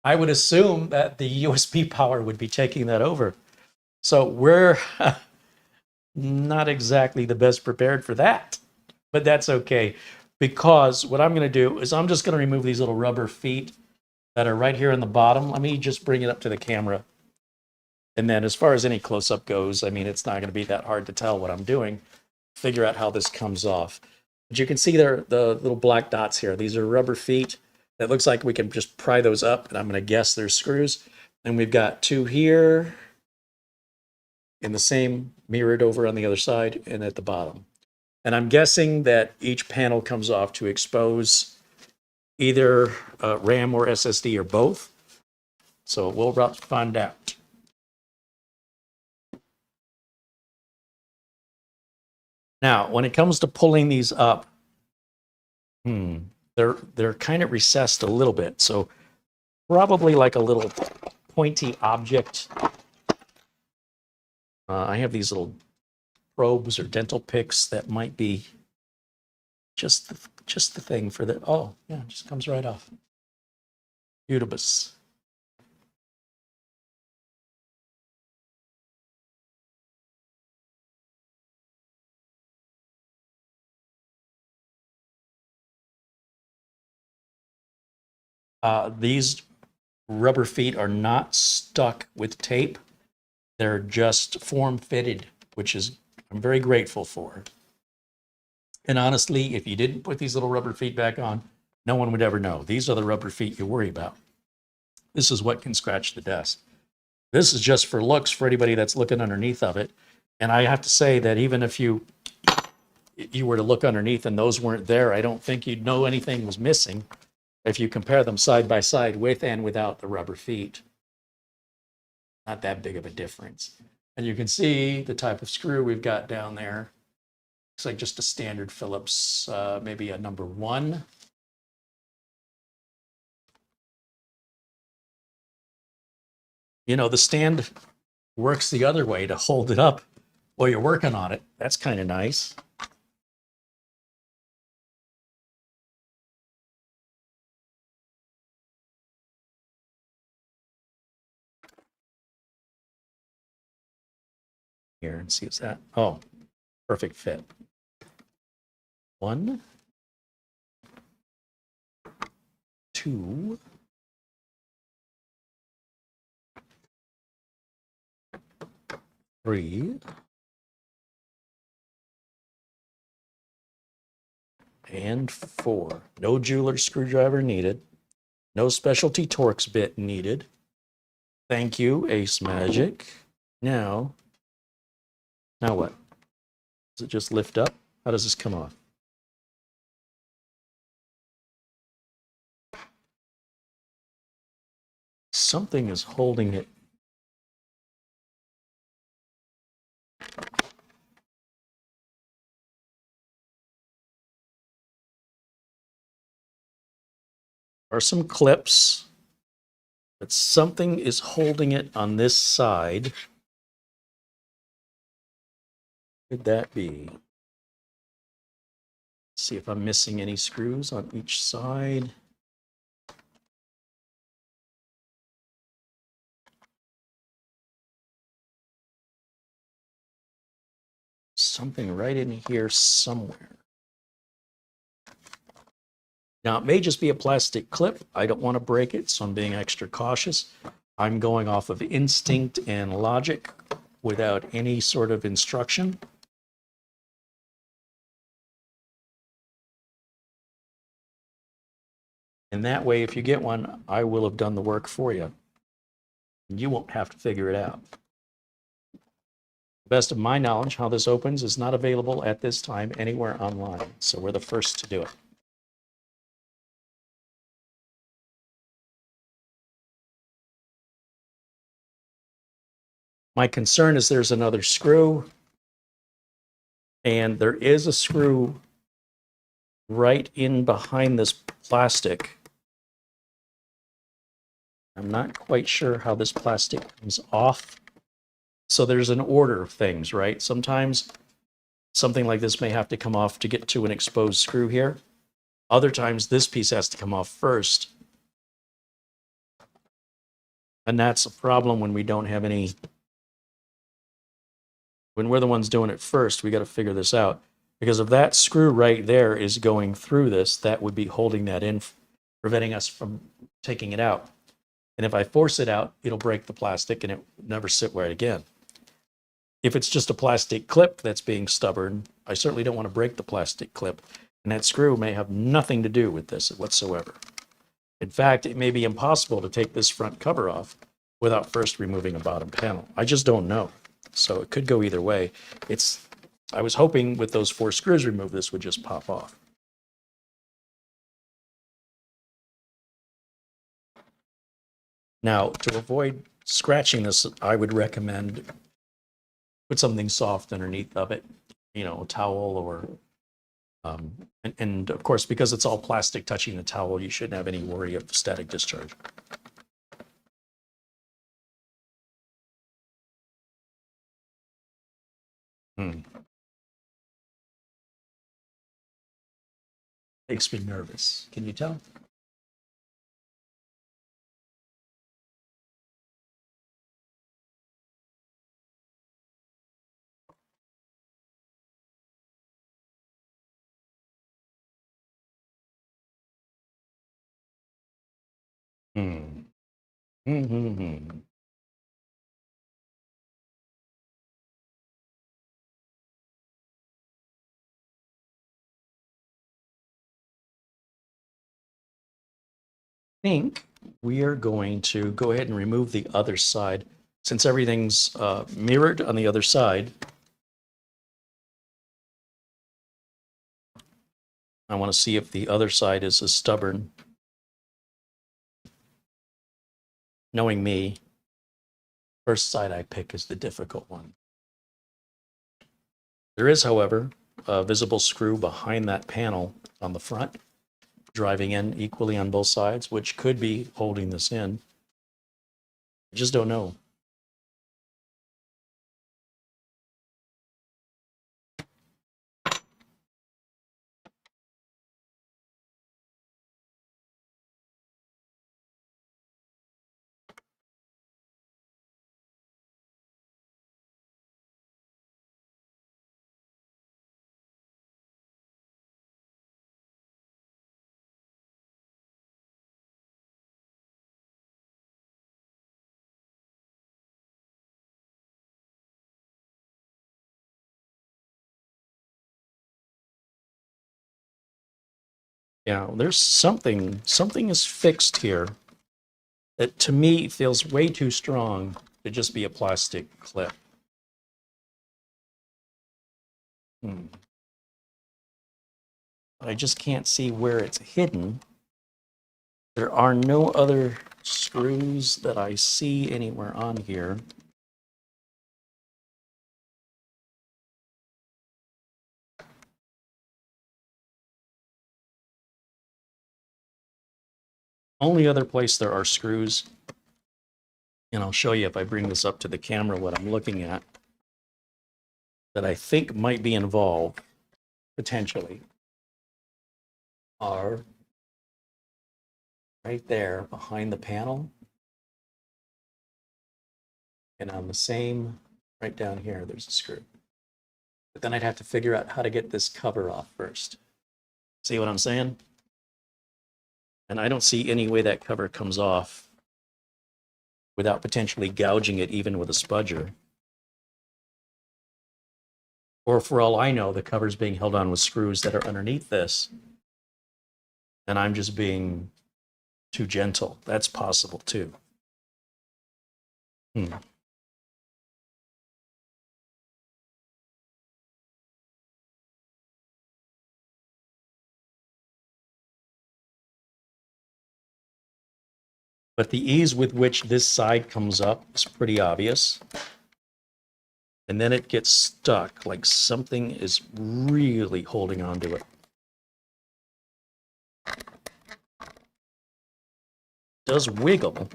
I would assume that the USB power would be taking that over. So we're not exactly the best prepared for that, but that's okay. Because what I'm going to do is I'm just going to remove these little rubber feet that are right here in the bottom. Let me just bring it up to the camera. And then as far as any close-up goes, I mean, it's not going to be that hard to tell what I'm doing. Figure out how this comes off. But you can see there the little black dots here. These are rubber feet. It looks like we can just pry those up, and I'm going to guess they're screws. And we've got two here in the same mirrored over on the other side and at the bottom. And I'm guessing that each panel comes off to expose either RAM or SSD or both. So we'll find out. Now, when it comes to pulling these up, they're kind of recessed a little bit. So probably like a little pointy object. I have these little probes or dental picks that might be just the thing for the, oh, yeah, it just comes right off. Beautibus. These rubber feet are not stuck with tape. They're just form fitted, which is I'm very grateful for. And honestly, if you didn't put these little rubber feet back on, no one would ever know. These are the rubber feet you worry about. This is what can scratch the desk. This is just for looks for anybody that's looking underneath of it. And I have to say that even if you were to look underneath and those weren't there, I don't think you'd know anything was missing if you compare them side by side with and without the rubber feet. Not that big of a difference. And you can see the type of screw we've got down there. Looks like just a standard Phillips, maybe a number 1. You know, the stand works the other way to hold it up while you're working on it. That's kind of nice. here and see what's that. Oh, perfect fit. 1, 2, 3, and 4. No jeweler screwdriver needed. No specialty Torx bit needed. Thank you, AceMagic. Now what? Does it just lift up? How does this come off? Something is holding it. There are some clips, but something is holding it on this side. What could that be? See if I'm missing any screws on each side. Something right in here somewhere. Now, it may just be a plastic clip. I don't want to break it, so I'm being extra cautious. I'm going off of instinct and logic without any sort of instruction. And that way, if you get one, I will have done the work for you. You won't have to figure it out. The best of my knowledge, how this opens is not available at this time anywhere online, so we're the first to do it. My concern is there's another screw, and there is a screw right in behind this plastic. I'm not quite sure how this plastic comes off. So there's an order of things, right? Sometimes something like this may have to come off to get to an exposed screw here. Other times this piece has to come off first. And that's a problem when we don't have any. When we're the ones doing it first, we got to figure this out. Because if that screw right there is going through this, that would be holding that in, preventing us from taking it out. And if I force it out, it'll break the plastic and it will never sit right again. If it's just a plastic clip that's being stubborn, I certainly don't want to break the plastic clip. And that screw may have nothing to do with this whatsoever. In fact, it may be impossible to take this front cover off without first removing a bottom panel. I just don't know. So it could go either way. I was hoping with those 4 screws removed, this would just pop off. Now, to avoid scratching this, I would recommend put something soft underneath of it, a towel or, and of course, because it's all plastic touching the towel, you shouldn't have any worry of static discharge. Makes me nervous. Can you tell? Hmm. Mm-hmm. I think we are going to go ahead and remove the other side. Since everything's mirrored on the other side, I want to see if the other side is as stubborn. Knowing me, first side I pick is the difficult one. There is, however, a visible screw behind that panel on the front, driving in equally on both sides, which could be holding this in. I just don't know. Yeah, there's something is fixed here that to me feels way too strong to just be a plastic clip. I just can't see where it's hidden. There are no other screws that I see anywhere on here. Only other place there are screws, and I'll show you if I bring this up to the camera what I'm looking at, that I think might be involved, potentially, are right there behind the panel. And on the same, right down here, there's a screw. But then I'd have to figure out how to get this cover off first. See what I'm saying? And I don't see any way that cover comes off without potentially gouging it even with a spudger. Or for all I know, the cover's being held on with screws that are underneath this. And I'm just being too gentle. That's possible too. But the ease with which this side comes up is pretty obvious. And then it gets stuck, like something is really holding on to it. It does wiggle.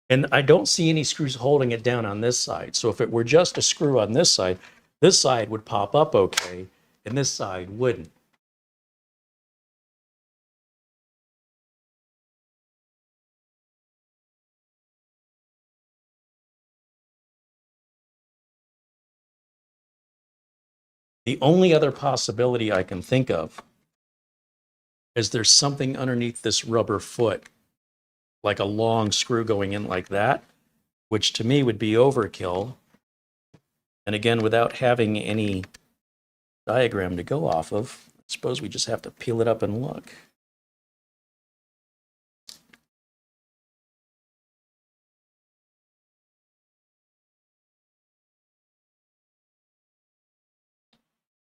And I don't see any screws holding it down on this side. So if it were just a screw on this side would pop up okay, and this side wouldn't. The only other possibility I can think of is there's something underneath this rubber foot, like a long screw going in like that, which to me would be overkill. And again, without having any diagram to go off of, I suppose we just have to peel it up and look.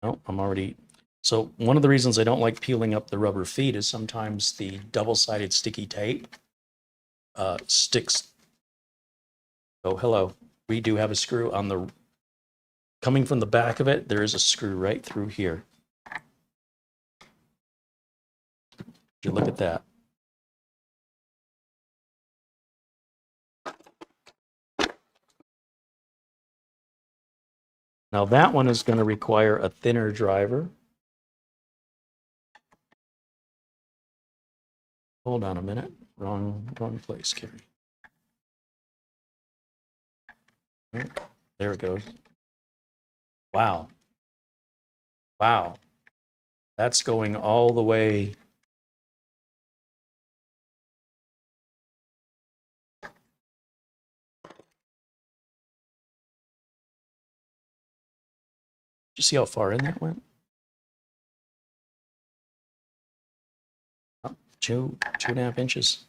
Oh, I'm already... So one of the reasons I don't like peeling up the rubber feet is sometimes the double-sided sticky tape sticks. Oh, hello. We do have a screw on the... Coming from the back of it, there is a screw right through here. Would you look at that? Now that one is going to require a thinner driver. Hold on a minute. Wrong place, Carey. There it goes. Wow. Wow. That's going all the way. Did you see how far in that went? Oh, 2.5 inches.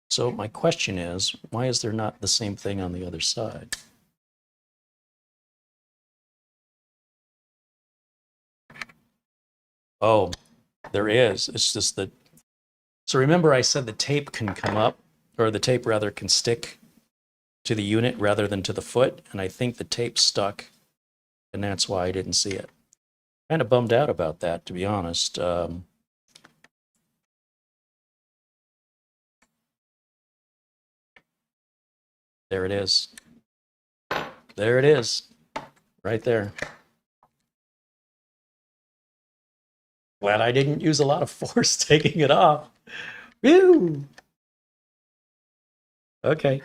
So my question is, why is there not the same thing on the other side? Oh, there is. It's just that. So remember I said the tape can come up, or the tape rather can stick to the unit rather than to the foot, and I think the tape stuck, and that's why I didn't see it. Kind of bummed out about that, to be honest. There it is. There it is. Right there. Glad I didn't use a lot of force taking it off. Woo! Okay.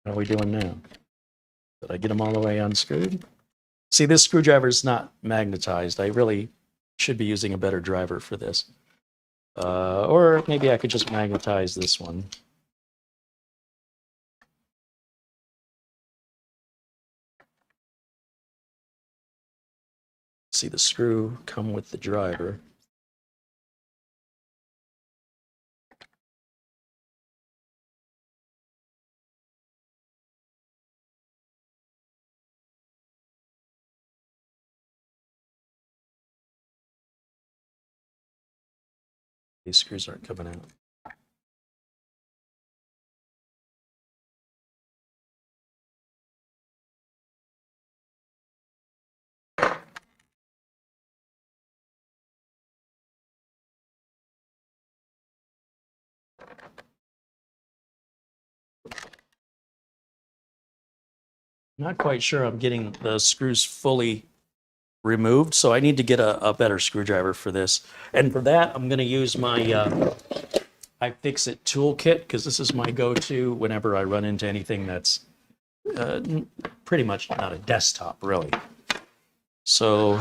How are we doing now? Did I get them all the way unscrewed? See, this screwdriver is not magnetized. I really should be using a better driver for this. Or maybe I could just magnetize this one. See the screw come with the driver. These screws aren't coming out. Not quite sure I'm getting the screws fully removed, so I need to get a better screwdriver for this. And for that, I'm going to use my iFixit toolkit, because this is my go-to whenever I run into anything that's pretty much not a desktop, really. So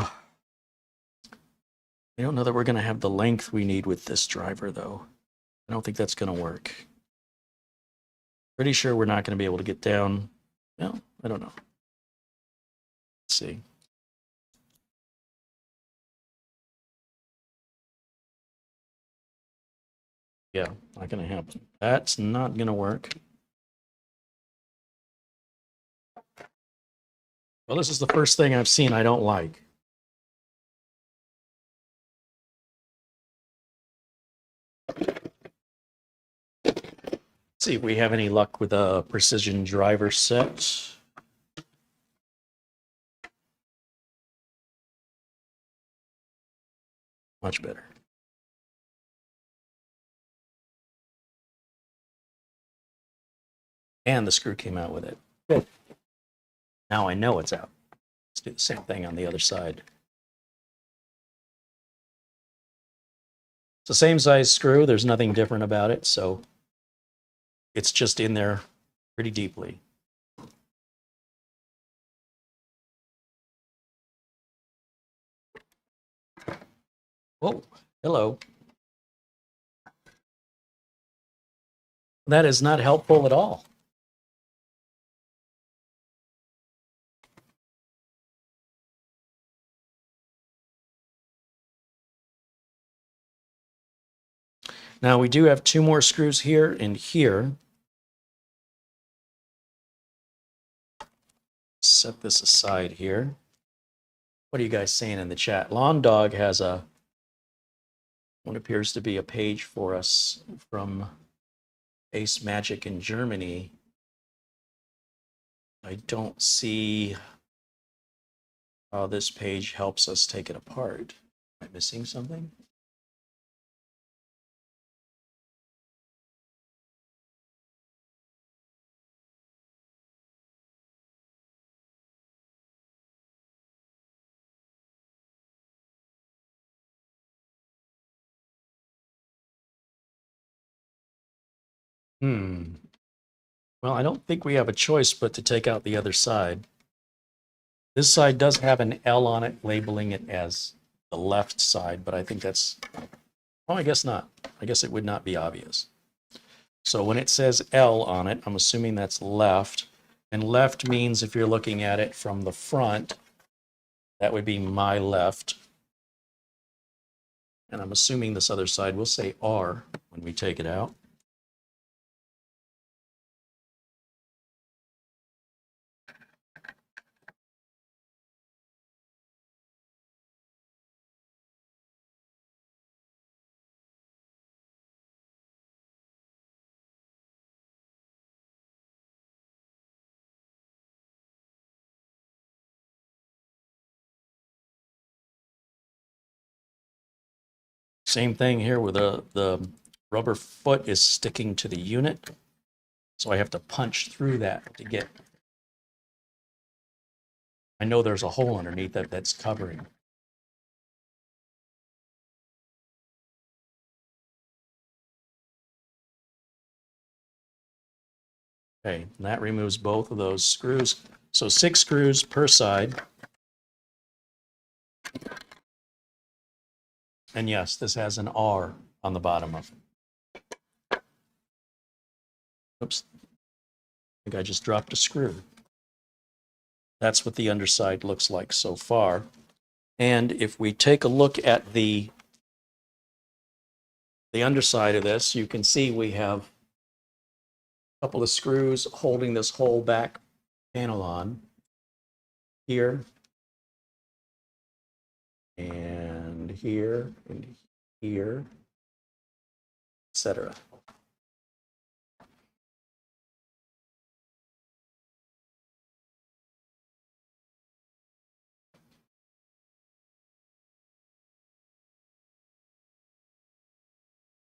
I don't know that we're going to have the length we need with this driver, though. I don't think that's going to work. Pretty sure we're not going to be able to get down. No, I don't know. Let's see. Yeah, not going to happen. That's not going to work. Well, this is the first thing I've seen I don't like. See if we have any luck with a precision driver set. Much better. And the screw came out with it. Good. Now I know it's out. Let's do the same thing on the other side. It's the same size screw. There's nothing different about it, so it's just in there pretty deeply. Oh, hello. That is not helpful at all. Now we do have two more screws here and here. Set this aside here. What are you guys saying in the chat? Lawn Dog has what appears to be a page for us from AceMagic in Germany. I don't see how this page helps us take it apart. Am I missing something? Well, I don't think we have a choice but to take out the other side. This side does have an L on it, labeling it as the left side, but I think that's, oh, I guess not. I guess it would not be obvious. So when it says L on it, I'm assuming that's left. And left means if you're looking at it from the front, that would be my left. And I'm assuming this other side will say R when we take it out. Same thing here where the rubber foot is sticking to the unit. So I have to punch through that to get. I know there's a hole underneath that's covering. Okay, and that removes both of those screws. So 6 screws per side. And yes, this has an R on the bottom of it. Oops. I think I just dropped a screw. That's what the underside looks like so far. And if we take a look at the underside of this, you can see we have a couple of screws holding this whole back panel on here and here and here, etc.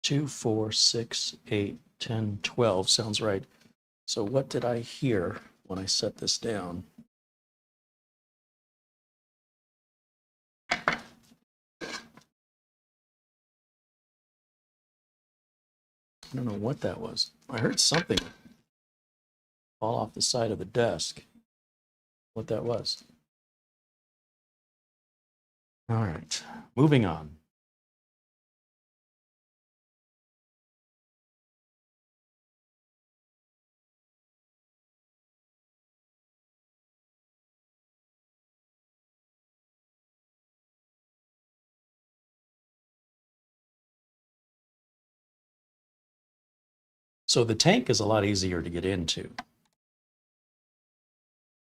Two, 4, 6, 8, 10, 12 sounds right. So what did I hear when I set this down? I don't know what that was. I heard something fall off the side of the desk. What that was. All right, moving on. So the tank is a lot easier to get into.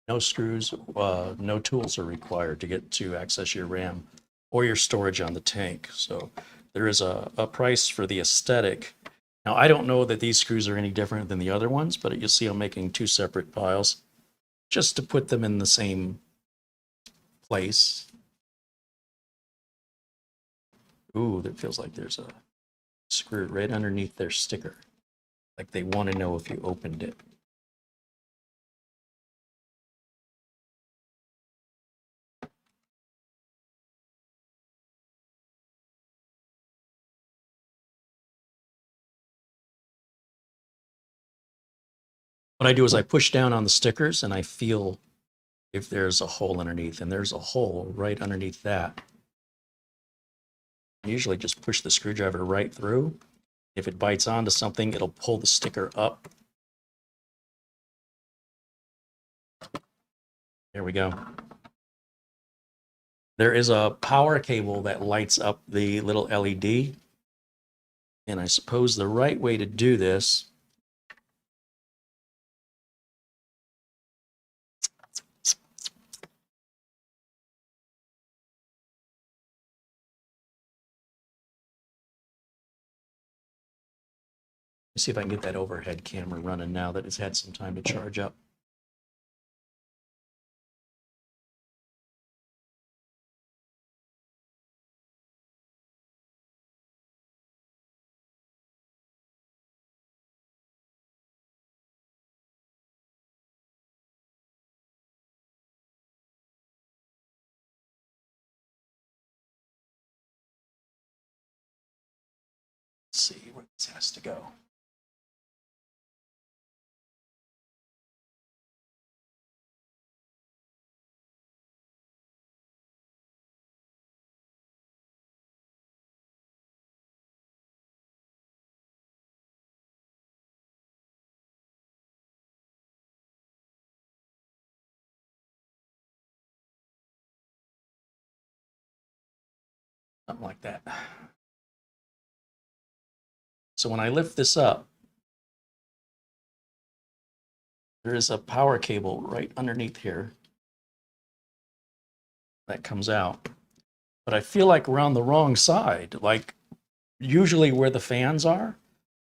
No screws, no tools are required to get to access your RAM or your storage on the tank. So there is a price for the aesthetic. Now, I don't know that these screws are any different than the other ones, but you'll see I'm making two separate piles just to put them in the same place. Ooh, that feels like there's a screw right underneath their sticker. Like they want to know if you opened it. What I do is I push down on the stickers and I feel if there's a hole underneath, and there's a hole right underneath that. I usually just push the screwdriver right through. If it bites onto something, it'll pull the sticker up. There we go. There is a power cable that lights up the little LED. And I suppose the right way to do this see if I can get that overhead camera running now that it's had some time to charge up. Let's see where this has to go. Something like that. So when I lift this up, there is a power cable right underneath here that comes out. But I feel like we're on the wrong side. Like usually where the fans are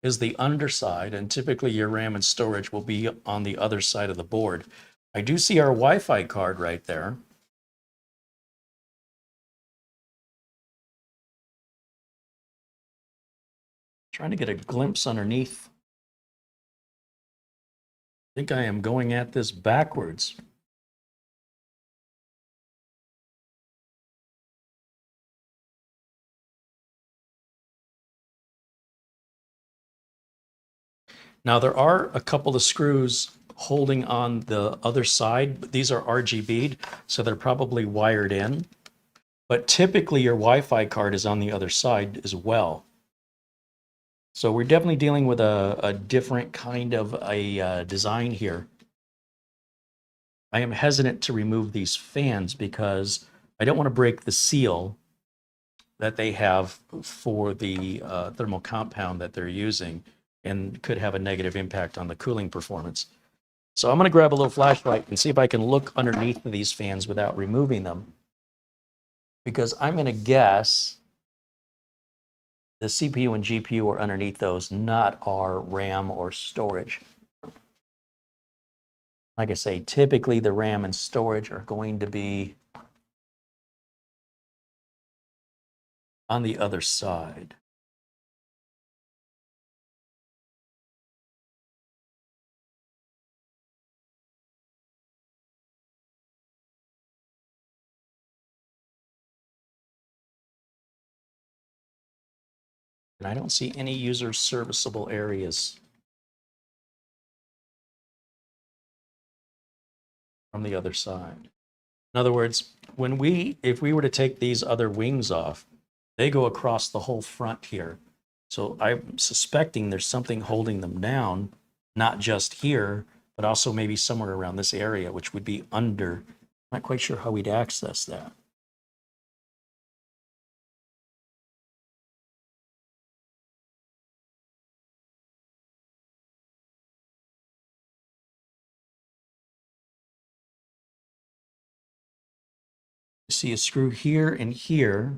is the underside, and typically your RAM and storage will be on the other side of the board. I do see our Wi-Fi card right there. Trying to get a glimpse underneath. I think I am going at this backwards. Now there are a couple of screws holding on the other side, but these are RGB'd, so they're probably wired in. But typically your Wi-Fi card is on the other side as well. So we're definitely dealing with a different kind of a design here. I am hesitant to remove these fans because I don't want to break the seal that they have for the thermal compound that they're using, and could have a negative impact on the cooling performance. So I'm going to grab a little flashlight and see if I can look underneath these fans without removing them, because I'm going to guess the CPU and GPU are underneath those, not our RAM or storage. Like I say, typically the RAM and storage are going to be on the other side. And I don't see any user serviceable areas from the other side. In other words, if we were to take these other wings off, they go across the whole front here. So I'm suspecting there's something holding them down, not just here, but also maybe somewhere around this area, which would be under. I'm not quite sure how we'd access that. You see a screw here and here.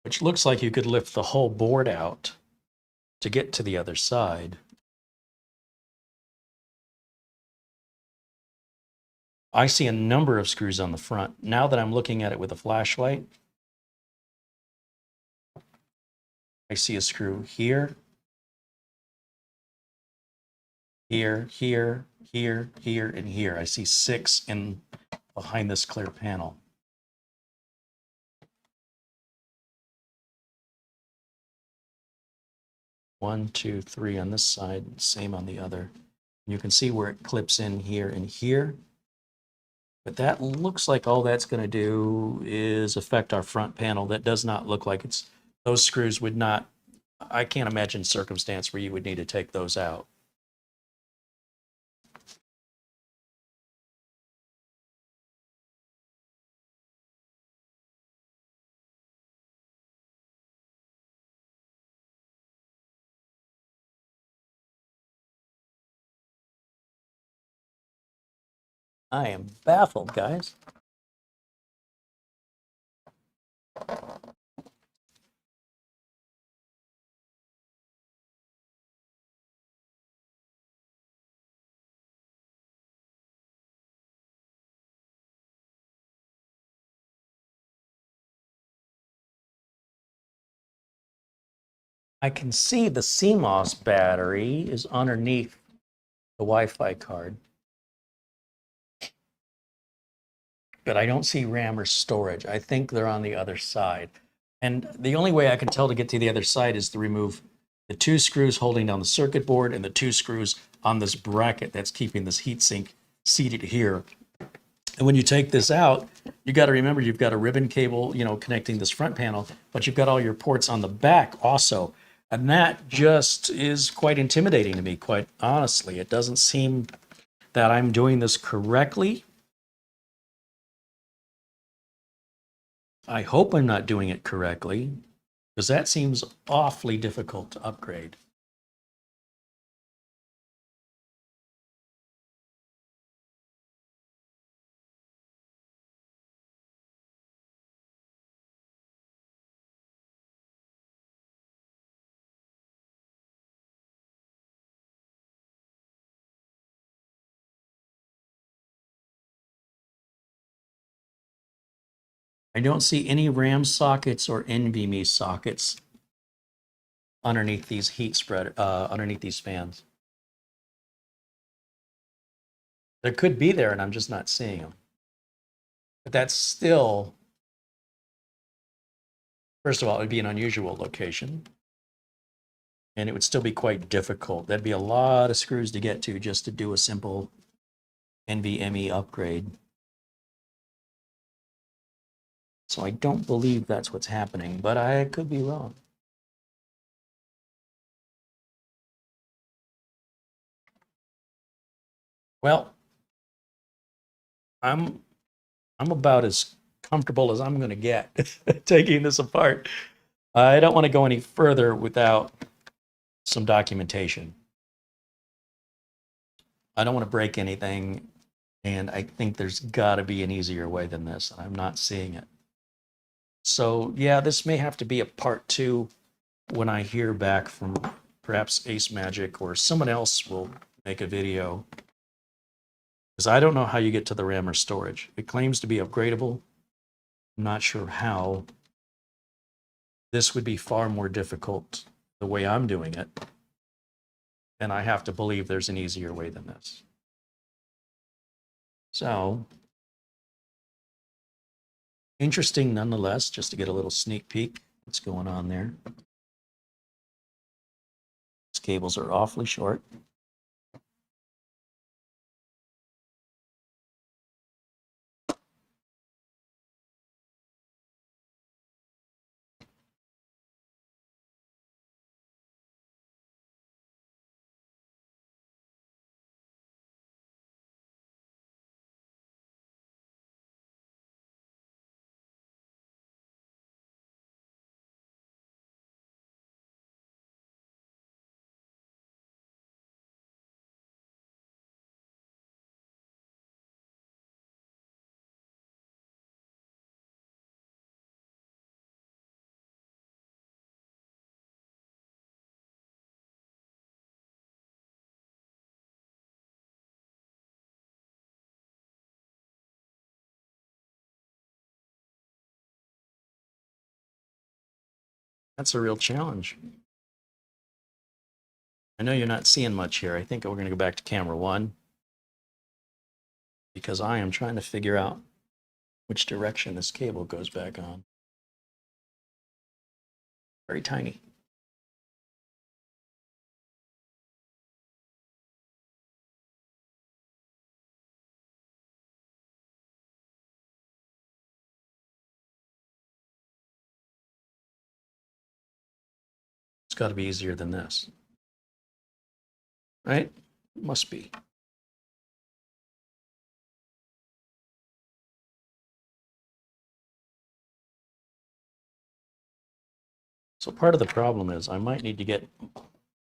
Which looks like you could lift the whole board out to get to the other side. I see a number of screws on the front. Now that I'm looking at it with a flashlight, I see a screw here, here, here, here, here, and here. I see 6 in behind this clear panel. One, two, three on this side, same on the other. You can see where it clips in here and here. But that looks like all that's going to do is affect our front panel. That does not look like it's, those screws would not, I can't imagine a circumstance where you would need to take those out. I am baffled, guys. I can see the CMOS battery is underneath the Wi-Fi card, but I don't see RAM or storage. I think they're on the other side. And the only way I can tell to get to the other side is to remove the 2 screws holding down the circuit board and the 2 screws on this bracket that's keeping this heatsink seated here. And when you take this out, you got to remember you've got a ribbon cable, connecting this front panel, but you've got all your ports on the back also. And that just is quite intimidating to me, quite honestly. It doesn't seem that I'm doing this correctly. I hope I'm not doing it correctly, because that seems awfully difficult to upgrade. I don't see any RAM sockets or NVMe sockets underneath these underneath these fans. There could be there, and I'm just not seeing them. But that's still, first of all, it would be an unusual location. and it would still be quite difficult. That'd be a lot of screws to get to just to do a simple NVMe upgrade. So I don't believe that's what's happening, but I could be wrong. Well, I'm about as comfortable as I'm going to get taking this apart. I don't want to go any further without some documentation. I don't want to break anything, and I think there's got to be an easier way than this, and I'm not seeing it. So yeah, this may have to be a part 2 when I hear back from perhaps AceMagic, or someone else will make a video, because I don't know how you get to the RAM or storage. It claims to be upgradable. I'm not sure how. This would be far more difficult the way I'm doing it, and I have to believe there's an easier way than this. So, interesting nonetheless, just to get a little sneak peek what's going on there. These cables are awfully short. That's a real challenge. I know you're not seeing much here. I think we're going to go back to camera 1, because I am trying to figure out which direction this cable goes back on. Very tiny. It's got to be easier than this, right? It must be. So part of the problem is I might need to get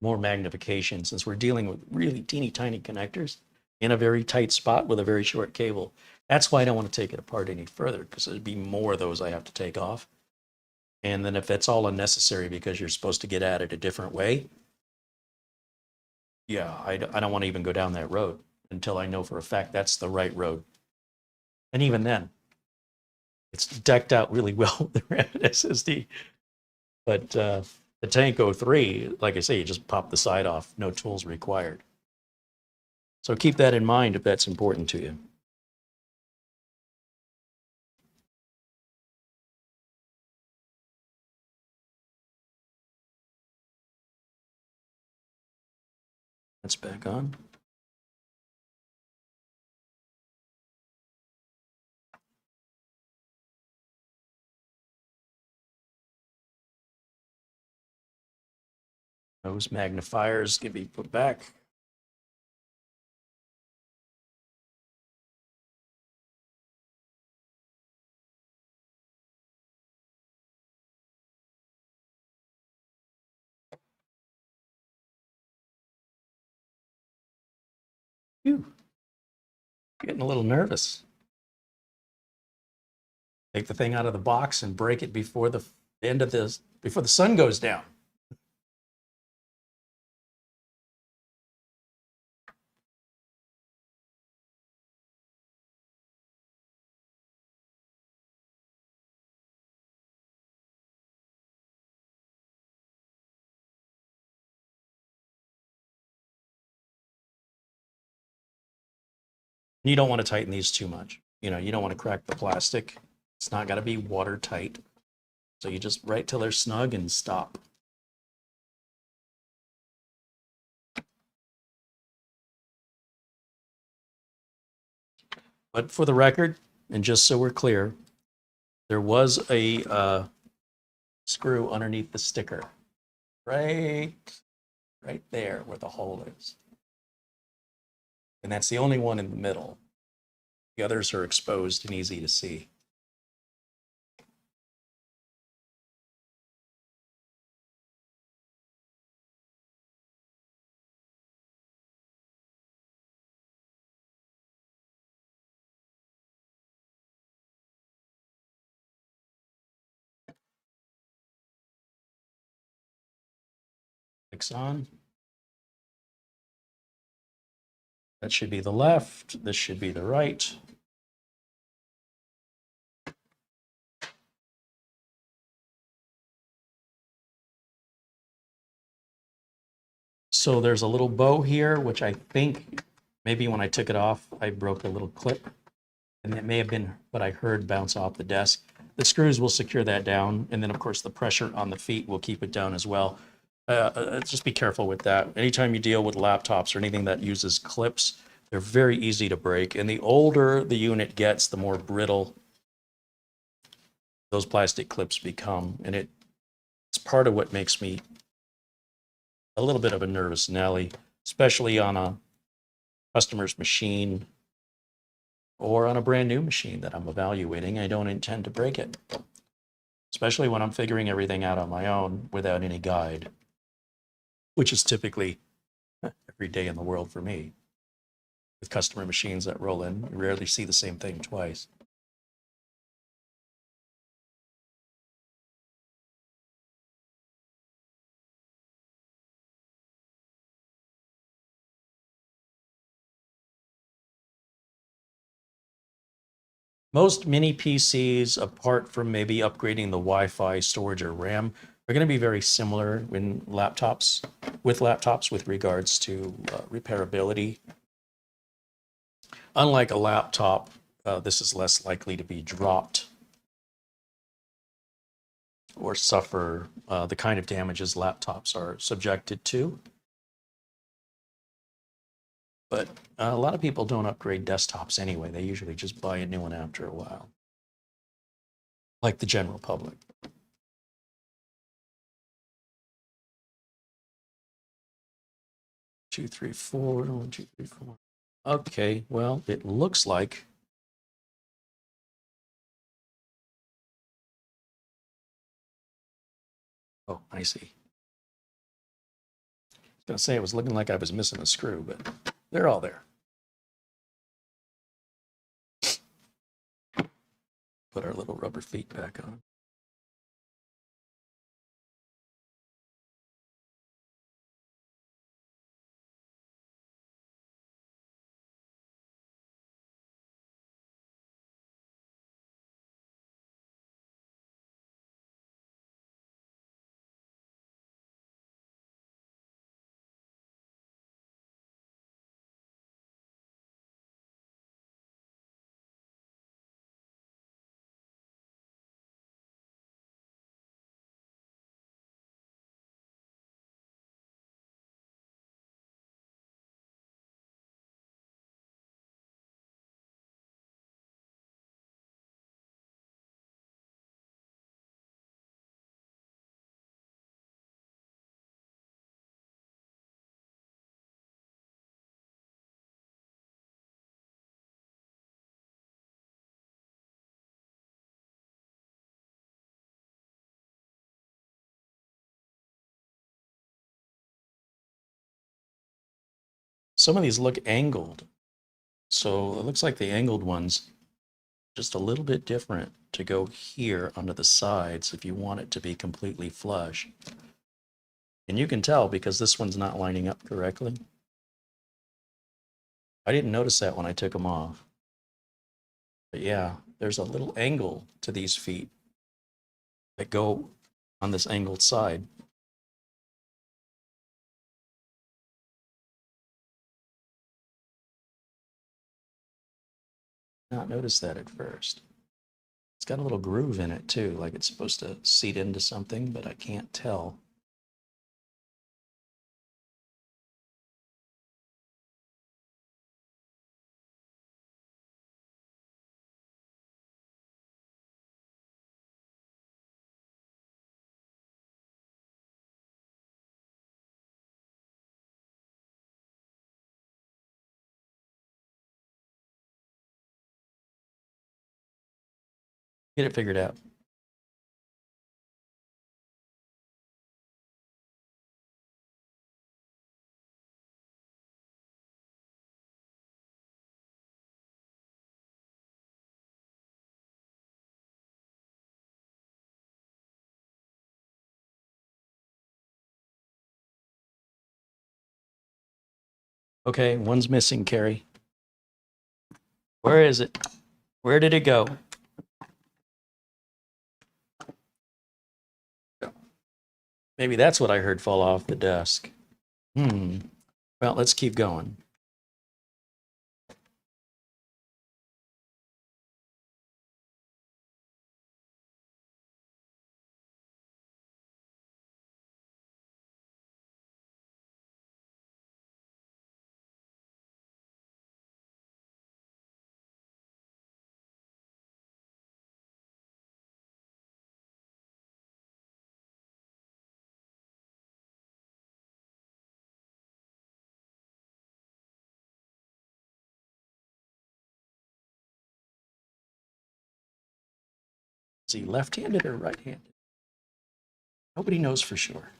more magnification, since we're dealing with really teeny tiny connectors in a very tight spot with a very short cable. That's why I don't want to take it apart any further, because there'd be more of those I have to take off. And then if that's all unnecessary because you're supposed to get at it a different way, yeah, I don't want to even go down that road until I know for a fact that's the right road. And even then, it's decked out really well with the RAM and SSD. But the Tank 03, like I say, you just pop the side off, no tools required. So keep that in mind if that's important to you. That's back on. Those magnifiers can be put back. Phew. Getting a little nervous. Take the thing out of the box and break it before the end of this, before the sun goes down. You don't want to tighten these too much. You know, you don't want to crack the plastic. It's not got to be watertight. So you just right till they're snug and stop. But for the record, and just so we're clear, there was a screw underneath the sticker, right there where the hole is. And that's the only one in the middle. The others are exposed and easy to see. Clicks on. That should be the left. This should be the right. So there's a little bow here, which I think maybe when I took it off, I broke a little clip. And it may have been what I heard bounce off the desk. The screws will secure that down. And then, of course, the pressure on the feet will keep it down as well. Just be careful with that. Anytime you deal with laptops or anything that uses clips, they're very easy to break. And the older the unit gets, the more brittle those plastic clips become. And it's part of what makes me a little bit of a nervous Nelly, especially on a customer's machine or on a brand new machine that I'm evaluating. I don't intend to break it, especially when I'm figuring everything out on my own without any guide, which is typically every day in the world for me. With customer machines that roll in, you rarely see the same thing twice. Most mini PCs, apart from maybe upgrading the Wi-Fi, storage, or RAM, are going to be very similar with laptops with regards to repairability. Unlike a laptop, this is less likely to be dropped or suffer the kind of damages laptops are subjected to. But a lot of people don't upgrade desktops anyway. They usually just buy a new one after a while, like the general public. Two, three, four, 1, 2, 3, 4. Okay, well, it looks like oh, I see. I was gonna say it was looking like I was missing a screw, but they're all there. Put our little rubber feet back on. Some of these look angled. So it looks like the angled ones just a little bit different to go here onto the sides if you want it to be completely flush. And you can tell because this one's not lining up correctly. I didn't notice that when I took them off. But yeah, there's a little angle to these feet that go on this angled side. Not notice that at first. It's got a little groove in it too, like it's supposed to seat into something, but I can't tell. Get it figured out. Okay, one's missing, Carey. Where is it? Where did it go? Maybe that's what I heard fall off the desk. Well, let's keep going. Is he left-handed or right-handed? Nobody knows for sure.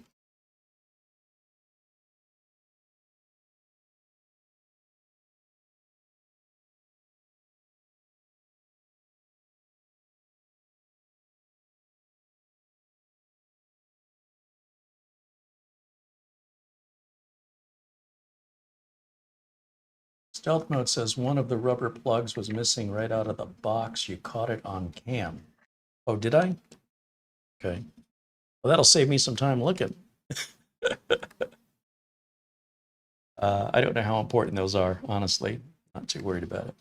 Stealth mode says one of the rubber plugs was missing right out of the box. You caught it on cam. Oh, did I? Okay. Well, that'll save me some time looking. I don't know how important those are, honestly. Not too worried about it.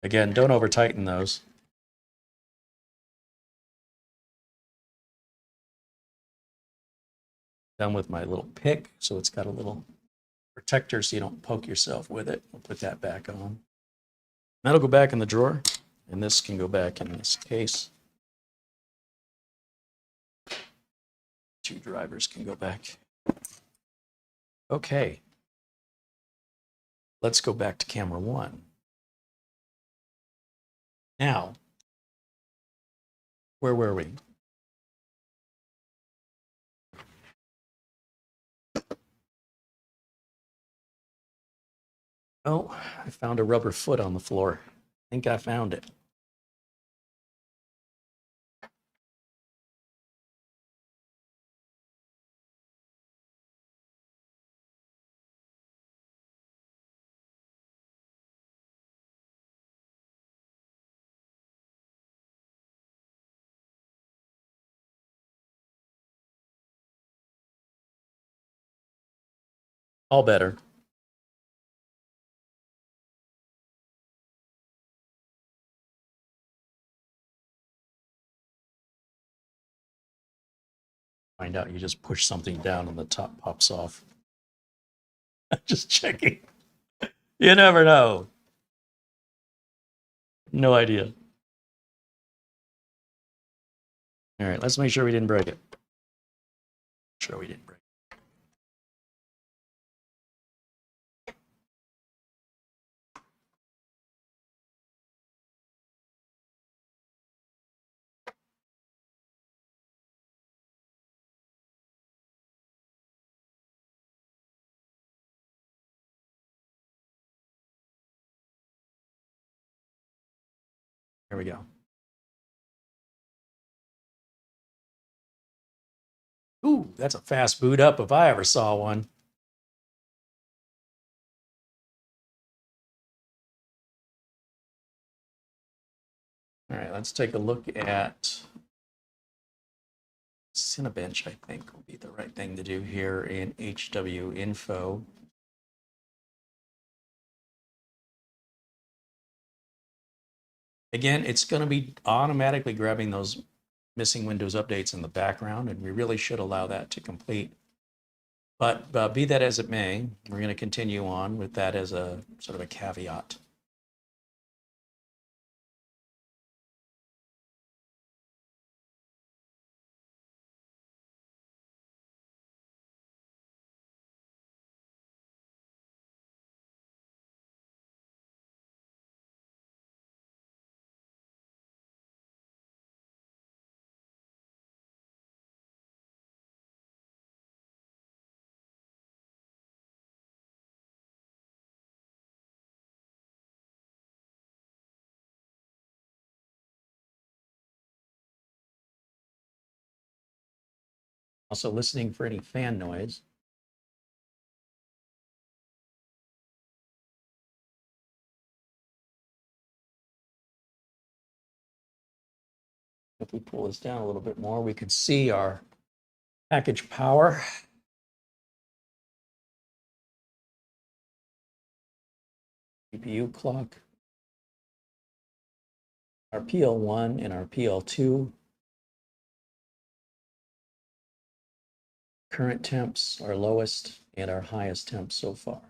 Again, don't over tighten those. Done with my little pick, so it's got a little protector so you don't poke yourself with it. We'll put that back on. That'll go back in the drawer, and this can go back in this case. Two drivers can go back. Okay. Let's go back to camera one. Now, where were we? Oh, I found a rubber foot on the floor. I think I found it. All better. Find out you just push something down and the top pops off. Just checking. You never know. No idea. All right, let's make sure we didn't break it. Sure we didn't break it. Here we go. Ooh, that's a fast boot up if I ever saw one. All right, let's take a look at Cinebench, I think will be the right thing to do here in HW info. Again, it's going to be automatically grabbing those missing Windows updates in the background, and we really should allow that to complete. But be that as it may, we're going to continue on with that as a sort of a caveat. Also listening for any fan noise. If we pull this down a little bit more, we could see our package power. GPU clock. Our PL1 and our PL2. Current temps, our lowest and our highest temps so far.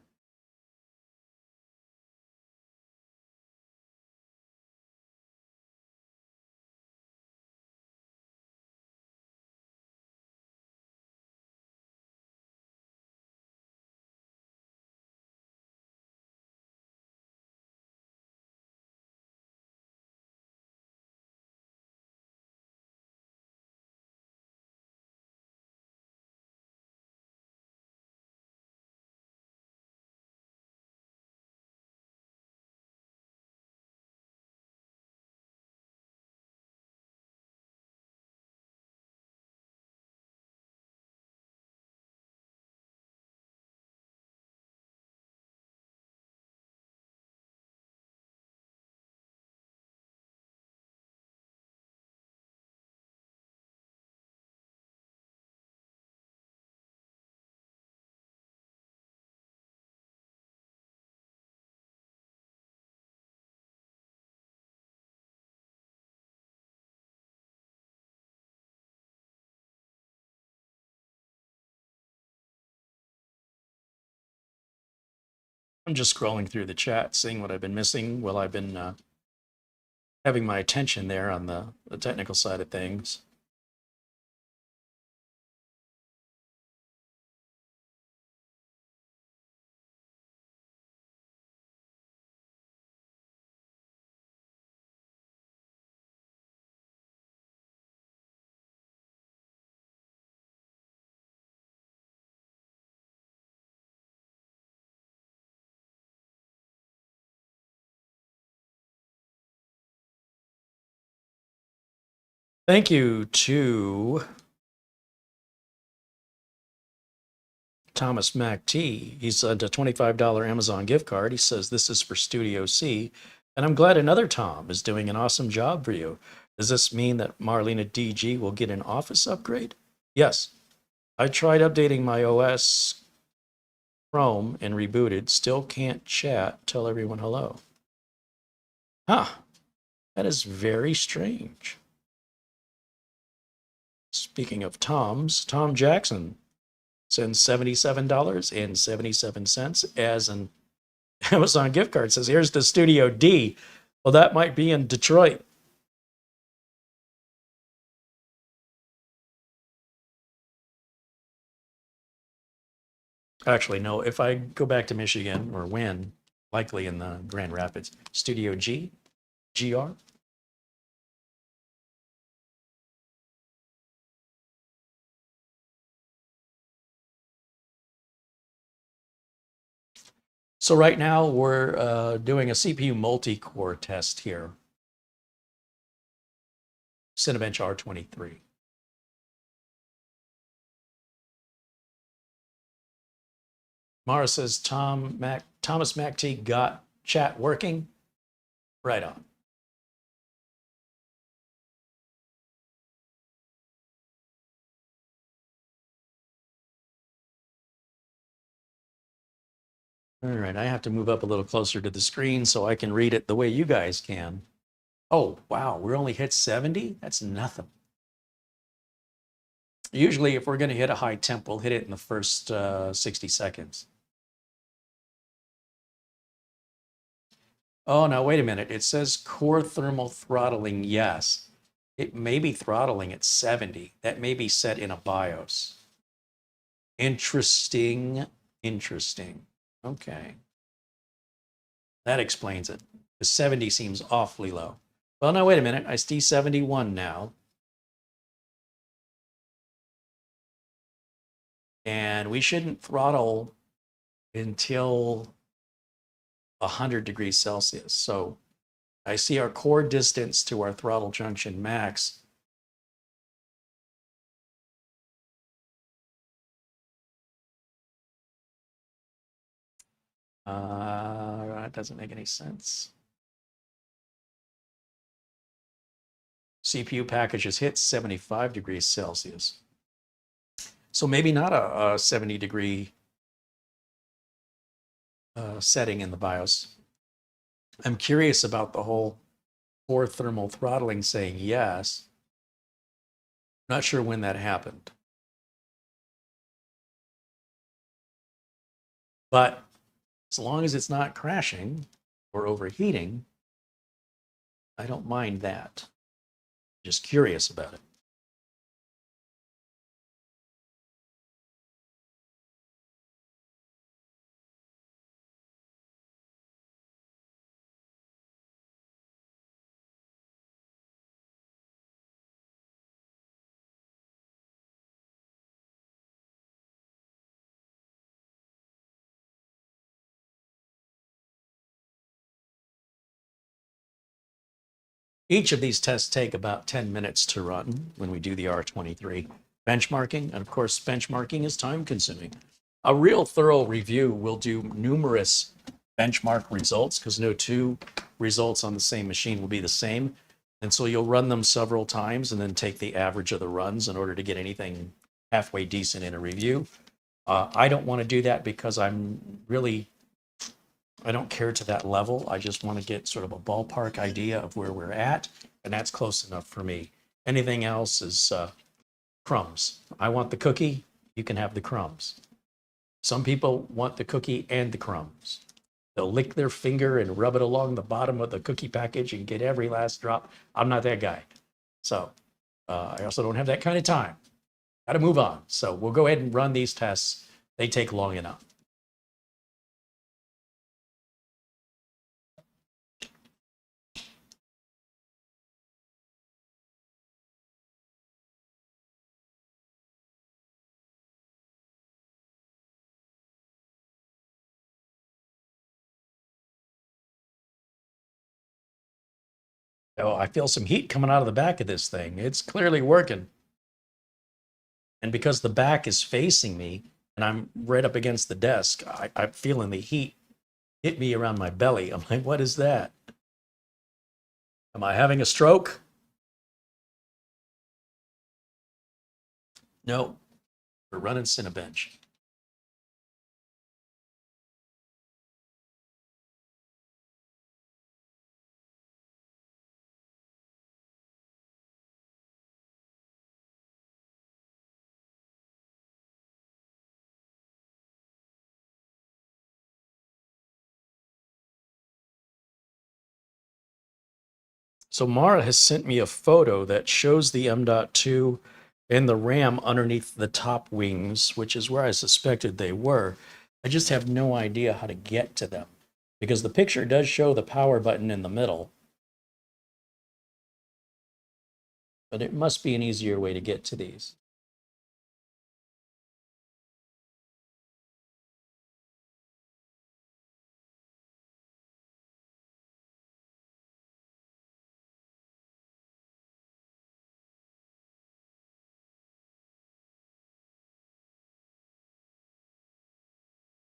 I'm just scrolling through the chat, seeing what I've been missing while I've been having my attention there on the technical side of things. Thank you to Thomas Mac T. He sent a $25 Amazon gift card. He says, this is for Studio C. And I'm glad another Tom is doing an awesome job for you. Does this mean that Marlena DG will get an Office upgrade? Yes. I tried updating my OS Chrome and rebooted. Still can't chat. Tell everyone hello. Huh. That is very strange. Speaking of Toms, Tom Jackson sends $77.77 as an Amazon gift card. Says, here's the Studio D. Well, that might be in Detroit. Actually, no, if I go back to Michigan, or when, likely in the Grand Rapids, Studio G, GR. So right now we're doing a CPU multi-core test here. Cinebench R23. Mara says, Thomas Mac T got chat working. Right on. All right, I have to move up a little closer to the screen so I can read it the way you guys can. Oh, wow, we're only hit 70? That's nothing. Usually, if we're going to hit a high temp, we'll hit it in the first 60 seconds. Oh, now, wait a minute. It says core thermal throttling, yes. It may be throttling at 70. That may be set in a BIOS. Interesting. Interesting. Okay. That explains it. The 70 seems awfully low. Well, now, wait a minute. I see 71 now. And we shouldn't throttle until 100 degrees Celsius. So I see our core distance to our throttle junction max That doesn't make any sense. CPU packages hit 75 degrees Celsius. So maybe not a 70 degree setting in the BIOS. I'm curious about the whole core thermal throttling saying yes. Not sure when that happened. But as long as it's not crashing or overheating, I don't mind that. Just curious about it. Each of these tests take about 10 minutes to run when we do the R23 benchmarking. And of course, benchmarking is time consuming. A real thorough review will do numerous benchmark results because no two results on the same machine will be the same. And so you'll run them several times and then take the average of the runs in order to get anything halfway decent in a review. I don't want to do that because I don't care to that level. I just want to get sort of a ballpark idea of where we're at, and that's close enough for me. Anything else is crumbs. I want the cookie, you can have the crumbs. Some people want the cookie and the crumbs. They'll lick their finger and rub it along the bottom of the cookie package and get every last drop. I'm not that guy. So I also don't have that kind of time. Got to move on. So we'll go ahead and run these tests. They take long enough. Oh, I feel some heat coming out of the back of this thing. It's clearly working. And because the back is facing me and I'm right up against the desk, I'm feeling the heat hit me around my belly. I'm like, what is that? Am I having a stroke? No, we're running Cinebench. So Mara has sent me a photo that shows the M.2 and the RAM underneath the top wings, which is where I suspected they were. I just have no idea how to get to them because the picture does show the power button in the middle, but it must be an easier way to get to these.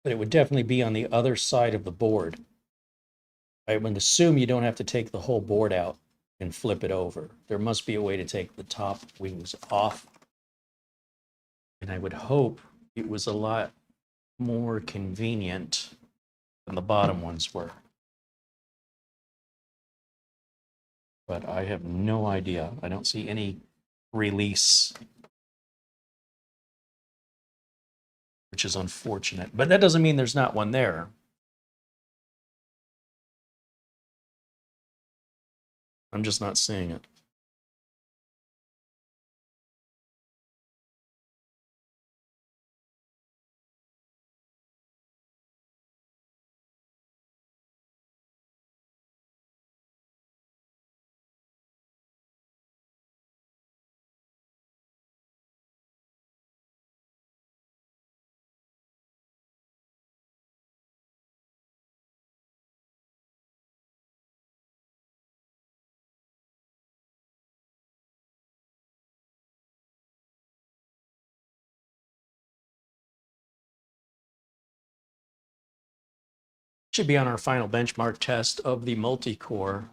But it would definitely be on the other side of the board. I would assume you don't have to take the whole board out and flip it over. There must be a way to take the top wings off. And I would hope it was a lot more convenient than the bottom ones were. But I have no idea. I don't see any release, which is unfortunate. But that doesn't mean there's not one there. I'm just not seeing it. Should be on our final benchmark test of the multi-core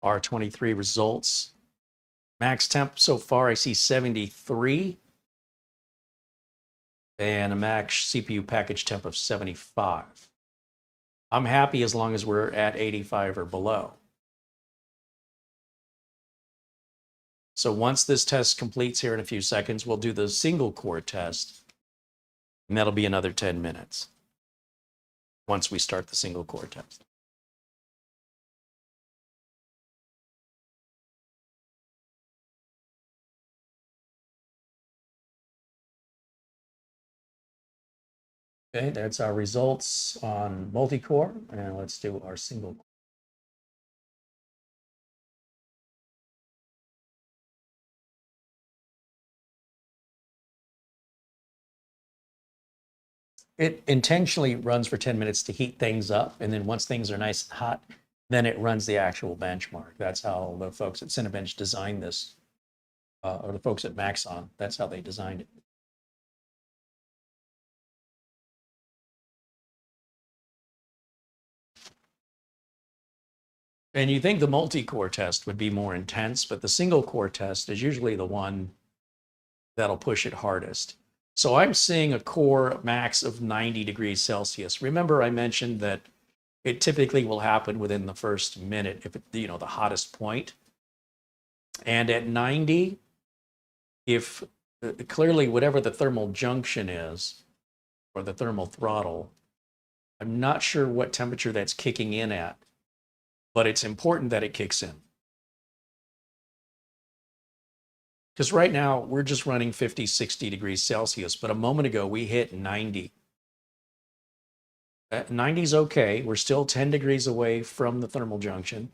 R23 results. Max temp so far, I see 73. And a max CPU package temp of 75. I'm happy as long as we're at 85 or below. So once this test completes here in a few seconds, we'll do the single core test. And that'll be another 10 minutes once we start the single core test. Okay, that's our results on multi-core, and let's do our single core. It intentionally runs for 10 minutes to heat things up, and then once things are nice and hot, then it runs the actual benchmark. That's how the folks at Cinebench designed this, or the folks at Maxon, that's how they designed it. And you think the multi-core test would be more intense, but the single core test is usually the one that'll push it hardest. So I'm seeing a core max of 90 degrees Celsius. Remember, I mentioned that it typically will happen within the first minute, if it, the hottest point. And at 90, if clearly whatever the thermal junction is, or the thermal throttle, I'm not sure what temperature that's kicking in at, but it's important that it kicks in. Because right now we're just running 50, 60 degrees Celsius, but a moment ago we hit 90. 90 is okay. We're still 10 degrees away from the thermal junction.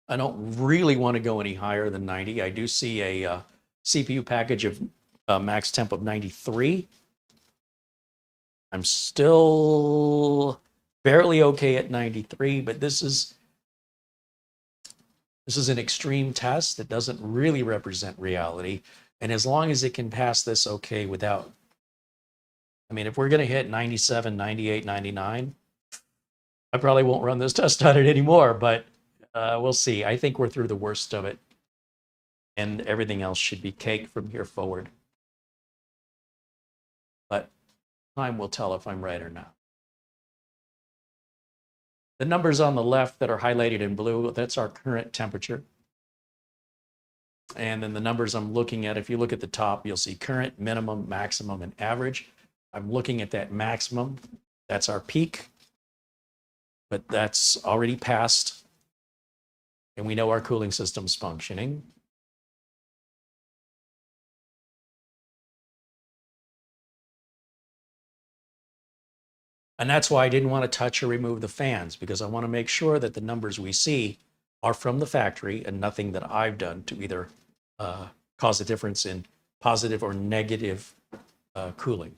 I don't really want to go any higher than 90. I do see a CPU package of max temp of 93. I'm still barely okay at 93, but this is an extreme test that doesn't really represent reality. And as long as it can pass this okay without, I mean, if we're going to hit 97, 98, 99, I probably won't run this test on it anymore, but we'll see. I think we're through the worst of it, and everything else should be cake from here forward. But time will tell if I'm right or not. The numbers on the left that are highlighted in blue, that's our current temperature. And then the numbers I'm looking at, if you look at the top, you'll see current, minimum, maximum, and average. I'm looking at that maximum. That's our peak, but that's already passed. And we know our cooling system's functioning. And that's why I didn't want to touch or remove the fans, because I want to make sure that the numbers we see are from the factory and nothing that I've done to either cause a difference in positive or negative cooling.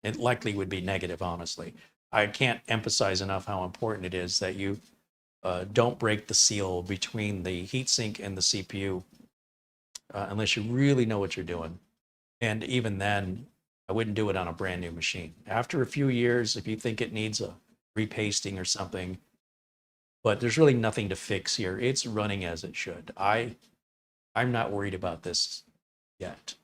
It likely would be negative, honestly. I can't emphasize enough how important it is that you don't break the seal between the heatsink and the CPU unless you really know what you're doing. And even then, I wouldn't do it on a brand new machine. After a few years, if you think it needs a repasting or something, but there's really nothing to fix here. It's running as it should. I'm not worried about this yet.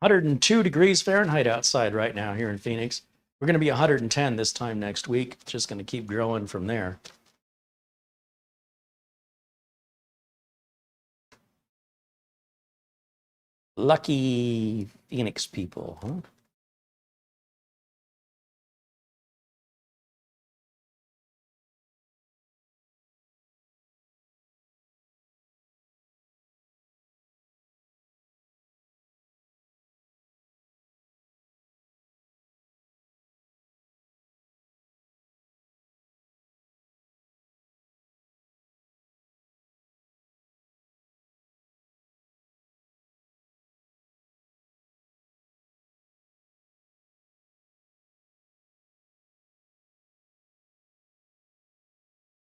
$102 degrees Fahrenheit outside right now here in Phoenix. We're going to be 110 this time next week. It's just going to keep growing from there. Lucky Phoenix people, huh?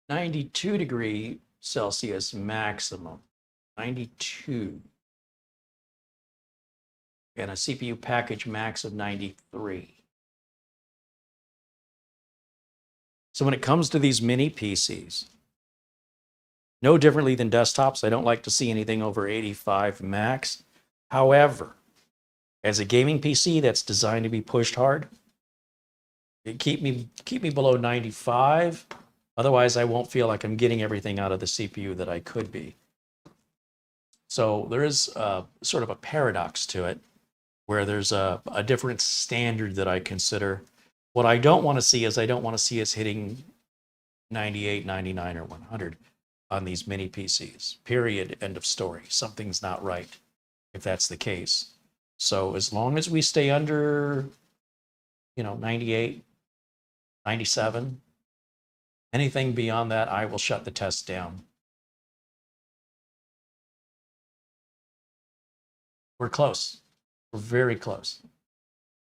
(92°C maximum. 92. And a CPU package max of 93. So when it comes to these mini PCs, no differently than desktops, I don't like to see anything over 85 max. However, as a gaming PC that's designed to be pushed hard, keep me below 95. Otherwise, I won't feel like I'm getting everything out of the CPU that I could be. So there is sort of a paradox to it, where there's a different standard that I consider. What I don't want to see is I don't want to see us hitting 98, 99, or 100 on these mini PCs. Period. End of story. Something's not right if that's the case. So as long as we stay under, 98, 97, anything beyond that, I will shut the test down. We're close. We're very close.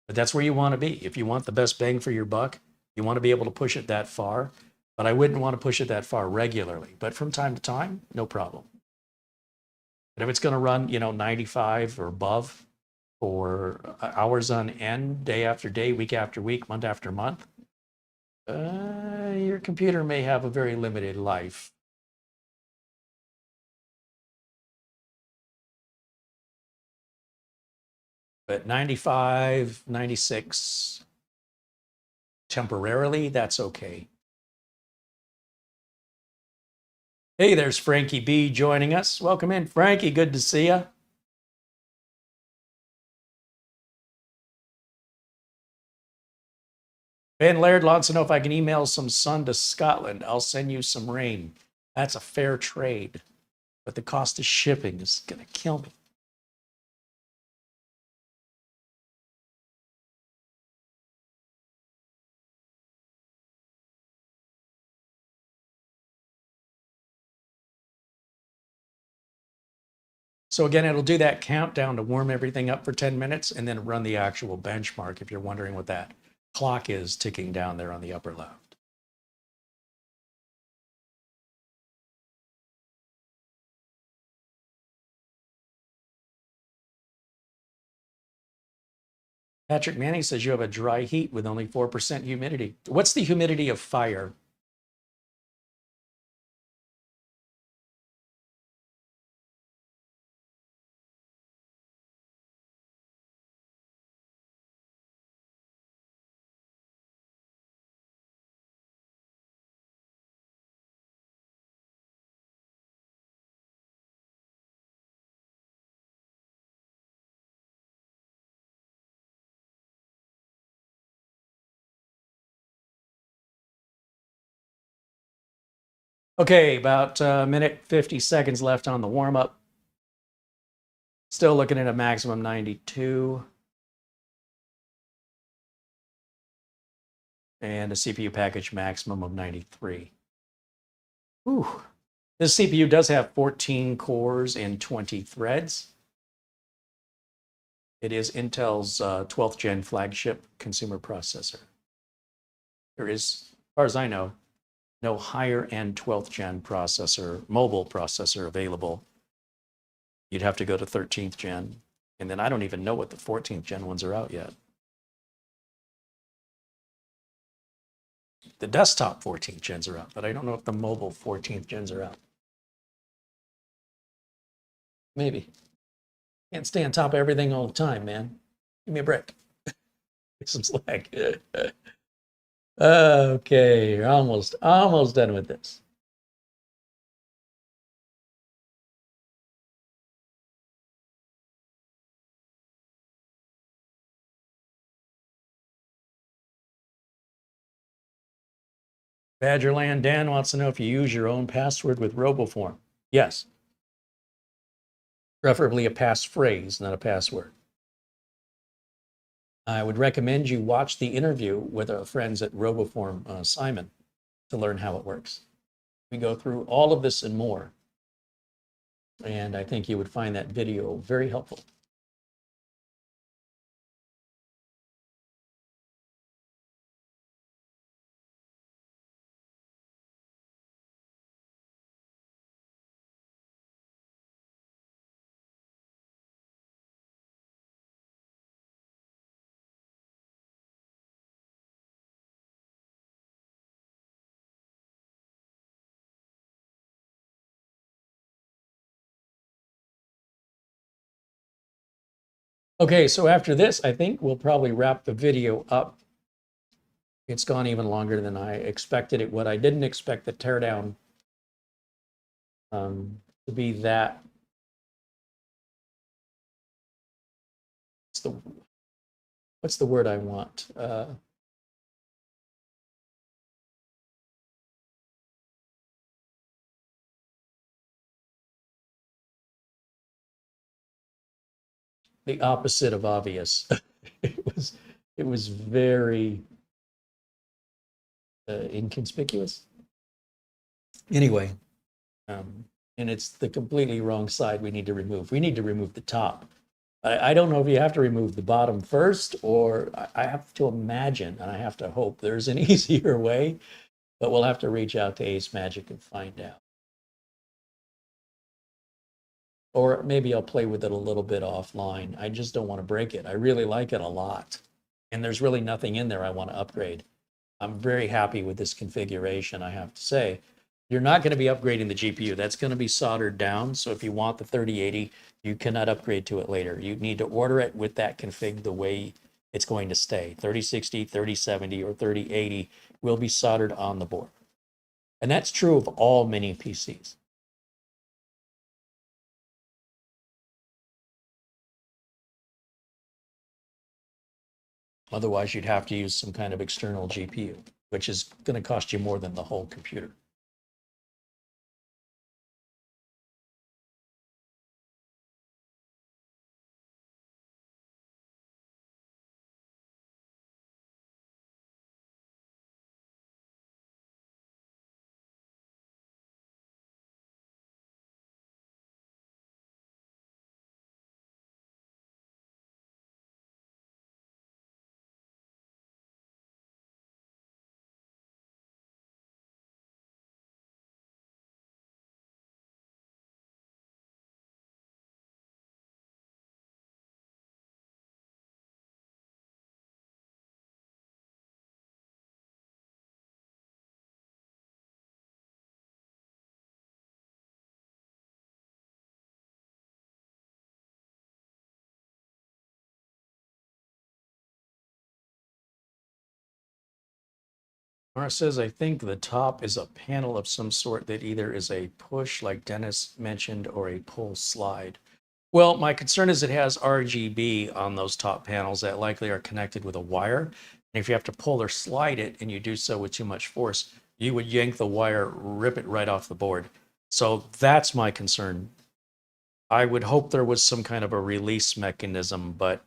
But that's where you want to be. If you want the best bang for your buck, you want to be able to push it that far. But I wouldn't want to push it that far regularly. But from time to time, no problem. But if it's going to run, 95 or above for hours on end, day after day, week after week, month after month, your computer may have a very limited life. But 95, 96, temporarily, that's okay. Hey, there's Frankie B joining us. Welcome in, Frankie. Good to see you. Ben Laird wants to know if I can email some sun to Scotland. I'll send you some rain. That's a fair trade, but the cost of shipping is going to kill me. So again, it'll do that countdown to warm everything up for 10 minutes and then run the actual benchmark if you're wondering what that clock is ticking down there on the upper left. Patrick Manning says you have a dry heat with only 4% humidity. What's the humidity of fire? Okay, about a minute, 50 seconds left on the warm up. Still looking at a maximum 92. And a CPU package maximum of 93. Whew. This CPU does have 14 cores and 20 threads. It is Intel's 12th gen flagship consumer processor. There is, as far as I know, no higher end 12th gen processor, mobile processor available. You'd have to go to 13th gen. And then I don't even know what the 14th gen ones are out yet. The desktop 14th gens are out, but I don't know if the mobile 14th gens are out. Maybe. Can't stay on top of everything all the time, man. Give me a break. Get some slack. Okay, almost done with this. Badgerland Dan wants to know if you use your own password with RoboForm. Yes. Preferably a passphrase, not a password. I would recommend you watch the interview with our friends at RoboForm, Simon, to learn how it works. We go through all of this and more. And I think you would find that video very helpful. Okay, so after this, I think we'll probably wrap the video up. It's gone even longer than I expected it would. I didn't expect the teardown to be that. What's the word I want? The opposite of obvious. it was very inconspicuous. Anyway, and it's the completely wrong side we need to remove. We need to remove the top. I don't know if you have to remove the bottom first, or I have to imagine, and I have to hope there's an easier way, but we'll have to reach out to AceMagic and find out. Or maybe I'll play with it a little bit offline. I just don't want to break it. I really like it a lot. And there's really nothing in there I want to upgrade. I'm very happy with this configuration, I have to say. You're not going to be upgrading the GPU. That's going to be soldered down. So if you want the 3080, you cannot upgrade to it later. You need to order it with that config the way it's going to stay. 3060, 3070, or 3080 will be soldered on the board. And that's true of all mini PCs. Otherwise, you'd have to use some kind of external GPU, which is going to cost you more than the whole computer. Mara says, I think the top is a panel of some sort that either is a push, like Dennis mentioned, or a pull slide. Well, my concern is it has RGB on those top panels that likely are connected with a wire. And if you have to pull or slide it and you do so with too much force, you would yank the wire, rip it right off the board. So that's my concern. I would hope there was some kind of a release mechanism, but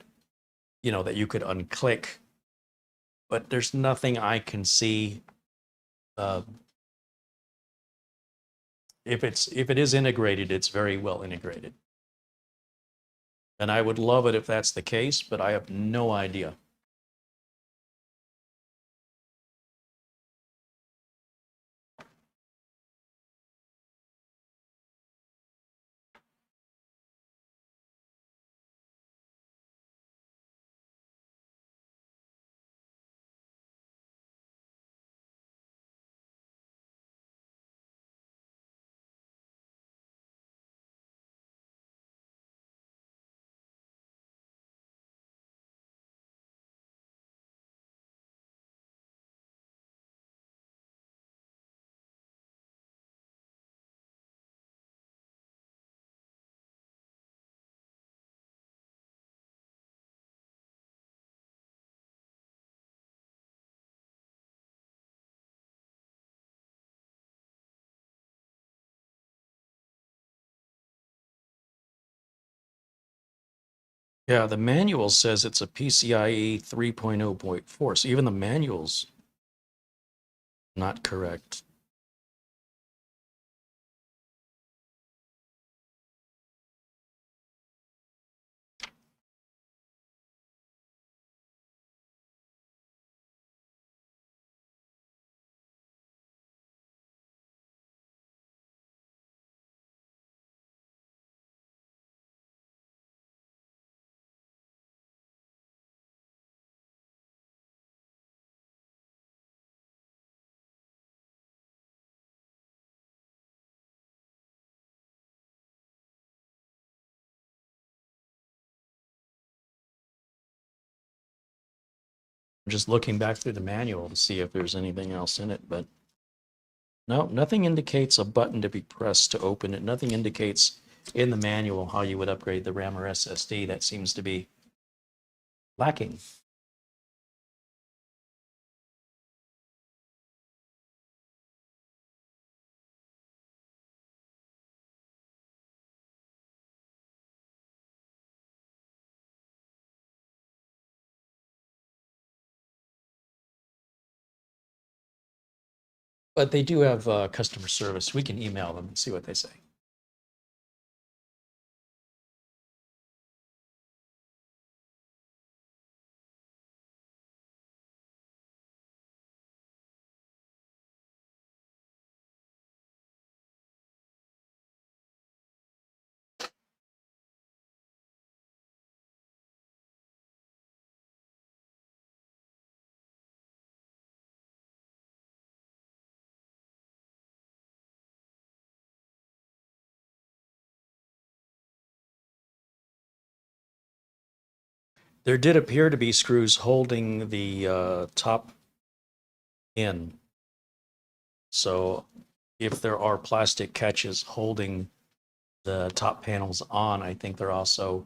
that you could unclick. But there's nothing I can see. If it is integrated, it's very well integrated. And I would love it if that's the case, but I have no idea. Yeah, the manual says it's a PCIe 3.0.4, so even the manual's not correct. I'm just looking back through the manual to see if there's anything else in it, but no, nothing indicates a button to be pressed to open it. Nothing indicates in the manual how you would upgrade the RAM or SSD. That seems to be lacking. But they do have customer service. We can email them and see what they say. There did appear to be screws holding the top in. So if there are plastic catches holding the top panels on, I think they're also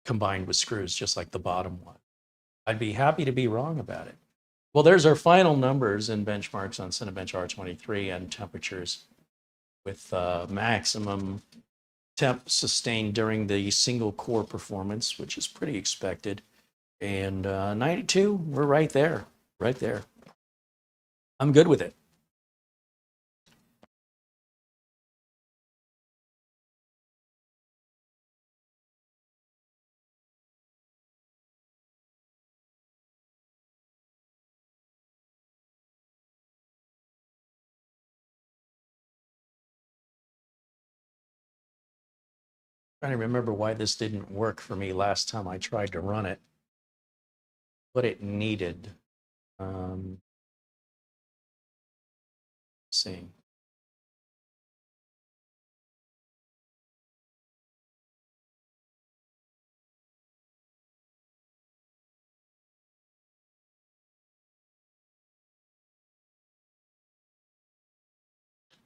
combined with screws, just like the bottom one. I'd be happy to be wrong about it. Well, there's our final numbers and benchmarks on Cinebench R23 and temperatures with maximum temp sustained during the single core performance, which is pretty expected. And 92, we're right there, right there. I'm good with it. Trying to remember why this didn't work for me last time I tried to run it. What it needed. Let's see.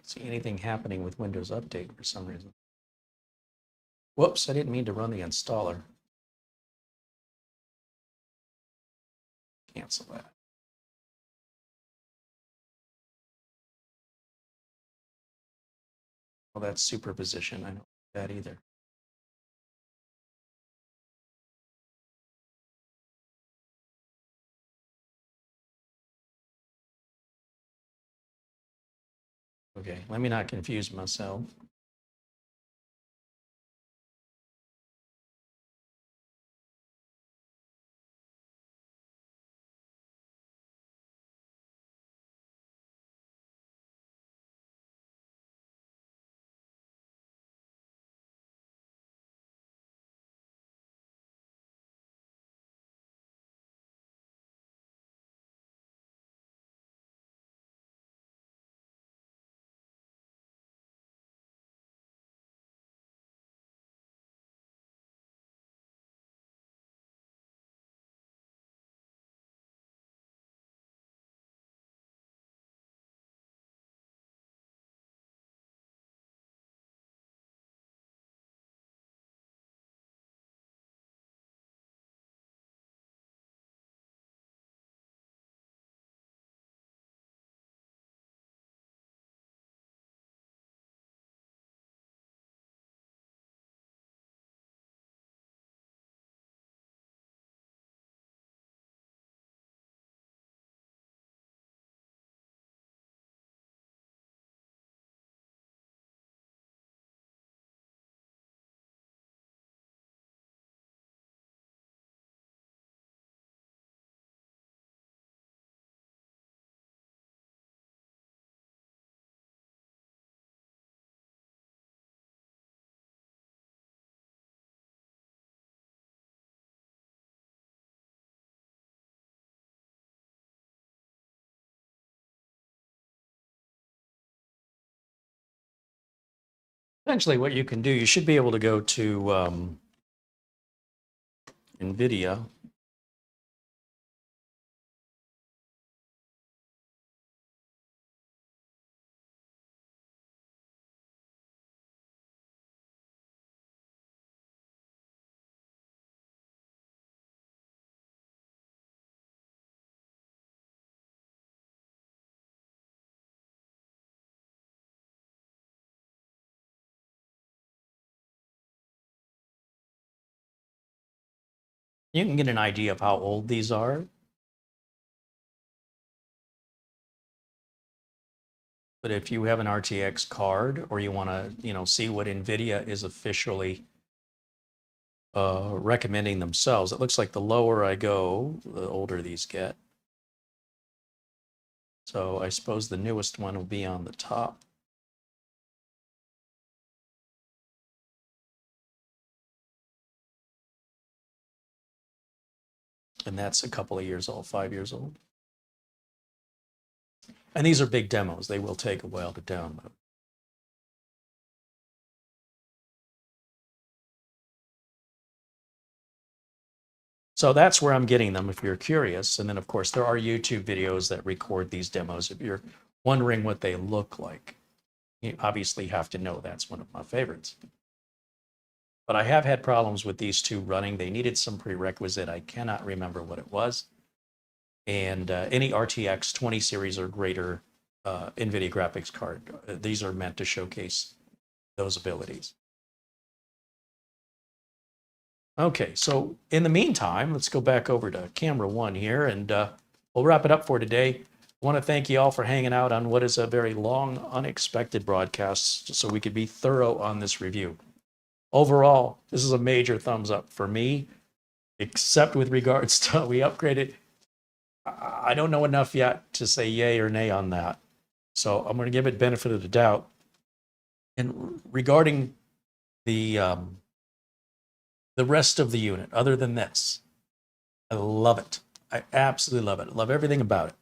See anything happening with Windows Update for some reason. Whoops, I didn't mean to run the installer. Cancel that. Well, that's superposition. I don't like that either. Okay, let me not confuse myself. Essentially what you can do, you should be able to go to Nvidia. You can get an idea of how old these are. But if you have an RTX card, or you want to, see what Nvidia is officially recommending themselves, it looks like the lower I go, the older these get. So I suppose the newest one will be on the top. And that's a couple of years old, 5 years old. And these are big demos. They will take a while to download. So that's where I'm getting them if you're curious. And then, of course, there are YouTube videos that record these demos. If you're wondering what they look like, you obviously have to know that's one of my favorites. But I have had problems with these two running. They needed some prerequisite. I cannot remember what it was. And any RTX 20 series or greater NVIDIA graphics card, these are meant to showcase those abilities. Okay, so in the meantime, let's go back over to camera one here, and we'll wrap it up for today. I want to thank you all for hanging out on what is a very long, unexpected broadcast, so we could be thorough on this review. Overall, this is a major thumbs up for me, except with regards to we upgraded. I don't know enough yet to say yay or nay on that. So I'm going to give it benefit of the doubt. And regarding the rest of the unit, other than this, I love it. I absolutely love it. I love everything about it.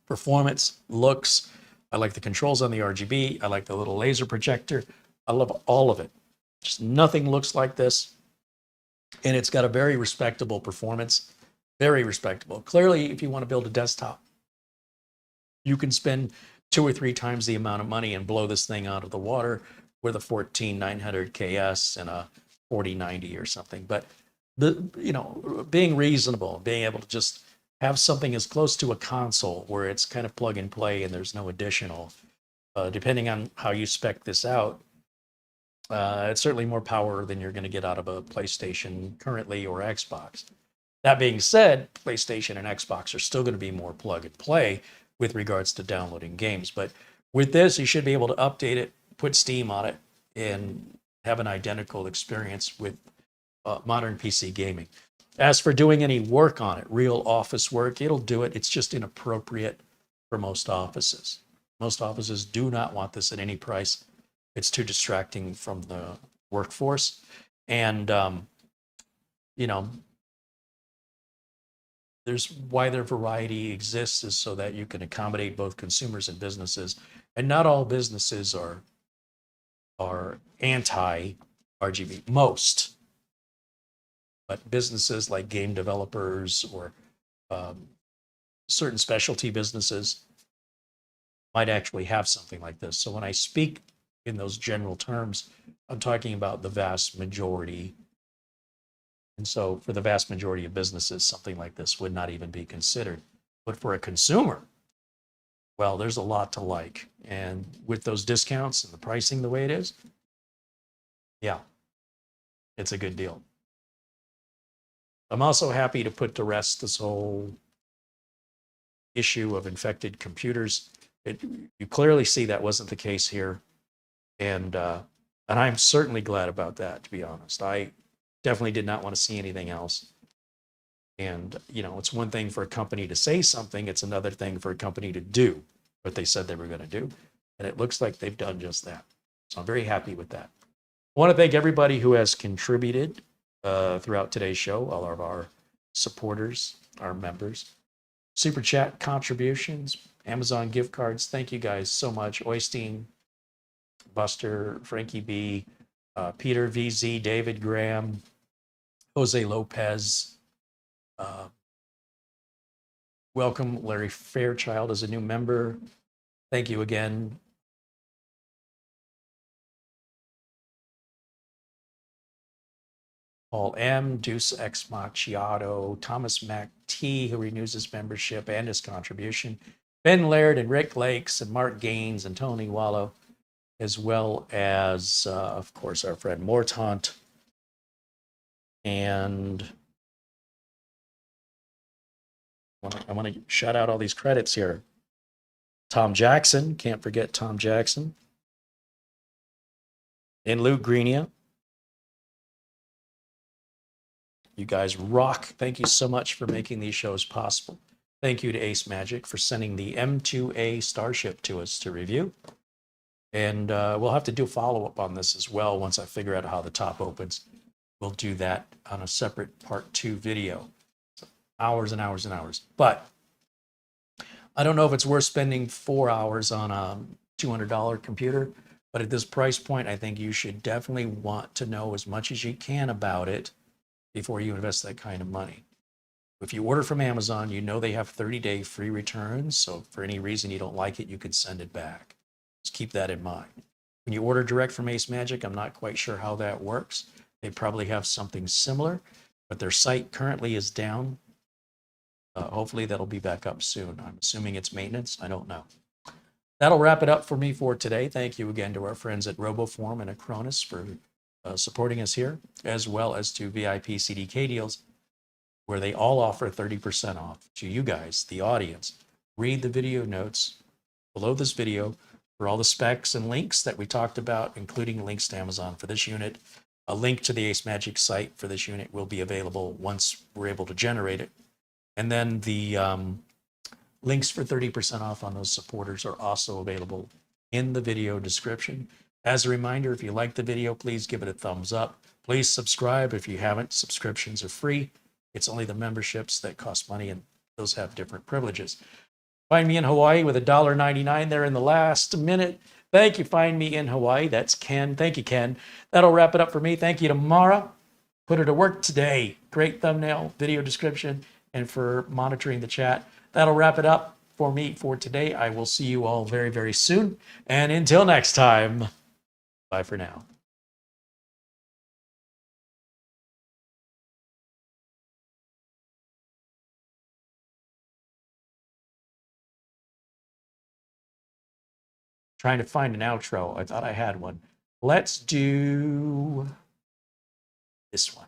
Performance, looks. I like the controls on the RGB. I like the little laser projector. I love all of it. Just nothing looks like this. And it's got a very respectable performance. Very respectable. Clearly, if you want to build a desktop, you can spend 2 or 3 times the amount of money and blow this thing out of the water with a 14900 KS and a 4090 or something. But being reasonable, being able to just have something as close to a console where it's kind of plug and play and there's no additional, depending on how you spec this out, it's certainly more power than you're going to get out of a PlayStation currently or Xbox. That being said, PlayStation and Xbox are still going to be more plug and play with regards to downloading games. But with this, you should be able to update it, put Steam on it, and have an identical experience with modern PC gaming. As for doing any work on it, real office work, it'll do it. It's just inappropriate for most offices. Most offices do not want this at any price. It's too distracting from the workforce. And, there's why their variety exists is so that you can accommodate both consumers and businesses. And not all businesses are anti-RGB. Most. But businesses like game developers or certain specialty businesses might actually have something like this. So when I speak in those general terms, I'm talking about the vast majority. And so for the vast majority of businesses, something like this would not even be considered. But for a consumer, well, there's a lot to like. And with those discounts and the pricing the way it is, yeah, it's a good deal. I'm also happy to put to rest this whole issue of infected computers. You clearly see that wasn't the case here. And I'm certainly glad about that, to be honest. I definitely did not want to see anything else. And, it's one thing for a company to say something. It's another thing for a company to do what they said they were going to do. And it looks like they've done just that. So I'm very happy with that. I want to thank everybody who has contributed throughout today's show, all of our supporters, our members, super chat contributions, Amazon gift cards. Thank you guys so much. Oystein, Buster, Frankie B, Peter VZ, David Graham, Jose Lopez. Welcome, Larry Fairchild, as a new member. Thank you again. Paul M, Deuce X Macchiato, Thomas Mac T, who renews his membership and his contribution, Ben Laird and Rick Lakes and Mark Gaines and Tony Wallow, as well as, of course, our friend Mortant. And I want to shout out all these credits here. Tom Jackson, can't forget Tom Jackson. And Lou Greenia. You guys rock. Thank you so much for making these shows possible. Thank you to AceMagic for sending the M2A StarShip to us to review. And we'll have to do a follow-up on this as well once I figure out how the top opens. We'll do that on a separate part 2 video. So hours and hours and hours. But I don't know if it's worth spending 4 hours on a $200 computer, but at this price point, I think you should definitely want to know as much as you can about it before you invest that kind of money. If you order from Amazon, you know they have 30-day free returns. So if for any reason you don't like it, you could send it back. Just keep that in mind. When you order direct from AceMagic, I'm not quite sure how that works. They probably have something similar, but their site currently is down. Hopefully that'll be back up soon. I'm assuming it's maintenance. I don't know. That'll wrap it up for me for today. Thank you again to our friends at RoboForm and Acronis for supporting us here, as well as to VIP CDK deals, where they all offer 30% off to you guys, the audience. Read the video notes below this video for all the specs and links that we talked about, including links to Amazon for this unit. A link to the AceMagic site for this unit will be available once we're able to generate it. And then the links for 30% off on those supporters are also available in the video description. As a reminder, if you like the video, please give it a thumbs up. Please subscribe if you haven't. Subscriptions are free. It's only the memberships that cost money, and those have different privileges. Find me in Hawaii with $1.99 there in the last minute. Thank you. Find me in Hawaii. That's Ken. Thank you, Ken. That'll wrap it up for me. Thank you to Mara. Put her to work today. Great thumbnail, video description, and for monitoring the chat. That'll wrap it up for me for today. I will see you all very, very soon. And until next time, bye for now. Trying to find an outro. I thought I had one. Let's do this one.